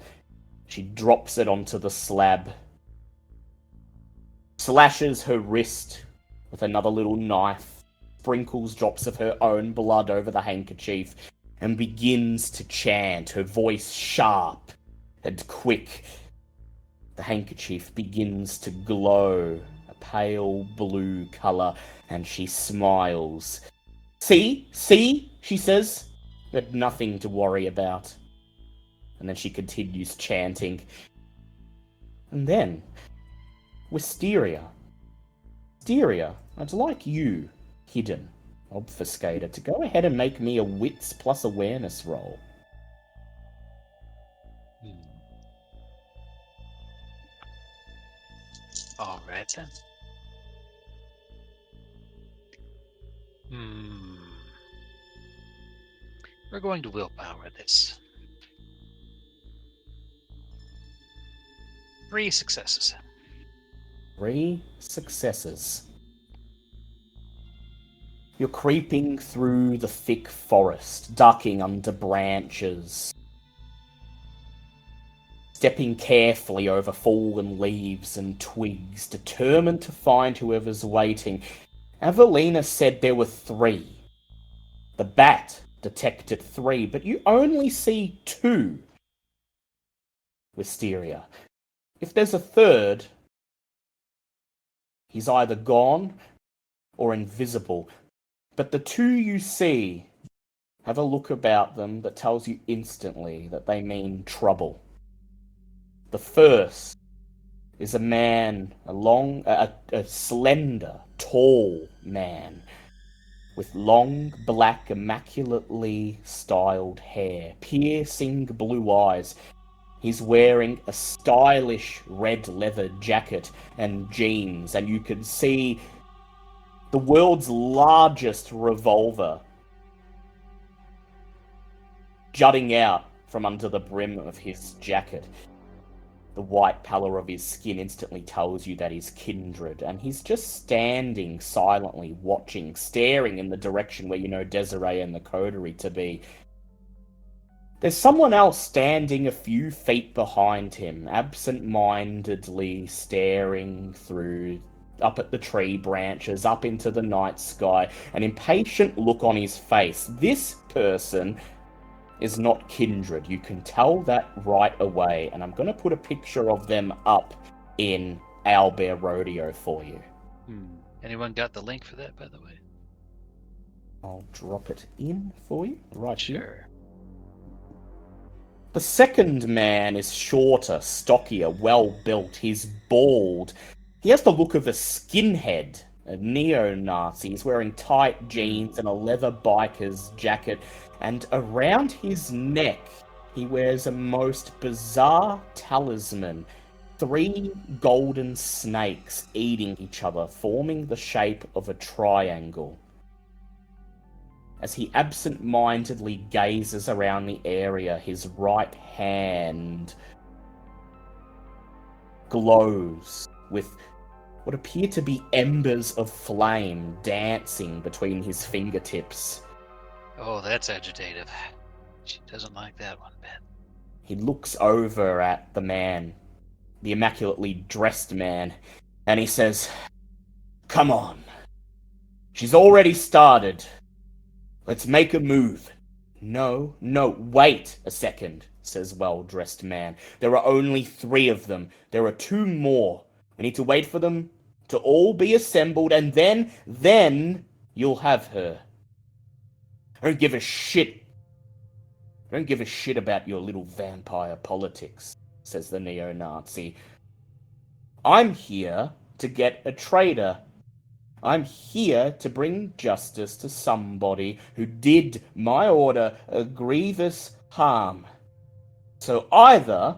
She drops it onto the slab, slashes her wrist with another little knife, sprinkles drops of her own blood over the handkerchief, and begins to chant, her voice sharp and quick. The handkerchief begins to glow a pale blue color, and she smiles. See, she says. You had nothing to worry about. And then she continues chanting. And then, Wisteria. Wisteria, I'd like you, hidden, obfuscator, to go ahead and make me a wits plus awareness roll. Alright then. We're going to willpower this. 3 successes. 3 successes. You're creeping through the thick forest, ducking under branches, stepping carefully over fallen leaves and twigs, determined to find whoever's waiting. Evelina said there were 3. The bat detected 3, but you only see 2. Wisteria. If there's a third, he's either gone or invisible. But the 2 you see have a look about them that tells you instantly that they mean trouble. The first is a man, a slender, tall man, with long, black, immaculately styled hair, piercing blue eyes. He's wearing a stylish red leather jacket and jeans, and you can see the world's largest revolver jutting out from under the brim of his jacket. The white pallor of his skin instantly tells you that he's kindred, and he's just standing silently, watching, staring in the direction where you know Desiree and the coterie to be. There's someone else standing a few feet behind him, absent-mindedly staring through, up at the tree branches, up into the night sky, an impatient look on his face. This person is not kindred. You can tell that right away, and I'm going to put a picture of them up in Owlbear Rodeo for you. Anyone got the link for that, by the way? I'll drop it in for you. Right here. Sure. The second man is shorter, stockier, well-built. He's bald. He has the look of a skinhead, a neo-Nazi. He's wearing tight jeans and a leather biker's jacket. And around his neck, he wears a most bizarre talisman. 3 golden snakes eating each other, forming the shape of a triangle. As he absent-mindedly gazes around the area, his right hand glows with what appear to be embers of flame dancing between his fingertips. Oh, that's agitative. She doesn't like that one bit. He looks over at the man, the immaculately dressed man, and he says, "Come on. She's already started. Let's make a move." No, wait a second, says well-dressed man. There are only 3 of them. There are 2 more. We need to wait for them to all be assembled, and then you'll have her. I don't give a shit. I don't give a shit about your little vampire politics, says the neo-Nazi. I'm here to get a traitor. I'm here to bring justice to somebody who did my order a grievous harm. So either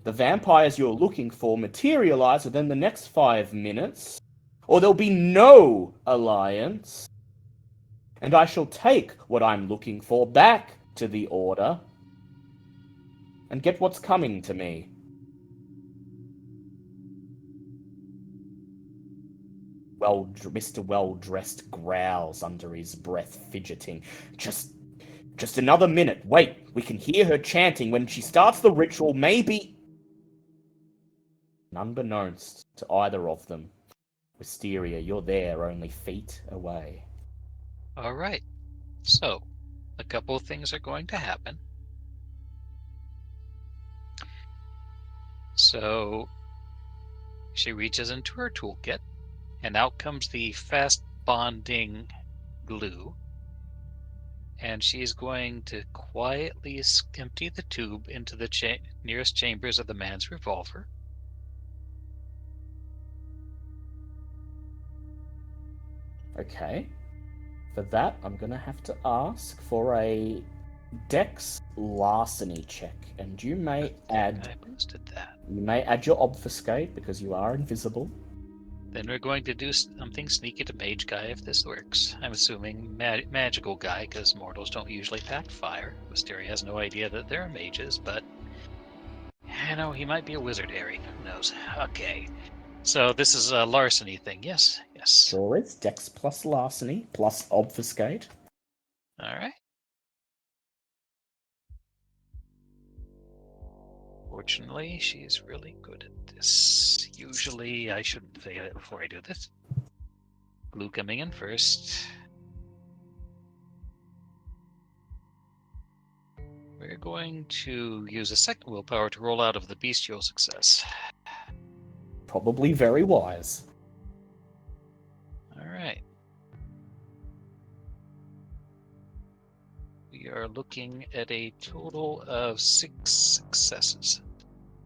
the vampires you're looking for materialize within the next 5 minutes, or there'll be no alliance, and I shall take what I'm looking for back to the Order and get what's coming to me. Mr. Well-dressed growls under his breath, fidgeting. Just another minute. Wait, we can hear her chanting when she starts the ritual, maybe... Unbeknownst to either of them, Wisteria, you're there only feet away. All right. So, a couple of things are going to happen. So, she reaches into her toolkit, and out comes the fast bonding glue. And she's going to quietly empty the tube into the nearest chambers of the man's revolver. Okay. For that, I'm going to have to ask for a Dex larceny check, and you may add... I posted that. You may add your obfuscate, because you are invisible. Then we're going to do something sneaky to mage guy if this works. I'm assuming magical guy, because mortals don't usually pack fire. Wisteria has no idea that there are mages, but... You know, he might be a wizard, Harry. Who knows? Okay. So this is a larceny thing, yes? Yes. Sure is. Dex plus larceny plus obfuscate. Alright. Fortunately, she's really good at this. Usually, I shouldn't say it before I do this. Blue coming in first. We're going to use a second willpower to roll out of the bestial success. Probably very wise. Alright. We are looking at a total of 6 successes.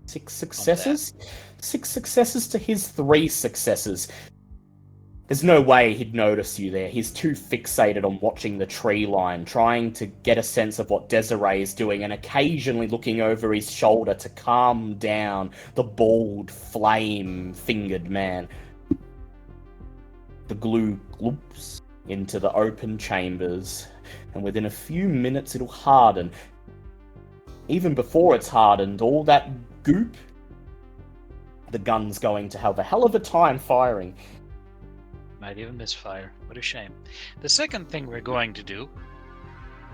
6 successes? 6 successes to his 3 successes. There's no way he'd notice you there. He's too fixated on watching the tree line, trying to get a sense of what Desiree is doing, and occasionally looking over his shoulder to calm down the bald, flame-fingered man. The glue gloops into the open chambers, and within a few minutes it'll harden. Even before it's hardened, all that goop, the gun's going to have a hell of a time firing. Might even misfire. What a shame. The second thing we're going to do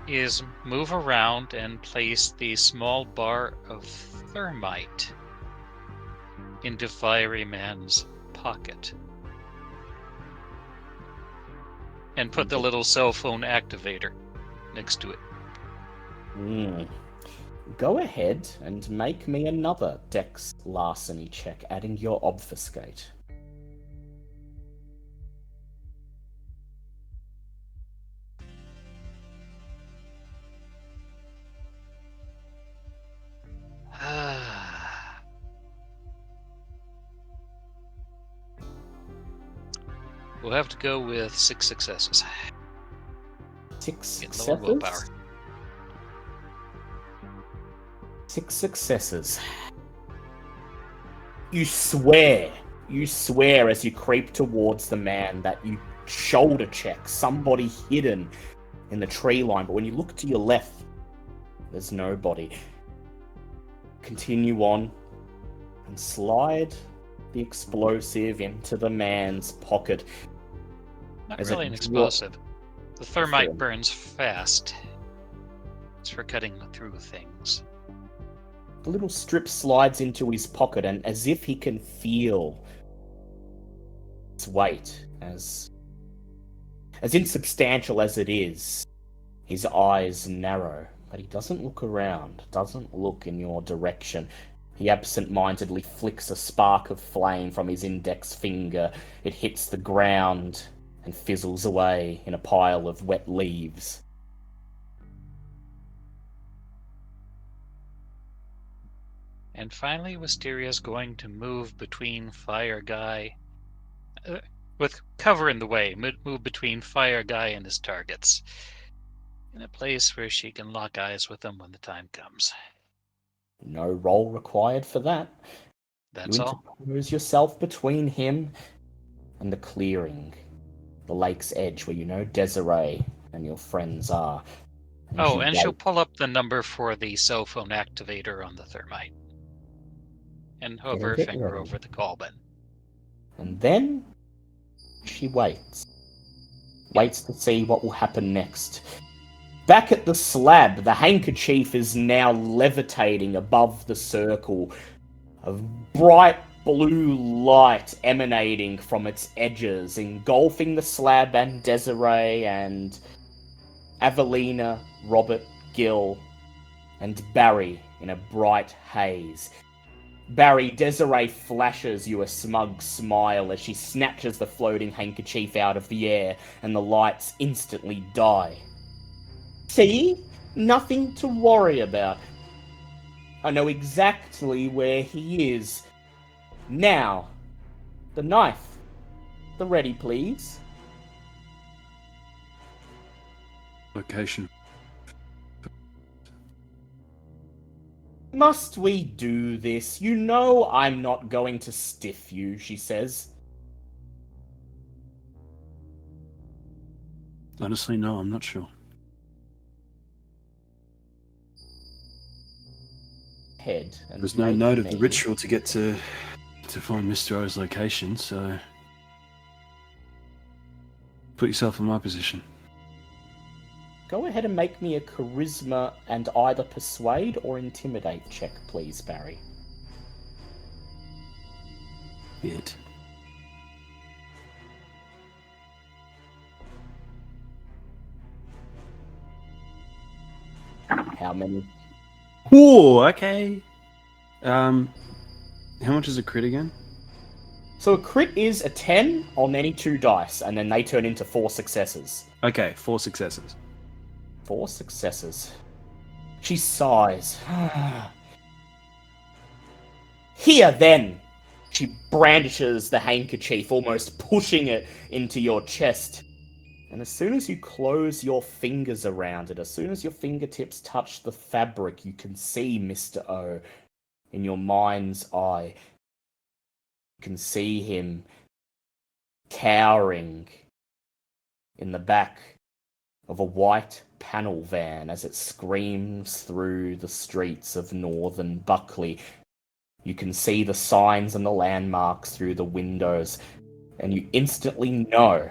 is move around and place the small bar of thermite into Fiery Man's pocket. And put the little cell phone activator next to it. Go ahead and make me another Dex larceny check, adding your obfuscate. We'll have to go with 6 successes. 6 Get lower successes? willpower. 6 successes. You swear as you creep towards the man that you shoulder check somebody hidden in the tree line, but when you look to your left, there's nobody. Continue on and slide the explosive into the man's pocket. Not As really it an dro- explosive. The thermite Therm- burns fast. It's for cutting through things. The little strip slides into his pocket, and as if he can feel its weight, as insubstantial as it is, his eyes narrow, but he doesn't look around, doesn't look in your direction. He absent-mindedly flicks a spark of flame from his index finger. It hits the ground and fizzles away in a pile of wet leaves. And finally, Wisteria's going to move between Fire Guy... with cover in the way, move between Fire Guy and his targets. In a place where she can lock eyes with them when the time comes. No roll required for that. That's You all. interpose yourself between him and the clearing, the lake's edge where you know Desiree and your friends are. And she'll pull up the number for the cell phone activator on the thermite. And hover her get finger ready. over the call button. And then She waits. Waits to see what will happen next. Back at the slab, the handkerchief is now levitating above the circle, a bright blue light emanating from its edges, engulfing the slab and Desiree and Avelina, Robert, Gil, and Barry in a bright haze. Barry, Desiree flashes you a smug smile as she snatches the floating handkerchief out of the air, and the lights instantly die. See? Nothing to worry about. I know exactly where he is. Now, the knife. The ready, please. Location. Must we do this? You know I'm not going to stiff you, she says. Honestly, no, I'm not sure. Head. And There's no note of the ritual to get to find Mr. O's location, so put yourself in my position. Go ahead and make me a charisma and either persuade or intimidate check, please, Barry. It. How many? Ooh, okay. How much is a crit again? So a crit is a 10 on any 2 dice, and then they turn into 4 successes. Okay, 4 successes. 4 successes. She sighs. Here then! She brandishes the handkerchief, almost pushing it into your chest. And as soon as you close your fingers around it, as soon as your fingertips touch the fabric, you can see Mr. O in your mind's eye. You can see him cowering in the back of a white panel van as it screams through the streets of northern Buckley. You can see the signs and the landmarks through the windows, and you instantly know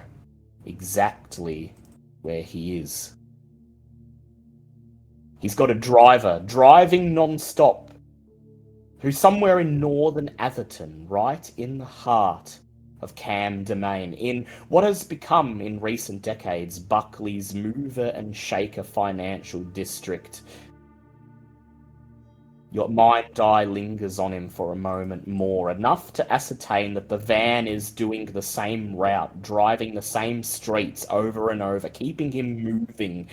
exactly where he is. He's got a driver driving non-stop who's somewhere in northern Atherton, right in the heart of Cam Domain, in what has become in recent decades Buckley's mover and shaker financial district. Your mind eye lingers on him for a moment more, enough to ascertain that the van is doing the same route, driving the same streets over and over, keeping him moving,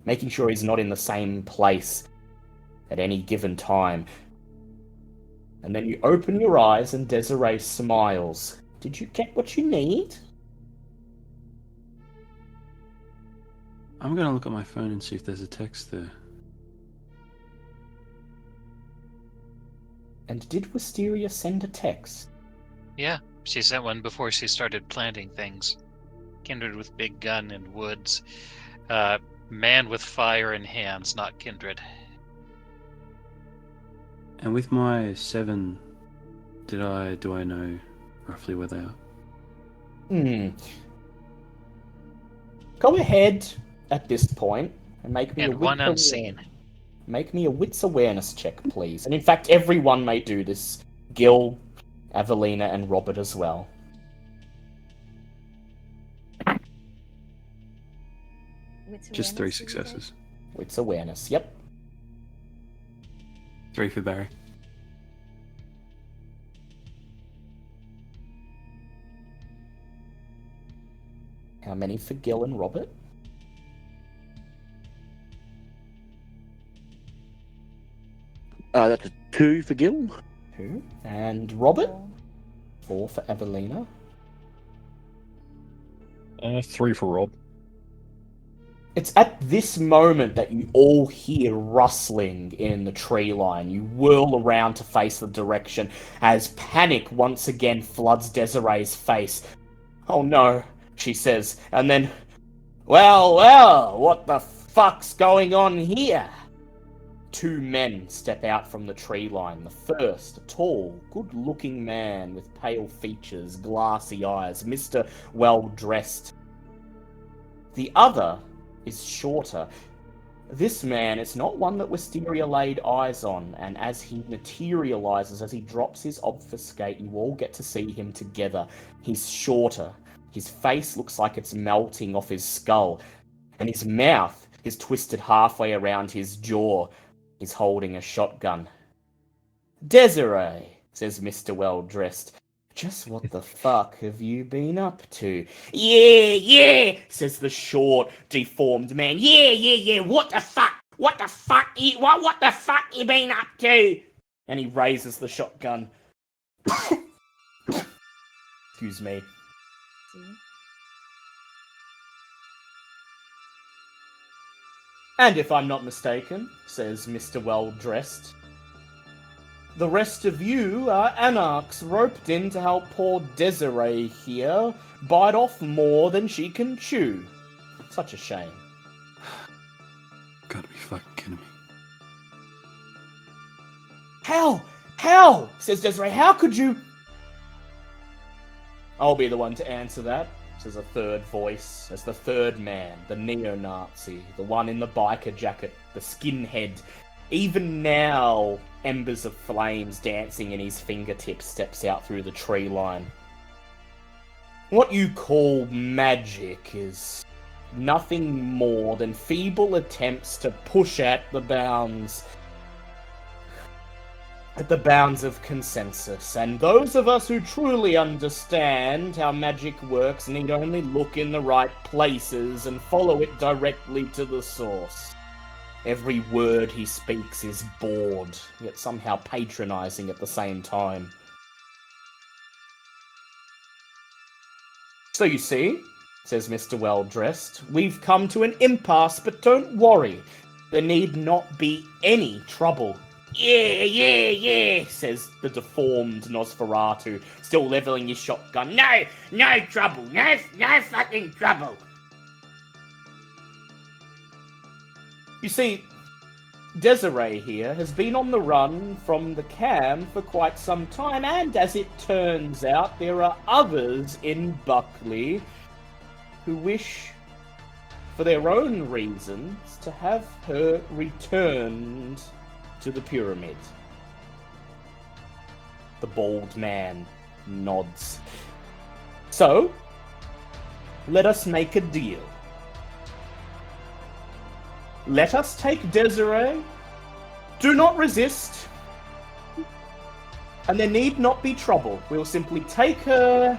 making sure he's not in the same place at any given time. And then you open your eyes and Desiree smiles. Did you get what you need? I'm gonna look at my phone and see if there's a text there. And did Wisteria send a text? Yeah, she sent one before she started planting things. Kindred with big gun and woods. Man with fire in hands, not kindred. And with my 7, do I know roughly where they are? Go ahead at this point and make me And a one wits unseen. Make me a wits awareness check, please. And in fact, everyone may do this. Gil, Avelina, and Robert as well. Just 3 successes. Wits awareness, yep. 3 for Barry. How many for Gil and Robert? That's a 2 for Gil. 2. And Robert? 4 for Avelina. 3 for Rob. It's at this moment that you all hear rustling in the tree line. You whirl around to face the direction as panic once again floods Desiree's face. Oh no, she says, and then, well, what the fuck's going on here? Two men step out from the tree line. The first, a tall, good-looking man with pale features, glassy eyes, Mr. Well-dressed. The other is shorter. This man is not one that Wisteria laid eyes on, and as he materializes, as he drops his obfuscate, you all get to see him together. He's shorter. His face looks like it's melting off his skull, and his mouth is twisted halfway around his jaw. He's holding a shotgun. Desiree, says Mr. Well-dressed. Just what the fuck have you been up to? Yeah, says the short, deformed man. Yeah, what the fuck? What the fuck you been up to? And he raises the shotgun. Excuse me. See? And if I'm not mistaken, says Mr. Well-dressed, the rest of you are anarchs roped in to help poor Desiree here bite off more than she can chew. Such a shame. Gotta be fucking kidding me. How? Says Desiree. How could you? I'll be the one to answer that, says a third voice, as the third man, the neo-Nazi, the one in the biker jacket, the skinhead. Even now, embers of flames dancing in his fingertips, steps out through the tree line. What you call magic is nothing more than feeble attempts to push at the bounds of consensus, and those of us who truly understand how magic works need only look in the right places and follow it directly to the source. Every word he speaks is bored, yet somehow patronizing at the same time. So you see, says Mr. Well-dressed, we've come to an impasse, but don't worry. There need not be any trouble. Yeah, says the deformed Nosferatu, still leveling his shotgun. No trouble, no fucking trouble. You see, Desiree here has been on the run from the cam for quite some time, and as it turns out, there are others in Buckley who wish, for their own reasons, to have her returned to the pyramid. The bald man nods. So, let us make a deal. Let us take Desiree. Do not resist. And there need not be trouble. We'll simply take her,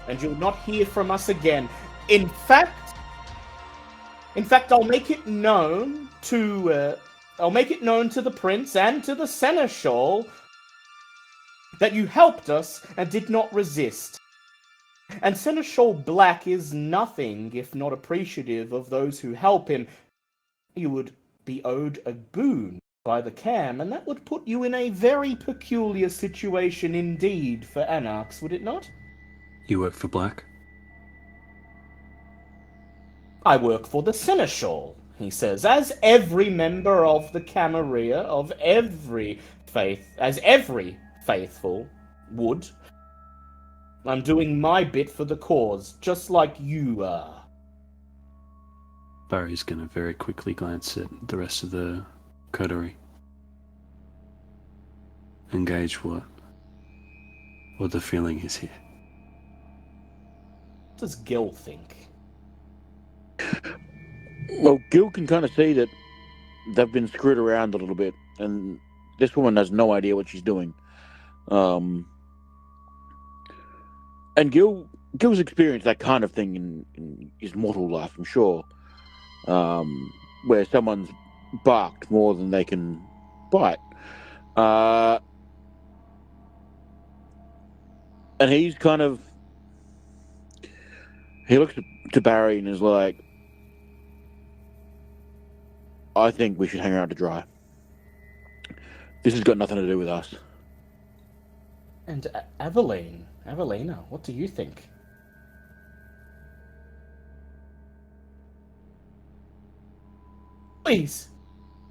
and you'll not hear from us again. In fact, I'll make it known to the prince and to the seneschal that you helped us and did not resist. And Seneschal Black is nothing if not appreciative of those who help him. You would be owed a boon by the cam, and that would put you in a very peculiar situation indeed for anarchs, would it not? You work for Black? I work for the Seneschal, he says, as every member of the Camarilla of every faithful would. I'm doing my bit for the cause, just like you are. Barry's gonna very quickly glance at the rest of the coterie. Engage what the feeling is here. What does Gil think? Well, Gil can kind of see that they've been screwed around a little bit, and this woman has no idea what she's doing. And Gil's experienced that kind of thing in his mortal life, I'm sure, where someone's barked more than they can bite. And he's kind of... He looks to Barry and is like, I think we should hang around to dry. This has got nothing to do with us. And Evelina, what do you think?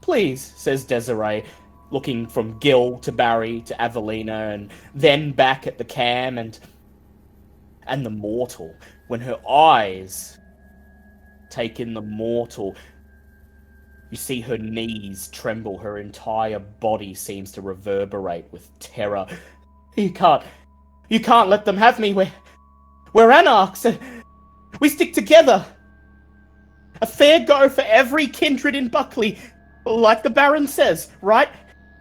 Please, says Desiree, looking from Gil to Barry to Avelina and then back at the cam and the mortal. When her eyes take in the mortal, you see her knees tremble, her entire body seems to reverberate with terror. You can't let them have me. We're anarchs. We stick together. A fair go for every kindred in Buckley, like the Baron says, right?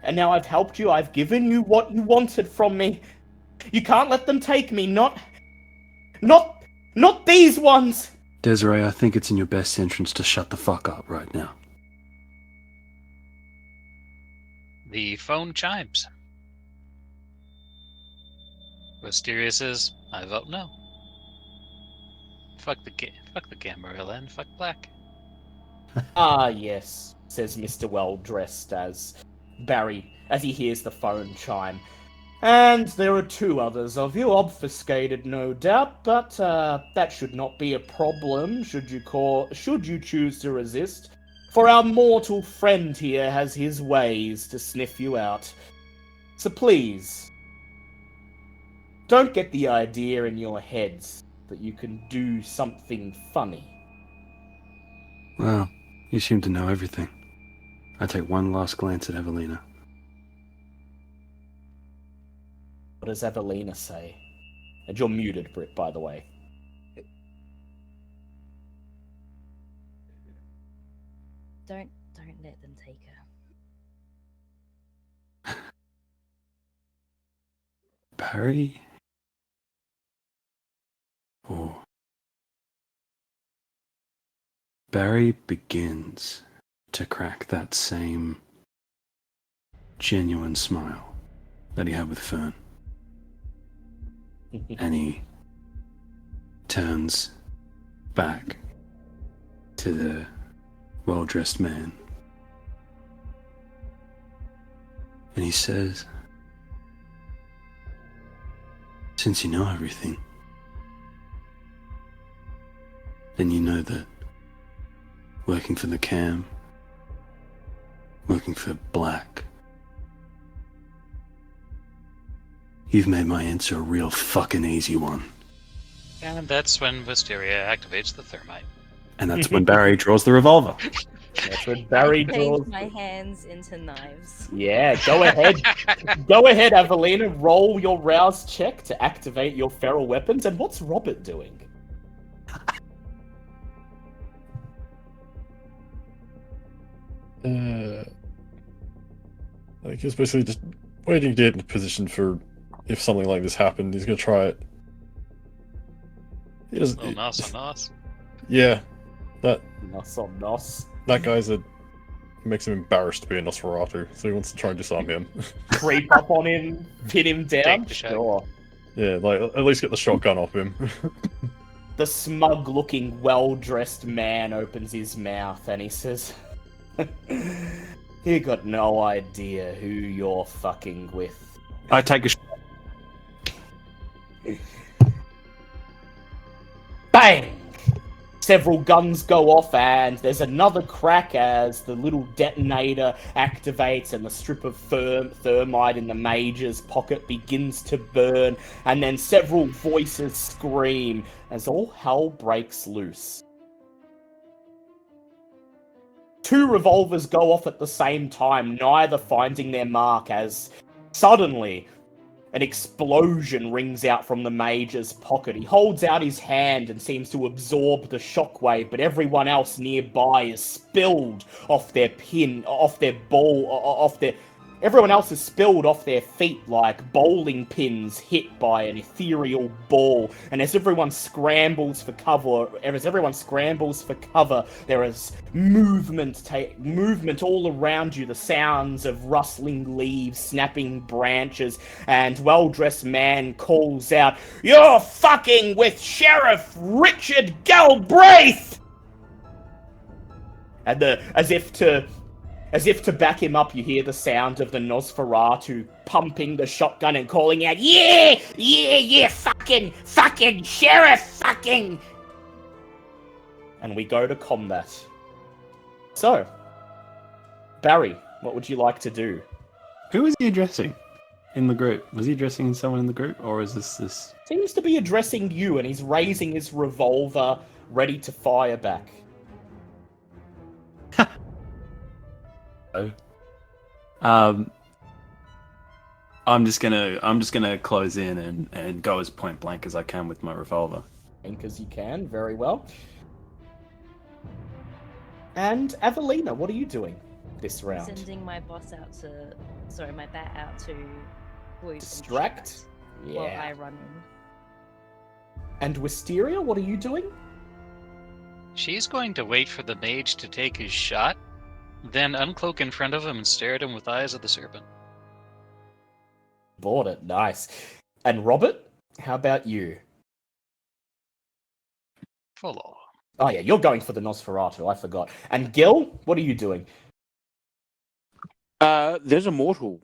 And now I've helped you, I've given you what you wanted from me. You can't let them take me, not these ones! Desiree, I think it's in your best interest to shut the fuck up right now. The phone chimes. Wisteria says, I vote no. Fuck the Camarilla and fuck Black. Ah, yes, says Mr. Well-Dressed as he hears the phone chime. And there are 2 others of you, obfuscated no doubt, but that should not be a problem should you choose to resist. For our mortal friend here has his ways to sniff you out. So please, don't get the idea in your heads that you can do something funny. Well, you seem to know everything. I take one last glance at Evelina. What does Evelina say? And you're muted, Britt, by the way. Don't let them take her. Barry? Oh. Barry begins to crack that same genuine smile that he had with Fern. And he turns back to the well-dressed man. And he says, since you know everything, then you know that working for the cam, working for Black, you've made my answer a real fucking easy one. And that's when Wisteria activates the thermite. And that's when Barry draws the revolver. That's when Barry I draws. change my hands into knives. Yeah, go ahead. Go ahead, Avelina. Roll your rouse check to activate your feral weapons. And what's Robert doing? Like he's basically just waiting to get in position for if something like this happened. He's gonna try it. He doesn't. Oh, nos. Yeah, that Nos. guy's makes him embarrassed to be a Nosferatu, so he wants to try and disarm him. Creep up on him, pin him down. Take the shot. Sure. Yeah, like at least get the shotgun off him. The smug-looking, well-dressed man opens his mouth and he says, "You got no idea who you're fucking with." I take a shot. Bang! Several guns go off and there's another crack as the little detonator activates and the strip of thermite in the mage's pocket begins to burn, and then several voices scream as all hell breaks loose. 2 revolvers go off at the same time, neither finding their mark, as suddenly an explosion rings out from the mage's pocket. He holds out his hand and seems to absorb the shockwave, but everyone else nearby is spilled off their everyone else is spilled off their feet like bowling pins hit by an ethereal ball. And as everyone scrambles for cover, there is movement all around you, the sounds of rustling leaves, snapping branches, and well-dressed man calls out, "You're fucking with Sheriff Richard Galbraith!" And as if to back him up, you hear the sound of the Nosferatu pumping the shotgun and calling out, "Yeah, fucking, sheriff, fucking!" And we go to combat. So, Barry, what would you like to do? Who is he addressing in the group? Was he addressing someone in the group, or is this? Seems to be addressing you, and he's raising his revolver, ready to fire back. Oh. I'm just gonna close in and go as point blank as I can with my revolver. Think as you can, very well. And Evelina, what are you doing this round? Sending my my bat out to avoid Distract? while Yeah. I run in. And Wisteria, what are you doing? She's going to wait for the mage to take his shot, then uncloak in front of him and stare at him with eyes of the serpent. Bought it, nice. And Robert, how about you? Full on. Oh yeah, you're going for the Nosferatu, I forgot. And Gil, what are you doing? There's a mortal.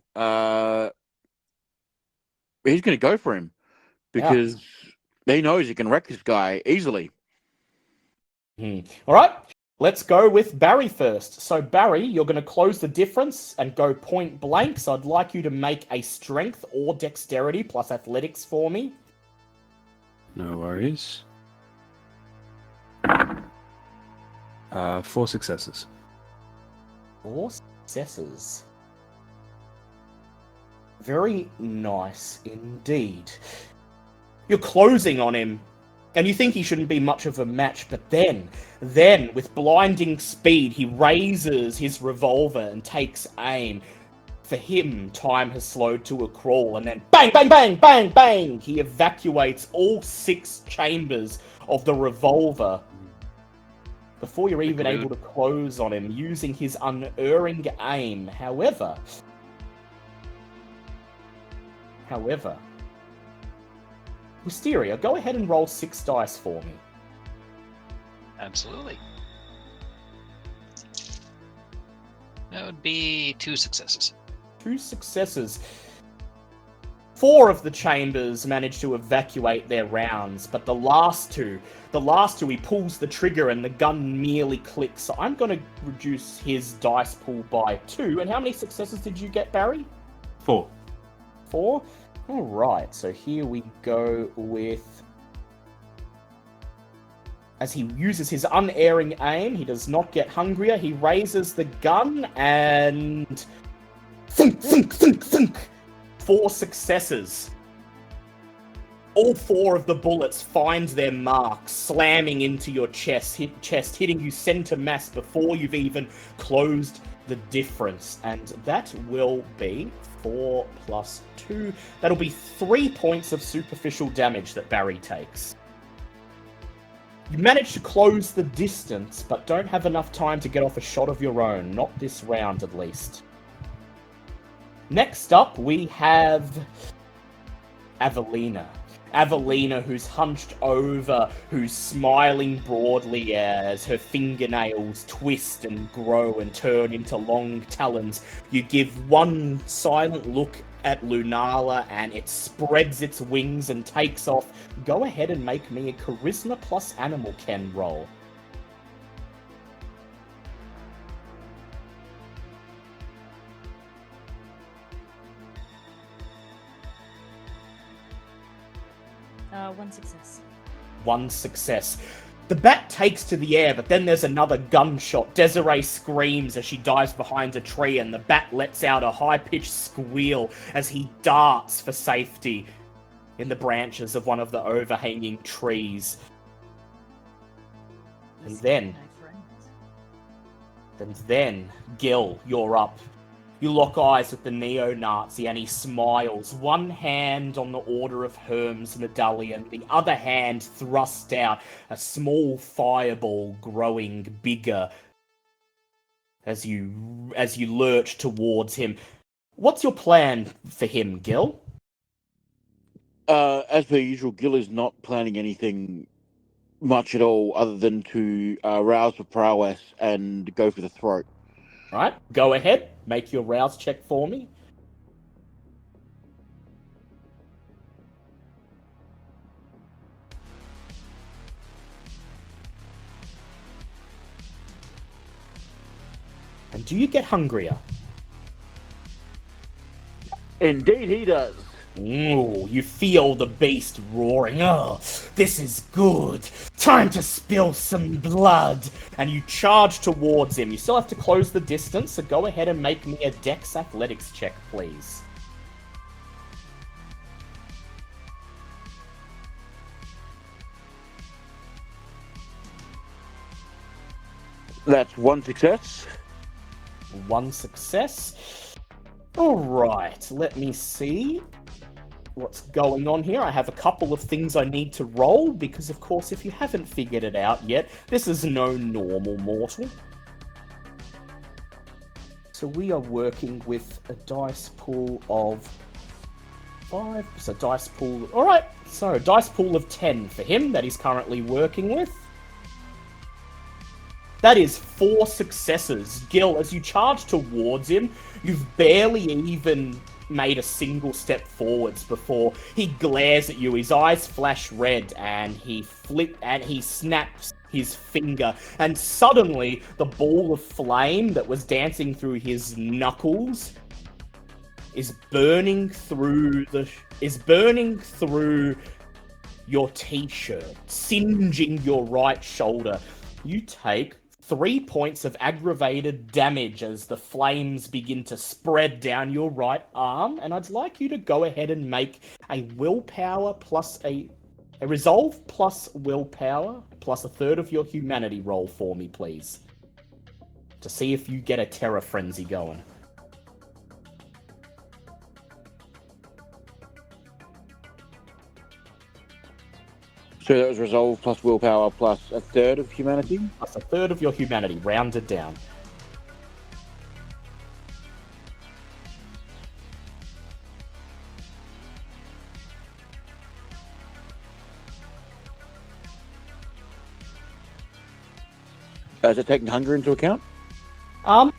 He's going to go for him because he knows he can wreck this guy easily. All right, let's go with Barry first. So Barry, you're going to close the difference and go point blank. So I'd like you to make a strength or dexterity plus athletics for me. No worries. 4 successes. 4 successes. Very nice indeed. You're closing on him, and you think he shouldn't be much of a match, but then, with blinding speed, he raises his revolver and takes aim. For him, time has slowed to a crawl, and then bang, bang, bang, bang, bang! He evacuates all 6 chambers of the revolver before you're even able to close on him using his unerring aim. However, Wisteria, go ahead and roll 6 dice for me. Absolutely. That would be 2 successes. 2 successes. 4 of the chambers manage to evacuate their rounds, but the last two, he pulls the trigger and the gun merely clicks. So I'm going to reduce his dice pool by 2. And how many successes did you get, Barry? 4. 4? Alright, so here we go with... As he uses his unerring aim, he does not get hungrier. He raises the gun and... Thunk, thunk, thunk, thunk! 4 successes. All 4 of the bullets find their mark, slamming into your chest, hitting you center mass before you've even closed the difference. And that will be 4 plus 2. That'll be 3 points of superficial damage that Barry takes. You manage to close the distance, but don't have enough time to get off a shot of your own. Not this round, at least. Next up, we have Evelina. Evelina, who's hunched over, who's smiling broadly as her fingernails twist and grow and turn into long talons. You give one silent look at Lunala and it spreads its wings and takes off. Go ahead and make me a Charisma plus Animal Ken roll. One success. 1 success. The bat takes to the air, but then there's another gunshot. Desiree screams as she dives behind a tree, and the bat lets out a high-pitched squeal as he darts for safety in the branches of one of the overhanging trees. And then, Gil, you're up. You lock eyes with the neo-Nazi and he smiles, one hand on the Order of Hermes medallion, the other hand thrust out, a small fireball growing bigger as you lurch towards him. What's your plan for him, Gil? As per usual, Gil is not planning anything much at all other than to rouse for prowess and go for the throat. Right, go ahead. Make your rouse check for me. And do you get hungrier? Indeed, he does. Ooh, you feel the beast roaring. Oh, this is good. Time to spill some blood. And you charge towards him. You still have to close the distance, so go ahead and make me a Dex Athletics check, please. That's one success. One success. Alright, let me see what's going on here. I have a couple of things I need to roll, because of course if you haven't figured it out yet, this is no normal mortal. So we are working with a dice pool of 5, so dice pool, alright, so dice pool of 10 for him that he's currently working with. That is 4 successes. Gil, as you charge towards him, you've barely even made a single step forwards before he glares at you. His eyes flash red, and he snaps his finger, and suddenly the ball of flame that was dancing through his knuckles is burning through your t-shirt, singeing your right shoulder. You take 3 points of aggravated damage as the flames begin to spread down your right arm, and I'd like you to go ahead and make a willpower plus a resolve plus willpower plus a third of your humanity roll for me, please, to see if you get a terror frenzy going. So that was resolve plus willpower plus a third of humanity? Plus a third of your humanity, rounded down. Is it taking hunger into account? Nah,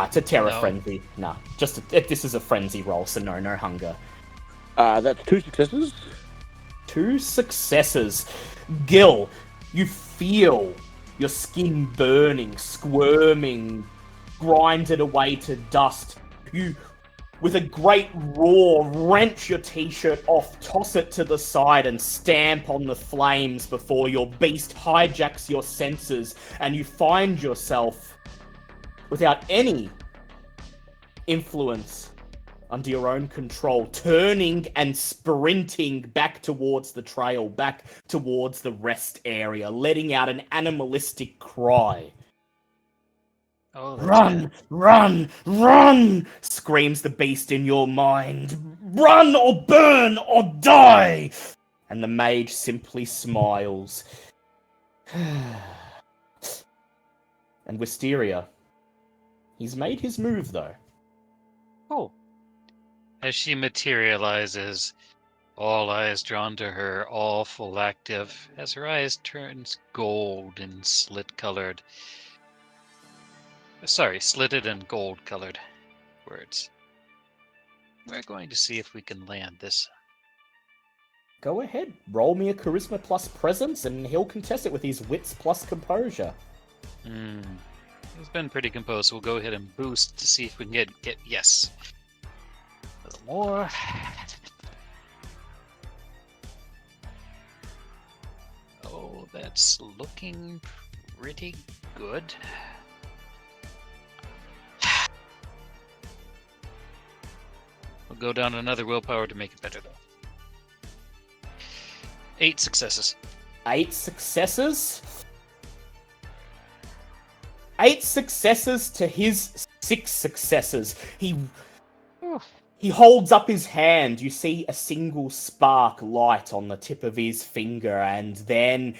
it's a terror No. frenzy. Nah, this is a frenzy roll, so no hunger. That's 2 successes. 2 successes. Gil, you feel your skin burning, squirming, grinded away to dust. You, with a great roar, wrench your t-shirt off, toss it to the side, and stamp on the flames before your beast hijacks your senses, and you find yourself without any influence under your own control, turning and sprinting back towards the trail, back towards the rest area, letting out an animalistic cry. Oh, that's Run, bad. run, run! Screams the beast in your mind. Run or burn or die! And the mage simply smiles. And Wisteria. He's made his move, though. Oh. As she materializes, all eyes drawn to her, all full active, as her eyes turns gold and slit-colored. Sorry, slitted and gold-colored words. We're going to see if we can land this. Go ahead, roll me a charisma plus presence, and he'll contest it with his wits plus composure. He's been pretty composed, so we'll go ahead and boost to see if we can get yes. A little more. Oh, that's looking pretty good. We'll go down another willpower to make it better, though. 8 successes. 8 successes? 8 successes to his 6 successes. He holds up his hand. You see a single spark light on the tip of his finger, and then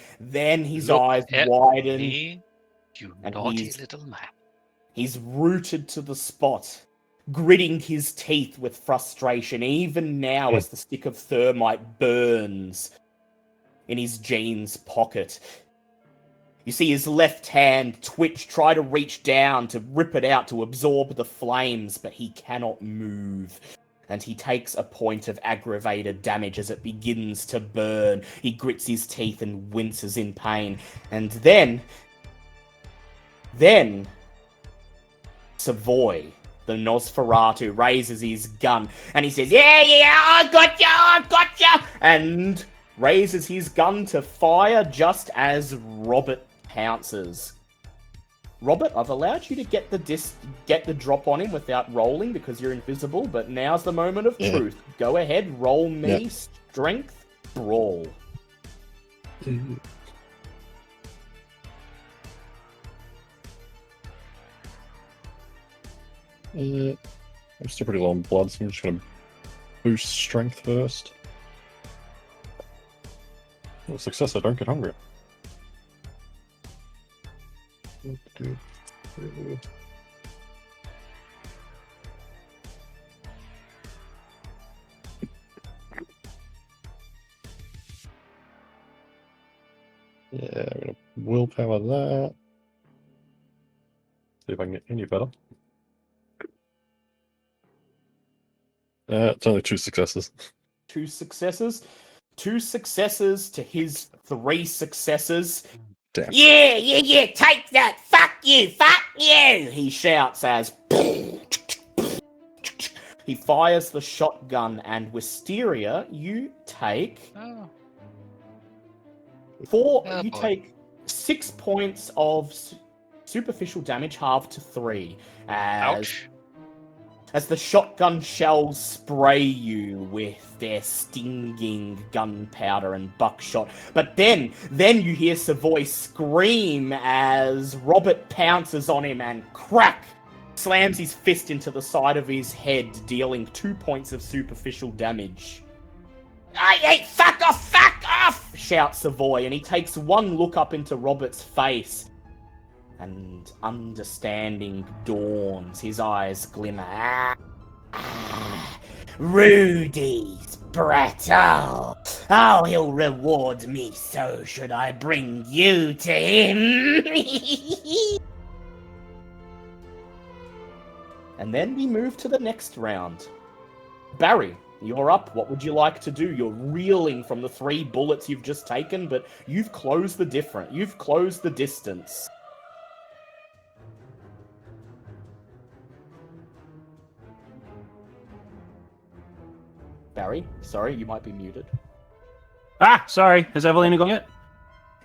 his Look eyes at widen. Me, you And naughty little man. He's rooted to the spot, gritting his teeth with frustration, even now as the stick of thermite burns in his jeans pocket. You see his left hand twitch, try to reach down to rip it out to absorb the flames, but he cannot move. And he takes a point of aggravated damage as it begins to burn. He grits his teeth and winces in pain. And then Savoy, the Nosferatu, raises his gun and he says, "Yeah, I got ya," and raises his gun to fire just as Robert pounces. Robert, I've allowed you to get the drop on him without rolling because you're invisible, but now's the moment of truth. Go ahead, roll me strength brawl. I'm still pretty low on blood, so I'm just gonna boost strength first. Oh, success, I don't get hungry. Yeah, I'm gonna willpower that. See if I can get any better. It's only 2 successes. 2 successes. 2 successes to his 3 successes. Damn. Yeah, take that! Fuck you! He shouts as he fires the shotgun, and Wisteria, you take Oh. you boy. take 6 points of superficial damage, halved to 3. Ouch. As the shotgun shells spray you with their stinging gunpowder and buckshot. But then you hear Savoy scream as Robert pounces on him and crack! Slams his fist into the side of his head, dealing 2 points of superficial damage. Hey, fuck off! Shouts Savoy, and he takes one look up into Robert's face. And understanding dawns, his eyes glimmer. Rudy's brat, oh, he'll reward me, so should I bring you to him? And then we move to the next round. Barry, you're up. What would you like to do? You're reeling from the 3 bullets you've just taken, but you've closed the distance. Barry, sorry, you might be muted. Sorry. Has Evelina gone yet?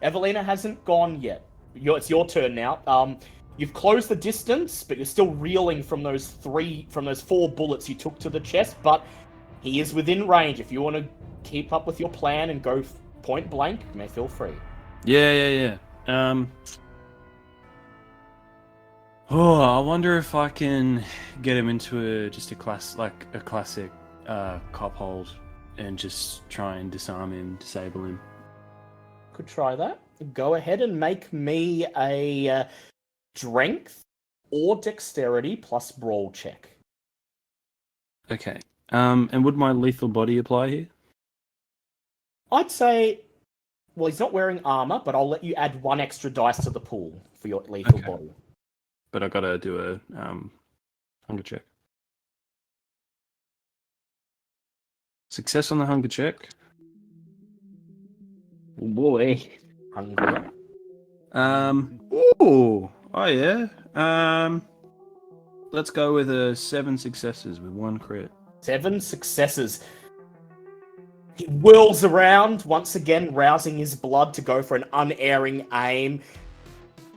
Evelina hasn't gone yet. It's your turn now. You've closed the distance, but you're still reeling from those 4 bullets you took to the chest, but he is within range. If you want to keep up with your plan and go point blank, you may feel free. Yeah. I wonder if I can get him into a classic cop hold and just try and disarm him, disable him. Could try that. Go ahead and make me a strength or dexterity plus brawl check. Okay. And would my lethal body apply here? I'd say, well, he's not wearing armor, but I'll let you add 1 extra dice to the pool for your lethal body. But I gotta do a hunger check. Success on the hunger check. Oh boy. Hunger. Oh yeah. Let's go with a 7 successes with 1 crit. 7 successes. He whirls around, once again rousing his blood to go for an unerring aim.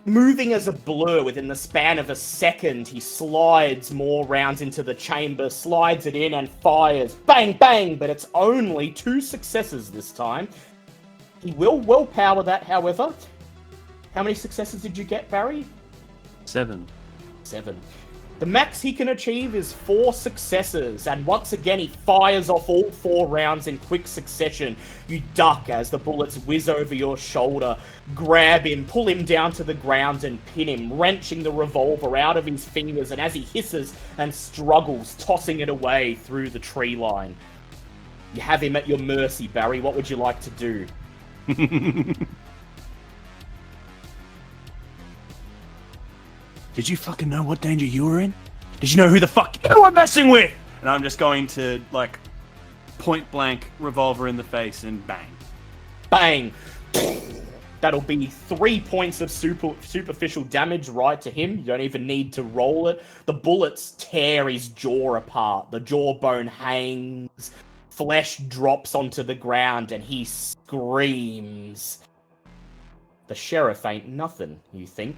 Moving as a blur within the span of a second, he slides more rounds into the chamber, slides it in and fires. Bang, bang, but it's only 2 successes this time. He will willpower that, however. How many successes did you get, Barry? 7. 7. The max he can achieve is 4 successes, and once again he fires off all 4 rounds in quick succession. You duck as the bullets whiz over your shoulder, grab him, pull him down to the ground and pin him, wrenching the revolver out of his fingers, and as he hisses and struggles, tossing it away through the tree line. You have him at your mercy, Barry. What would you like to do? Did you fucking know what danger you were in? Did you know who the fuck you were messing with? And I'm just going to, point blank revolver in the face and bang. Bang! That'll be 3 points of superficial damage right to him. You don't even need to roll it. The bullets tear his jaw apart. The jawbone hangs. Flesh drops onto the ground and he screams. The sheriff ain't nothing, you think.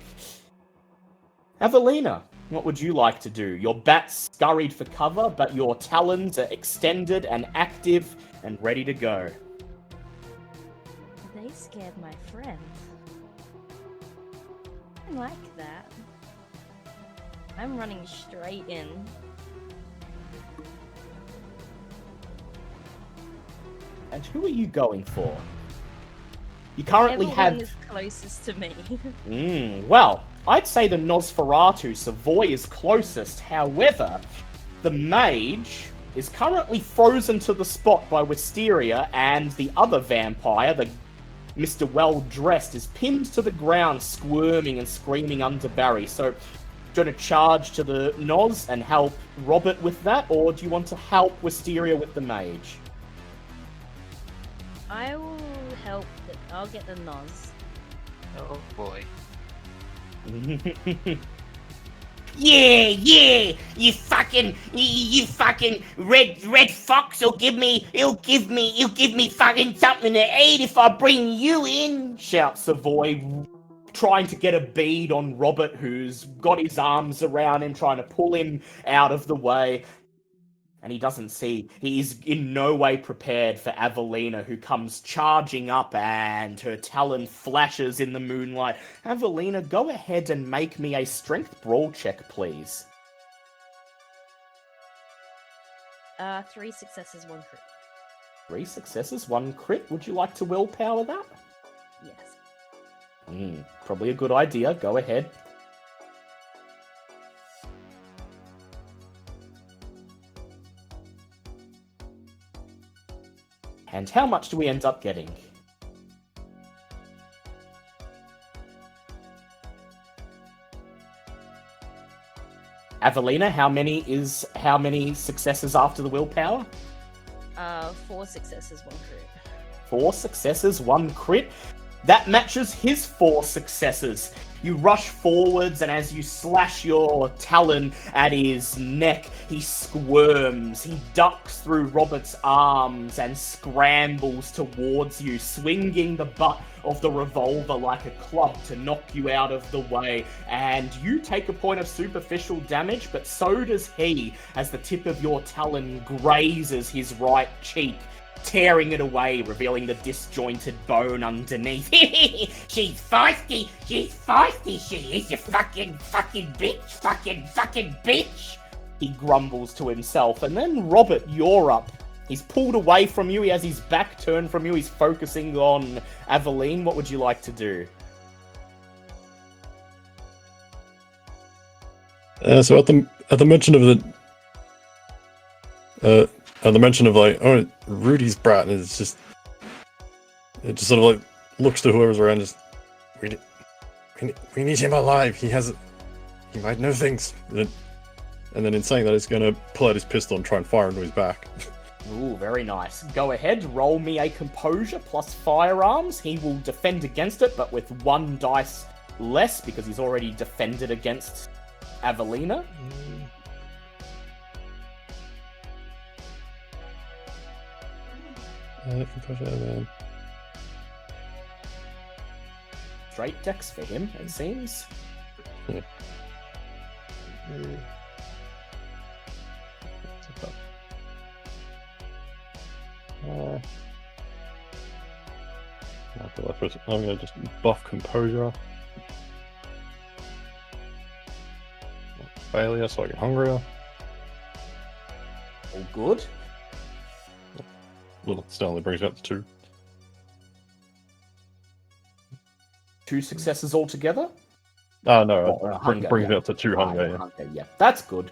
Evelina, what would you like to do? Your bat scurried for cover, but your talons are extended and active and ready to go. They scared my friend. I like that. I'm running straight in. And who are you going for? You currently Everyone have... is closest to me. Well, I'd say the Nosferatu Savoy is closest. However, the mage is currently frozen to the spot by Wisteria, and the other vampire, the Mr. Well-Dressed, is pinned to the ground, squirming and screaming under Barry. So, do you want to charge to the Nos and help Robert with that, or do you want to help Wisteria with the mage? I will help. I'll get the Nos. Oh boy. Yeah, you fucking red fox will give me fucking something to eat if I bring you in, Shouts Savoy, trying to get a bead on Robert, who's got his arms around him, trying to pull him out of the way. And he doesn't see. He's in no way prepared for Evelina, who comes charging up and her talon flashes in the moonlight. Evelina, go ahead and make me a strength brawl check, please. 3 successes, 1 crit. 3 successes, 1 crit. Would you like to willpower that? Yes. Probably a good idea. Go ahead. And how much do we end up getting? Evelina, how many successes after the willpower? 4 successes, 1 crit. 4 successes, 1 crit. That matches his 4 successes. You rush forwards, and as you slash your talon at his neck, he squirms. He ducks through Robert's arms and scrambles towards you, swinging the butt of the revolver like a club to knock you out of the way. And you take a point of superficial damage, but so does he, as the tip of your talon grazes his right cheek, tearing it away, revealing the disjointed bone underneath. She's feisty, she is, you fucking bitch. He grumbles to himself. And then, Robert, you're up. He's pulled away from you, he has his back turned from you, he's focusing on Aveline. What would you like to do? So at the mention of like, oh, Rudy's brat, and it just sort of like looks to whoever's around, just we need him alive. He might know things. And then in saying that, he's going to pull out his pistol and try and fire into his back. Ooh, very nice. Go ahead, roll me a composure plus firearms. He will defend against it, but with 1 dice less, because he's already defended against Evelina. Straight dex for him, it seems. Yeah. I'm gonna just buff composure. Failure, so I get hungrier. All good. Well, it still only brings it up to 2. 2 successes altogether? No, hunger, brings it up to 2 hunger, yeah. Hunger, yeah. That's good.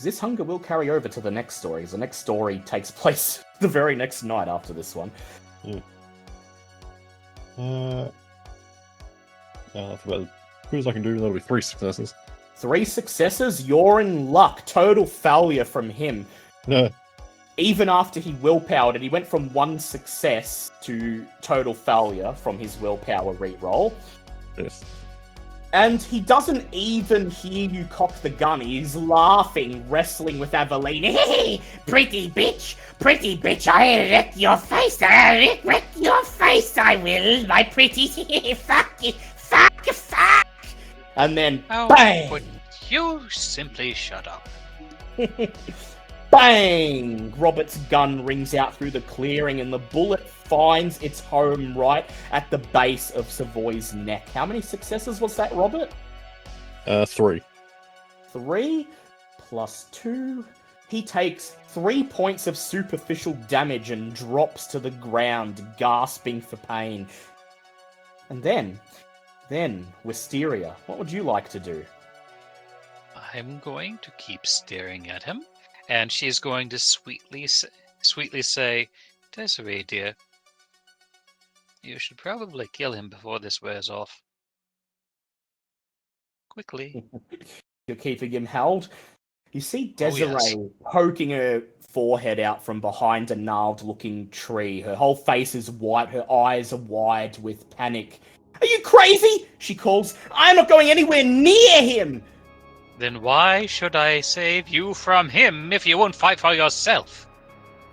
This hunger will carry over to the next story, because the next story takes place the very next night after this one. That's about as good as I can do. That'll be 3 successes. 3 successes? You're in luck. Total failure from him. No. even after he willpowered it, he went from 1 success to total failure from his willpower reroll. Yes. And he doesn't even hear you cock the gun. He's laughing, wrestling with Evelina. Hey, pretty bitch, I'll wreck your face, I will, my pretty, fuck, And then, How bang! would you simply shut up? Bang! Robert's gun rings out through the clearing and the bullet finds its home right at the base of Savoy's neck. How many successes was that, Robert? 3. 3 plus 2. He takes 3 points of superficial damage and drops to the ground, gasping for pain. And then, Wisteria, what would you like to do? I'm going to keep staring at him, and she's going to sweetly say, Desiree, dear, you should probably kill him before this wears off. Quickly. You're keeping him held. You see Desiree yes. poking her forehead out from behind a gnarled-looking tree. Her whole face is white, her eyes are wide with panic. Are you crazy? She calls. I'm not going anywhere near him! Then why should I save you from him if you won't fight for yourself?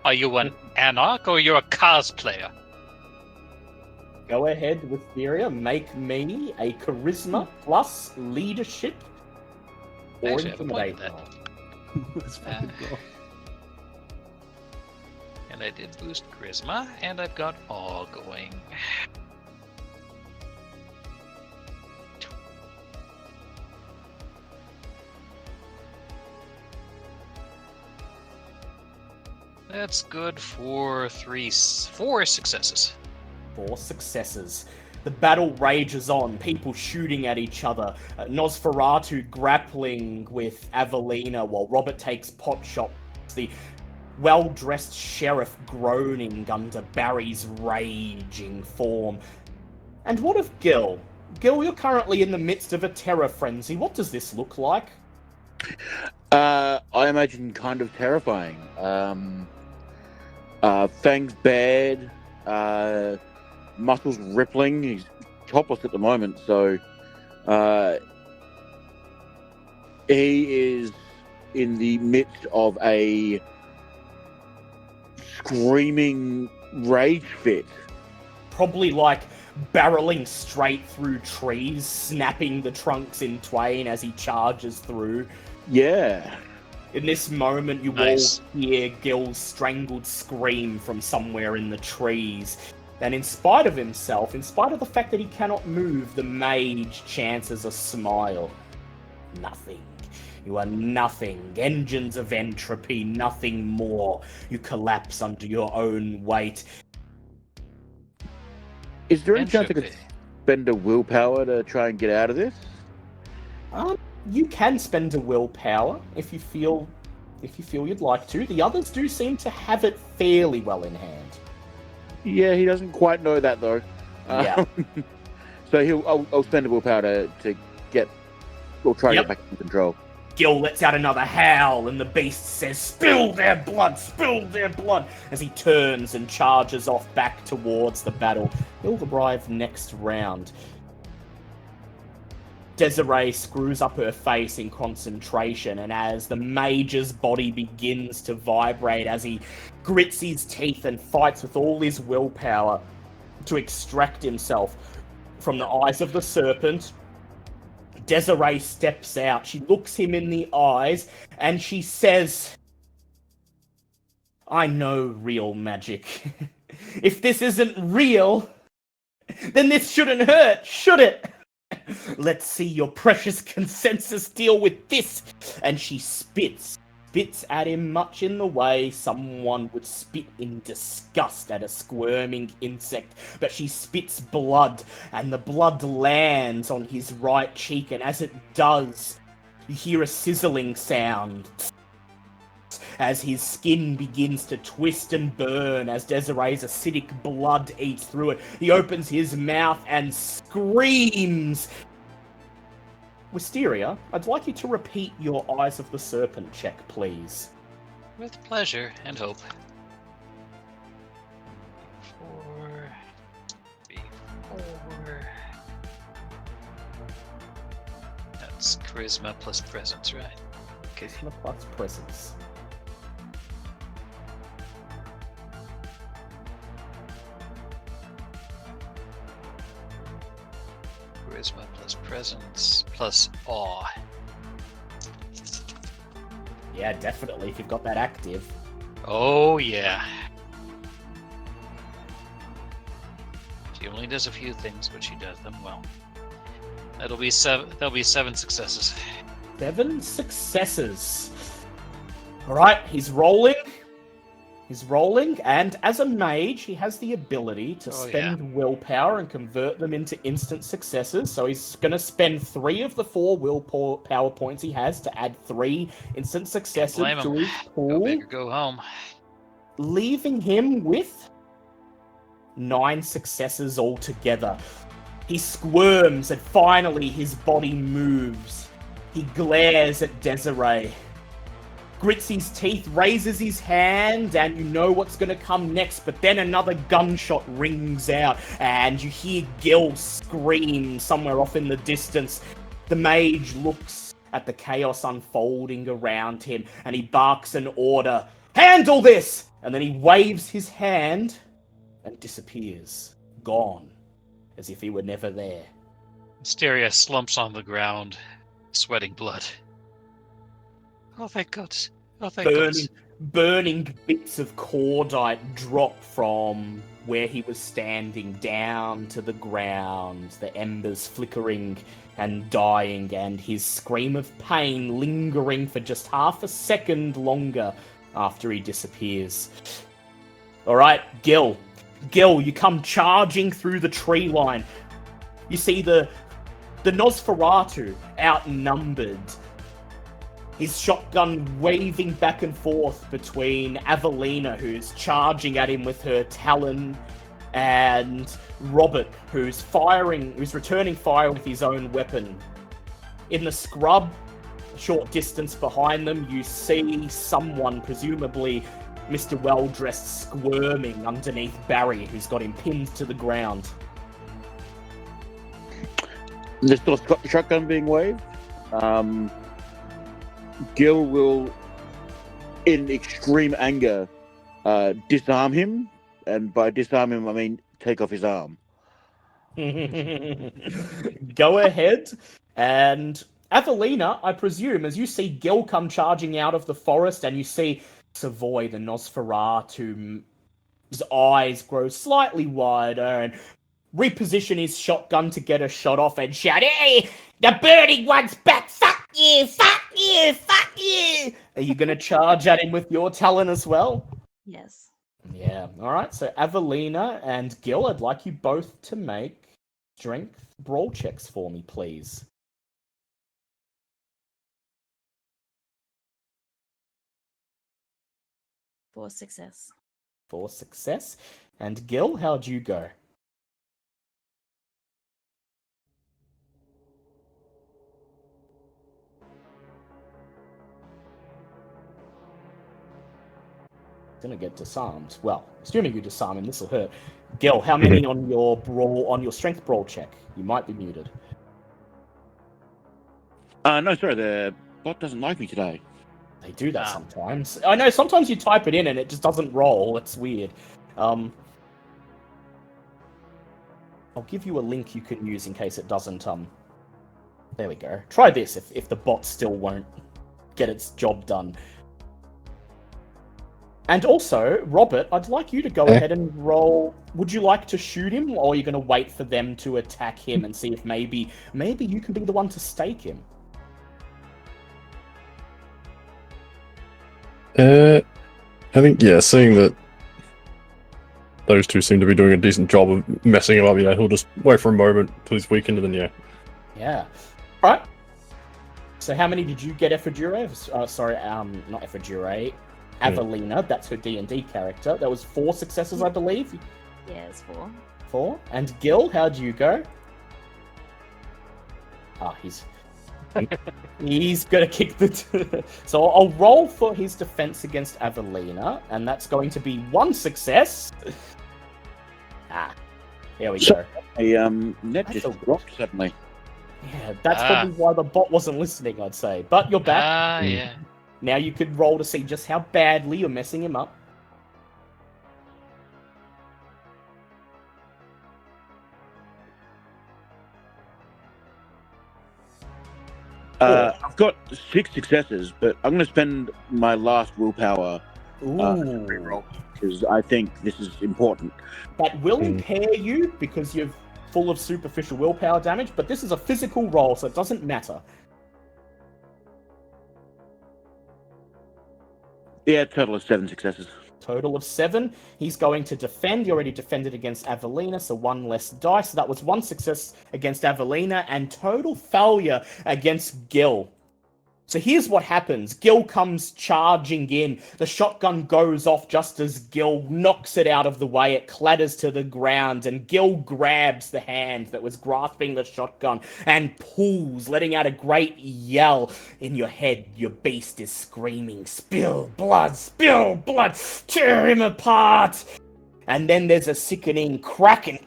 Are you an anarch or you're a cosplayer? Go ahead, Wisteria. Make me a charisma plus leadership or Actually, I have a point intimidate. with that. Let's fucking go. And I did boost charisma, and I've got all going. That's good for 4 successes. 4 successes. The battle rages on, people shooting at each other. Nosferatu grappling with Avelina while Robert takes pot shots. The well-dressed sheriff groaning under Barry's raging form. And what of Gil? Gil, you're currently in the midst of a terror frenzy. What does this look like? I imagine kind of terrifying. Fangs bared, muscles rippling. He's topless at the moment, so he is in the midst of a screaming rage fit. Probably like barreling straight through trees, snapping the trunks in twain as he charges through. Yeah. In this moment, you Nice. all hear Gil's strangled scream from somewhere in the trees. And in spite of himself, in spite of the fact that he cannot move, the mage chances a smile. Nothing. You are nothing. Engines of entropy, nothing more. You collapse under your own weight. Is there any chance I could Entropy. spend a willpower to try and get out of this? You can spend a willpower if you feel you'd like to. The others do seem to have it fairly well in hand. Yeah, he doesn't quite know that though. Yeah. So I'll spend a willpower to get, or try to Yep. get back in control. Gil lets out another howl, and the beast says, spill their blood, as he turns and charges off back towards the battle. He'll arrive next round. Desiree screws up her face in concentration, and as the mage's body begins to vibrate, as he grits his teeth and fights with all his willpower to extract himself from the eyes of the serpent, Desiree steps out. She looks him in the eyes, and she says, I know real magic. If this isn't real, then this shouldn't hurt, should it? Let's see your precious consensus deal with this. And she spits at him much in the way someone would spit in disgust at a squirming insect. But she spits blood, and the blood lands on his right cheek, and as it does, you hear a sizzling sound as his skin begins to twist and burn as Desiree's acidic blood eats through it. He opens his mouth and screams. Wisteria, I'd like you to repeat your Eyes of the Serpent check, please. With pleasure and hope. 4, 4. That's charisma plus presence, right? Okay. Charisma plus presence. Charisma plus presence plus awe. Yeah, definitely, if you've got that active. Oh yeah. She only does a few things, but she does them well. That'll be 7 successes. 7 successes. Alright, he's rolling. He's rolling, and as a mage, he has the ability to spend willpower and convert them into instant successes. So he's going to spend 3 of the 4 willpower points he has to add 3 instant successes to his pool. Go big or go home. Leaving him with 9 successes altogether. He squirms, and finally his body moves. He glares at Desiree. Grits his teeth, raises his hand, and you know what's going to come next, but then another gunshot rings out, and you hear Gil scream somewhere off in the distance. The mage looks at the chaos unfolding around him, and he barks an order. Handle this! And then he waves his hand and disappears, gone, as if he were never there. Mysteria slumps on the ground, sweating blood. Oh, thank God. Oh, thank God. Burning bits of cordite drop from where he was standing down to the ground, the embers flickering and dying, and his scream of pain lingering for just half a second longer after he disappears. Alright, Gil. Gil, you come charging through the tree line. You see the Nosferatu outnumbered. His shotgun waving back and forth between Avelina, who's charging at him with her talon, and Robert, who's returning fire with his own weapon. In the scrub, a short distance behind them, you see someone, presumably Mr. Well-Dressed, squirming underneath Barry, who's got him pinned to the ground. There's still a shotgun being waved. Gil will, in extreme anger, disarm him, and by disarm him, I mean take off his arm. Go ahead, and Avelina, I presume, as you see Gil come charging out of the forest, and you see Savoy, the Nosferatu's eyes grow slightly wider, and reposition his shotgun to get a shot off, and shout, "Hey, the burning one's back! Fuck you! Fuck you! Fuck you!" Are you going to charge at him with your talon as well? Yes. Yeah. All right. So Avelina and Gil, I'd like you both to make strength brawl checks for me, please. For success. For success. And Gil, how'd you go? Gonna get disarmed. Well, assuming you disarm him, this will hurt. Gil, how many on your strength brawl check? You might be muted. No, sorry, the bot doesn't like me today. They do that sometimes. I know, sometimes you type it in and it just doesn't roll. It's weird. I'll give you a link you can use in case it doesn't, There we go. Try this if the bot still won't get its job done. And also, Robert, I'd like you to go ahead and roll. Would you like to shoot him, or are you going to wait for them to attack him and see if maybe you can be the one to stake him? I think, seeing that those two seem to be doing a decent job of messing him up, he'll just wait for a moment till he's weakened, and then Yeah. Alright. So how many did you get, Ephedure? Not Ephedure. Avelina, that's her D&D character. That was 4 successes, I believe. Yeah, it's 4. 4. And Gil, how'd you go? He's He's gonna kick the. So I'll roll for his defense against Avelina, and that's going to be 1 success. Here we go. Net just dropped suddenly. Yeah, that's probably why the bot wasn't listening, I'd say. But you're back. Yeah. Now you could roll to see just how badly you're messing him up. I've got 6 successes, but I'm going to spend my last willpower Ooh. because I think this is important. That will impair you because you're full of superficial willpower damage, but this is a physical roll, so it doesn't matter. Yeah, total of 7 successes. Total of 7. He's going to defend. He already defended against Avelina, so 1 less dice. So that was 1 success against Avelina and total failure against Gil. So here's what happens. Gil comes charging in. The shotgun goes off just as Gil knocks it out of the way. It clatters to the ground, and Gil grabs the hand that was grasping the shotgun and pulls, letting out a great yell. In your head, your beast is screaming, spill blood, tear him apart. And then there's a sickening cracking.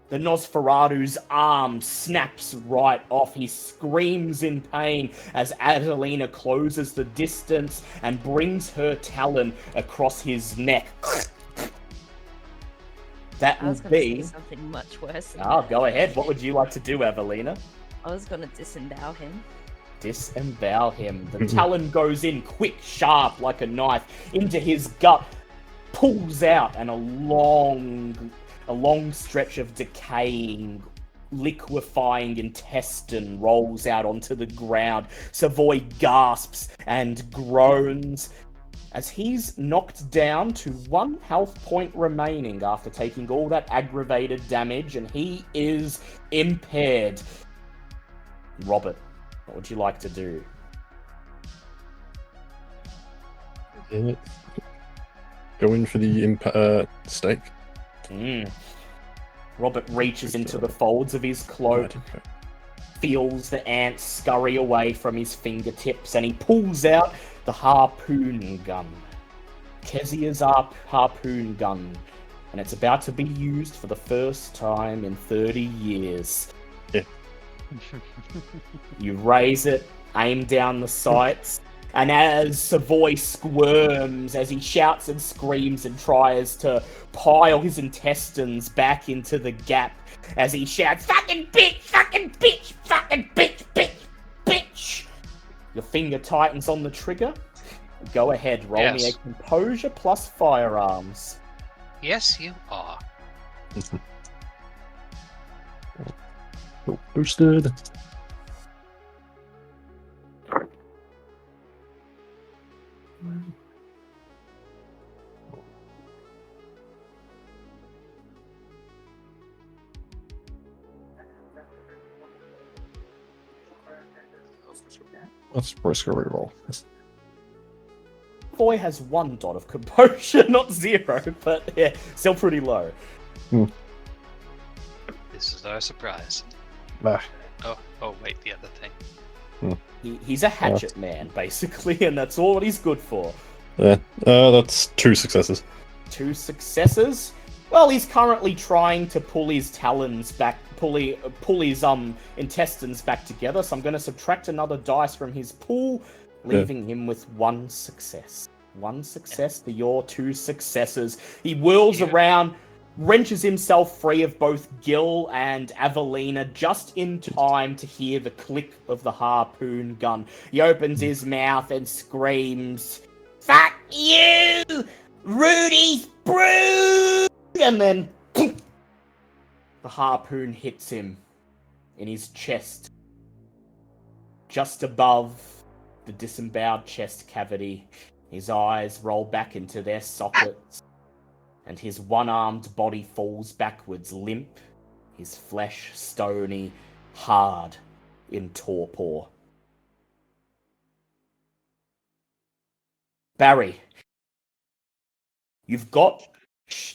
The Nosferatu's arm snaps right off. He screams in pain as Adelina closes the distance and brings her talon across his neck. That I was will going to be... say something much worse. Go ahead. What would you like to do, Avelina? I was going to disembowel him. Disembowel him. The talon goes in quick, sharp, like a knife, into his gut, pulls out, and a long stretch of decaying, liquefying intestine rolls out onto the ground. Savoy gasps and groans as he's knocked down to 1 health point remaining after taking all that aggravated damage, and he is impaired. Robert, what would you like to do? Go in for the stake. Robert reaches into the folds of his cloak, feels the ants scurry away from his fingertips, and he pulls out the harpoon gun. Kezia's harpoon gun. And it's about to be used for the first time in 30 years. Yeah. You raise it, aim down the sights, and as Savoy squirms, as he shouts and screams and tries to pile his intestines back into the gap, as he shouts, fucking bitch, fucking bitch, fucking bitch, bitch, bitch. Your finger tightens on the trigger. Go ahead, roll me a composure plus firearms. Yes, you are. Boosted. Let's risk a reroll. Boy has 1 dot of composure, not 0, but yeah, still pretty low. This is our surprise. Nah. Oh, wait, the other thing. He's a hatchet man, basically, and that's all what he's good for. Yeah, that's 2 successes. 2 successes? Well, he's currently trying to pull his talons back, pull his intestines back together, so I'm going to subtract another dice from his pool, leaving him with 1 success. 1 success for your 2 successes. He whirls around, wrenches himself free of both Gil and Avelina just in time to hear the click of the harpoon gun. He opens his mouth and screams, "Fuck you, Rudy's brood!" And then the harpoon hits him in his chest, just above the disemboweled chest cavity. His eyes roll back into their sockets, and his one-armed body falls backwards limp, his flesh stony, hard in torpor. Barry, you've got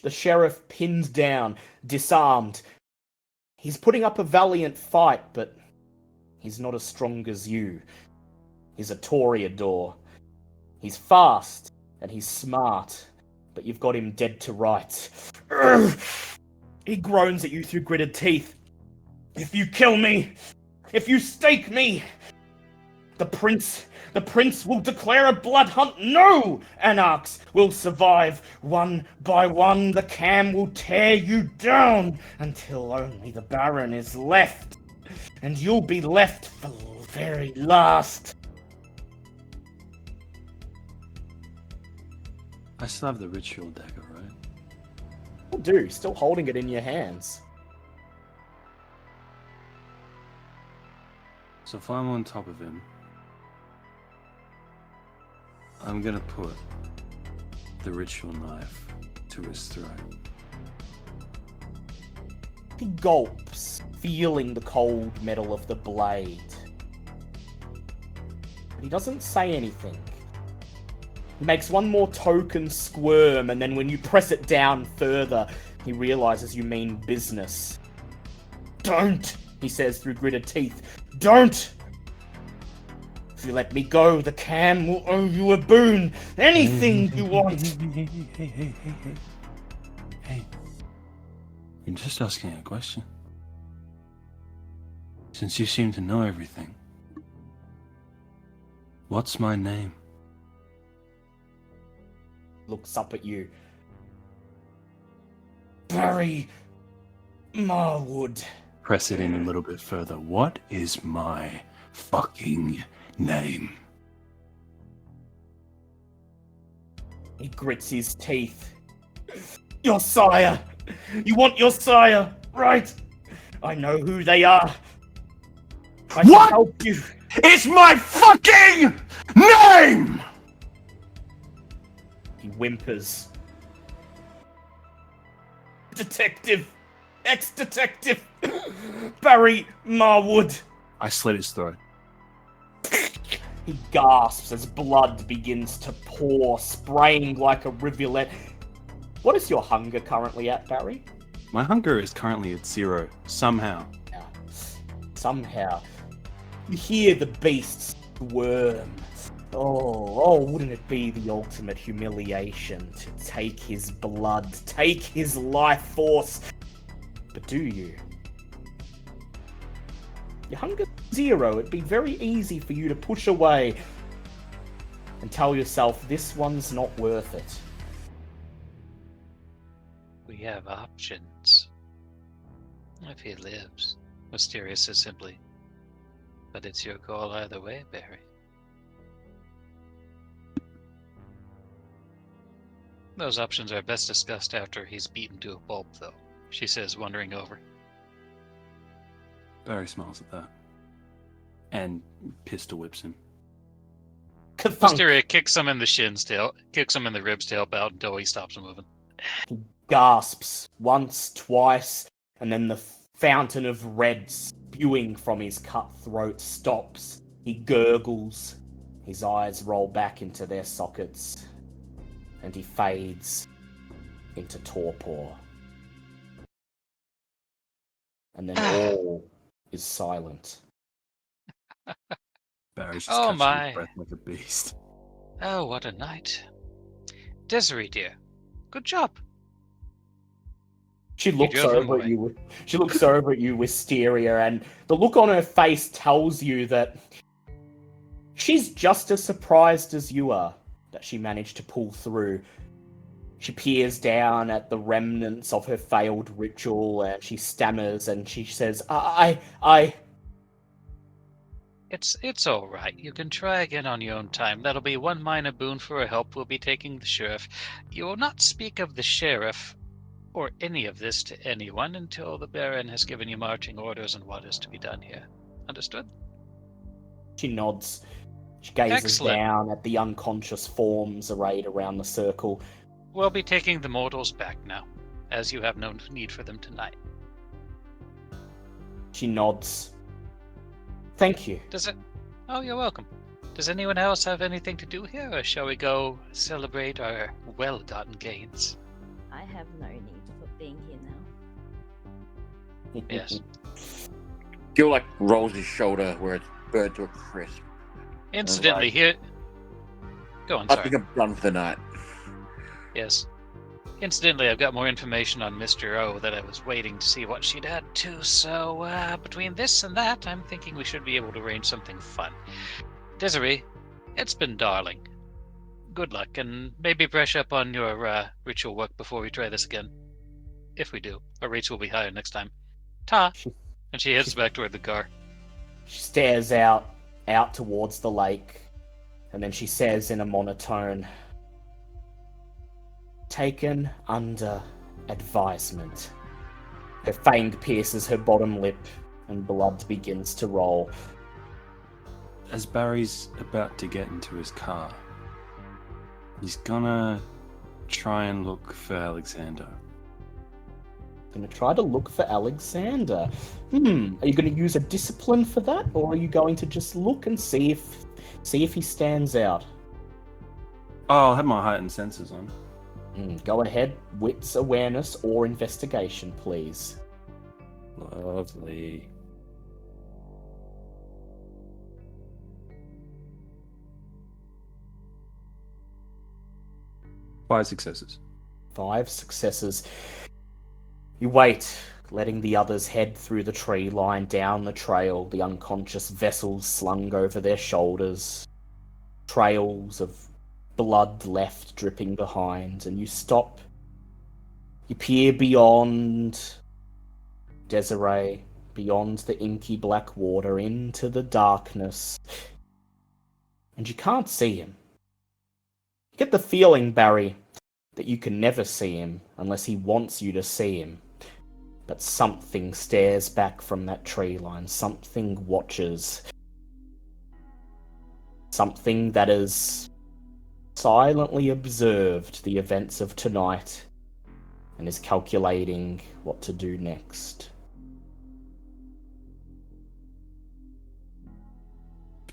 the sheriff pinned down, disarmed. He's putting up a valiant fight, but He's not as strong as you. He's a Toreador. He's fast, and he's smart, but you've got him dead to rights. He groans at you through gritted teeth. If you kill me, if you stake me, the prince will declare a blood hunt. No anarchs will survive. One by one, the cam will tear you down until only the Baron is left. And you'll be left for the very last. I still have the ritual dagger, right? You do, still holding it in your hands. So if I'm on top of him, I'm gonna put the ritual knife to his throat. He gulps, feeling the cold metal of the blade. But he doesn't say anything. He makes one more token squirm, and then when you press it down further, he realizes you mean business. Don't, he says through gritted teeth. Don't! If you let me go, the cam will owe you a boon. Anything you want. Hey. You're just asking a question. Since you seem to know everything, what's my name? Looks up at you. Barry Marwood. Press it in a little bit further. What is my fucking name? He grits his teeth. Your sire! You want your sire, right? I know who they are. I can help you. It's my fucking name! He whimpers. Detective! Ex-detective! Barry Marwood! I slit his throat. He gasps as blood begins to pour, spraying like a rivulet. What is your hunger currently at, Barry? My hunger is currently at 0, somehow. Somehow. You hear the beast squirm. Oh, wouldn't it be the ultimate humiliation to take his blood, take his life force? But do you? Your hunger 0, it'd be very easy for you to push away and tell yourself this one's not worth it. We have options. If he lives, Mysterious says simply. But it's your call either way, Barry. Those options are best discussed after he's beaten to a pulp, though, she says, wandering over. Barry smiles at that. And pistol whips him. Desiree kicks him in the shins kicks him in the ribs to help out until he stops moving. He gasps once, twice, and then the fountain of red spewing from his cut throat stops. He gurgles. His eyes roll back into their sockets. And he fades into torpor. And then all is silent. Barry's just Oh catching my. his breath like a beast. Oh, what a night. Desiree, dear. Good job. She looks drove him over at away. you. She looks over at you, Wisteria, and the look on her face tells you that she's just as surprised as you are that she managed to pull through. She peers down at the remnants of her failed ritual, and she stammers, and she says, It's all right. You can try again on your own time. That'll be one minor boon for a help. We'll be taking the sheriff. You will not speak of the sheriff or any of this to anyone until the Baron has given you marching orders on what is to be done here. Understood? She nods. She gazes Excellent. down at the unconscious forms arrayed around the circle. We'll be taking the mortals back now, as you have no need for them tonight. She nods. Thank you. Oh, you're welcome. Does anyone else have anything to do here, or shall we go celebrate our well-gotten gains? I have no need for being here now. Yes. Gil like rolls his shoulder where it's burned to a crisp. Incidentally, Right. here. Go on, I sorry. think I'm done for the night. Yes. Incidentally, I've got more information on Mr. O that I was waiting to see what she'd add to, so between this and that, I'm thinking we should be able to arrange something fun. Desiree, it's been darling. Good luck, and maybe brush up on your ritual work before we try this again. If we do, our rates will be higher next time. Ta! And she heads back toward the car. She stares out towards the lake, and then she says in a monotone, "Taken under advisement." Her fang pierces her bottom lip, and blood begins to roll. As Barry's about to get into his car, he's gonna try and look for Alexander. Gonna try to look for Alexander. Are you gonna use a discipline for that, or are you going to just look and see if he stands out? Oh, I'll have my heightened senses on. Go ahead, wits, awareness, or investigation, please. Lovely. Five successes. 5 successes. You wait, letting the others head through the tree line down the trail, the unconscious vessels slung over their shoulders, trails of blood left dripping behind, and you stop. You peer beyond Desiree, beyond the inky black water, into the darkness, and you can't see him. You get the feeling, Barry, that you can never see him unless he wants you to see him. But something stares back from that tree line. Something watches. Something that has silently observed the events of tonight and is calculating what to do next.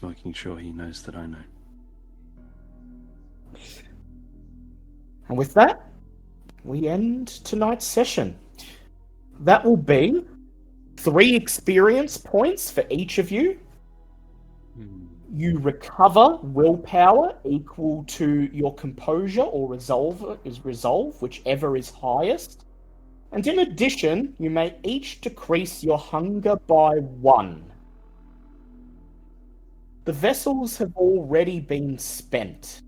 Making sure he knows that I know. And with that, we end tonight's session. That will be 3 experience points for each of you. You recover willpower equal to your composure or resolve, whichever is highest. And in addition, you may each decrease your hunger by 1. The vessels have already been spent.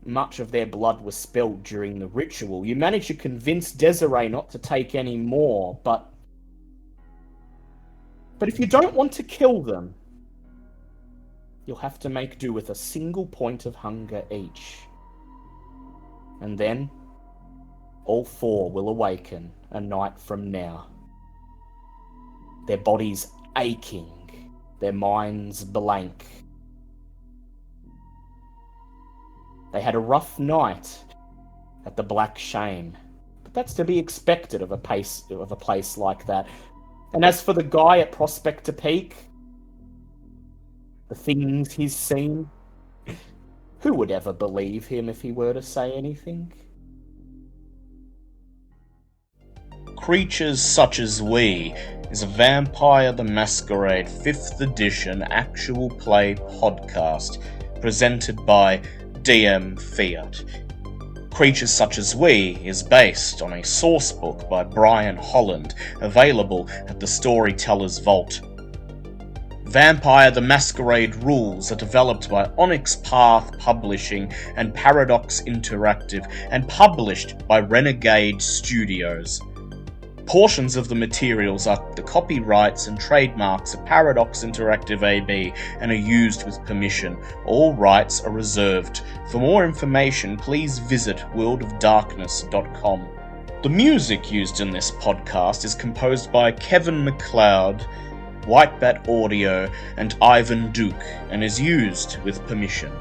Much of their blood was spilled during the ritual. You managed to convince Desiree not to take any more, but if you don't want to kill them, you'll have to make do with a single point of hunger each. And then, all 4 will awaken a night from now. Their bodies aching, their minds blank. They had a rough night at the Black Shame, but that's to be expected of a place like that. And as for the guy at Prospector Peak, the things he's seen, who would ever believe him if he were to say anything? Creatures Such as We is a Vampire the Masquerade 5th edition actual play podcast presented by DM Fiat. Creatures Such as We is based on a sourcebook by Brian Holland, available at the Storyteller's Vault. Vampire the Masquerade rules are developed by Onyx Path Publishing and Paradox Interactive, and published by Renegade Studios. Portions of the materials are the copyrights and trademarks of Paradox Interactive AB and are used with permission. All rights are reserved. For more information, please visit worldofdarkness.com. The music used in this podcast is composed by Kevin MacLeod, Whitebat Audio, and Ivan Duke, and is used with permission.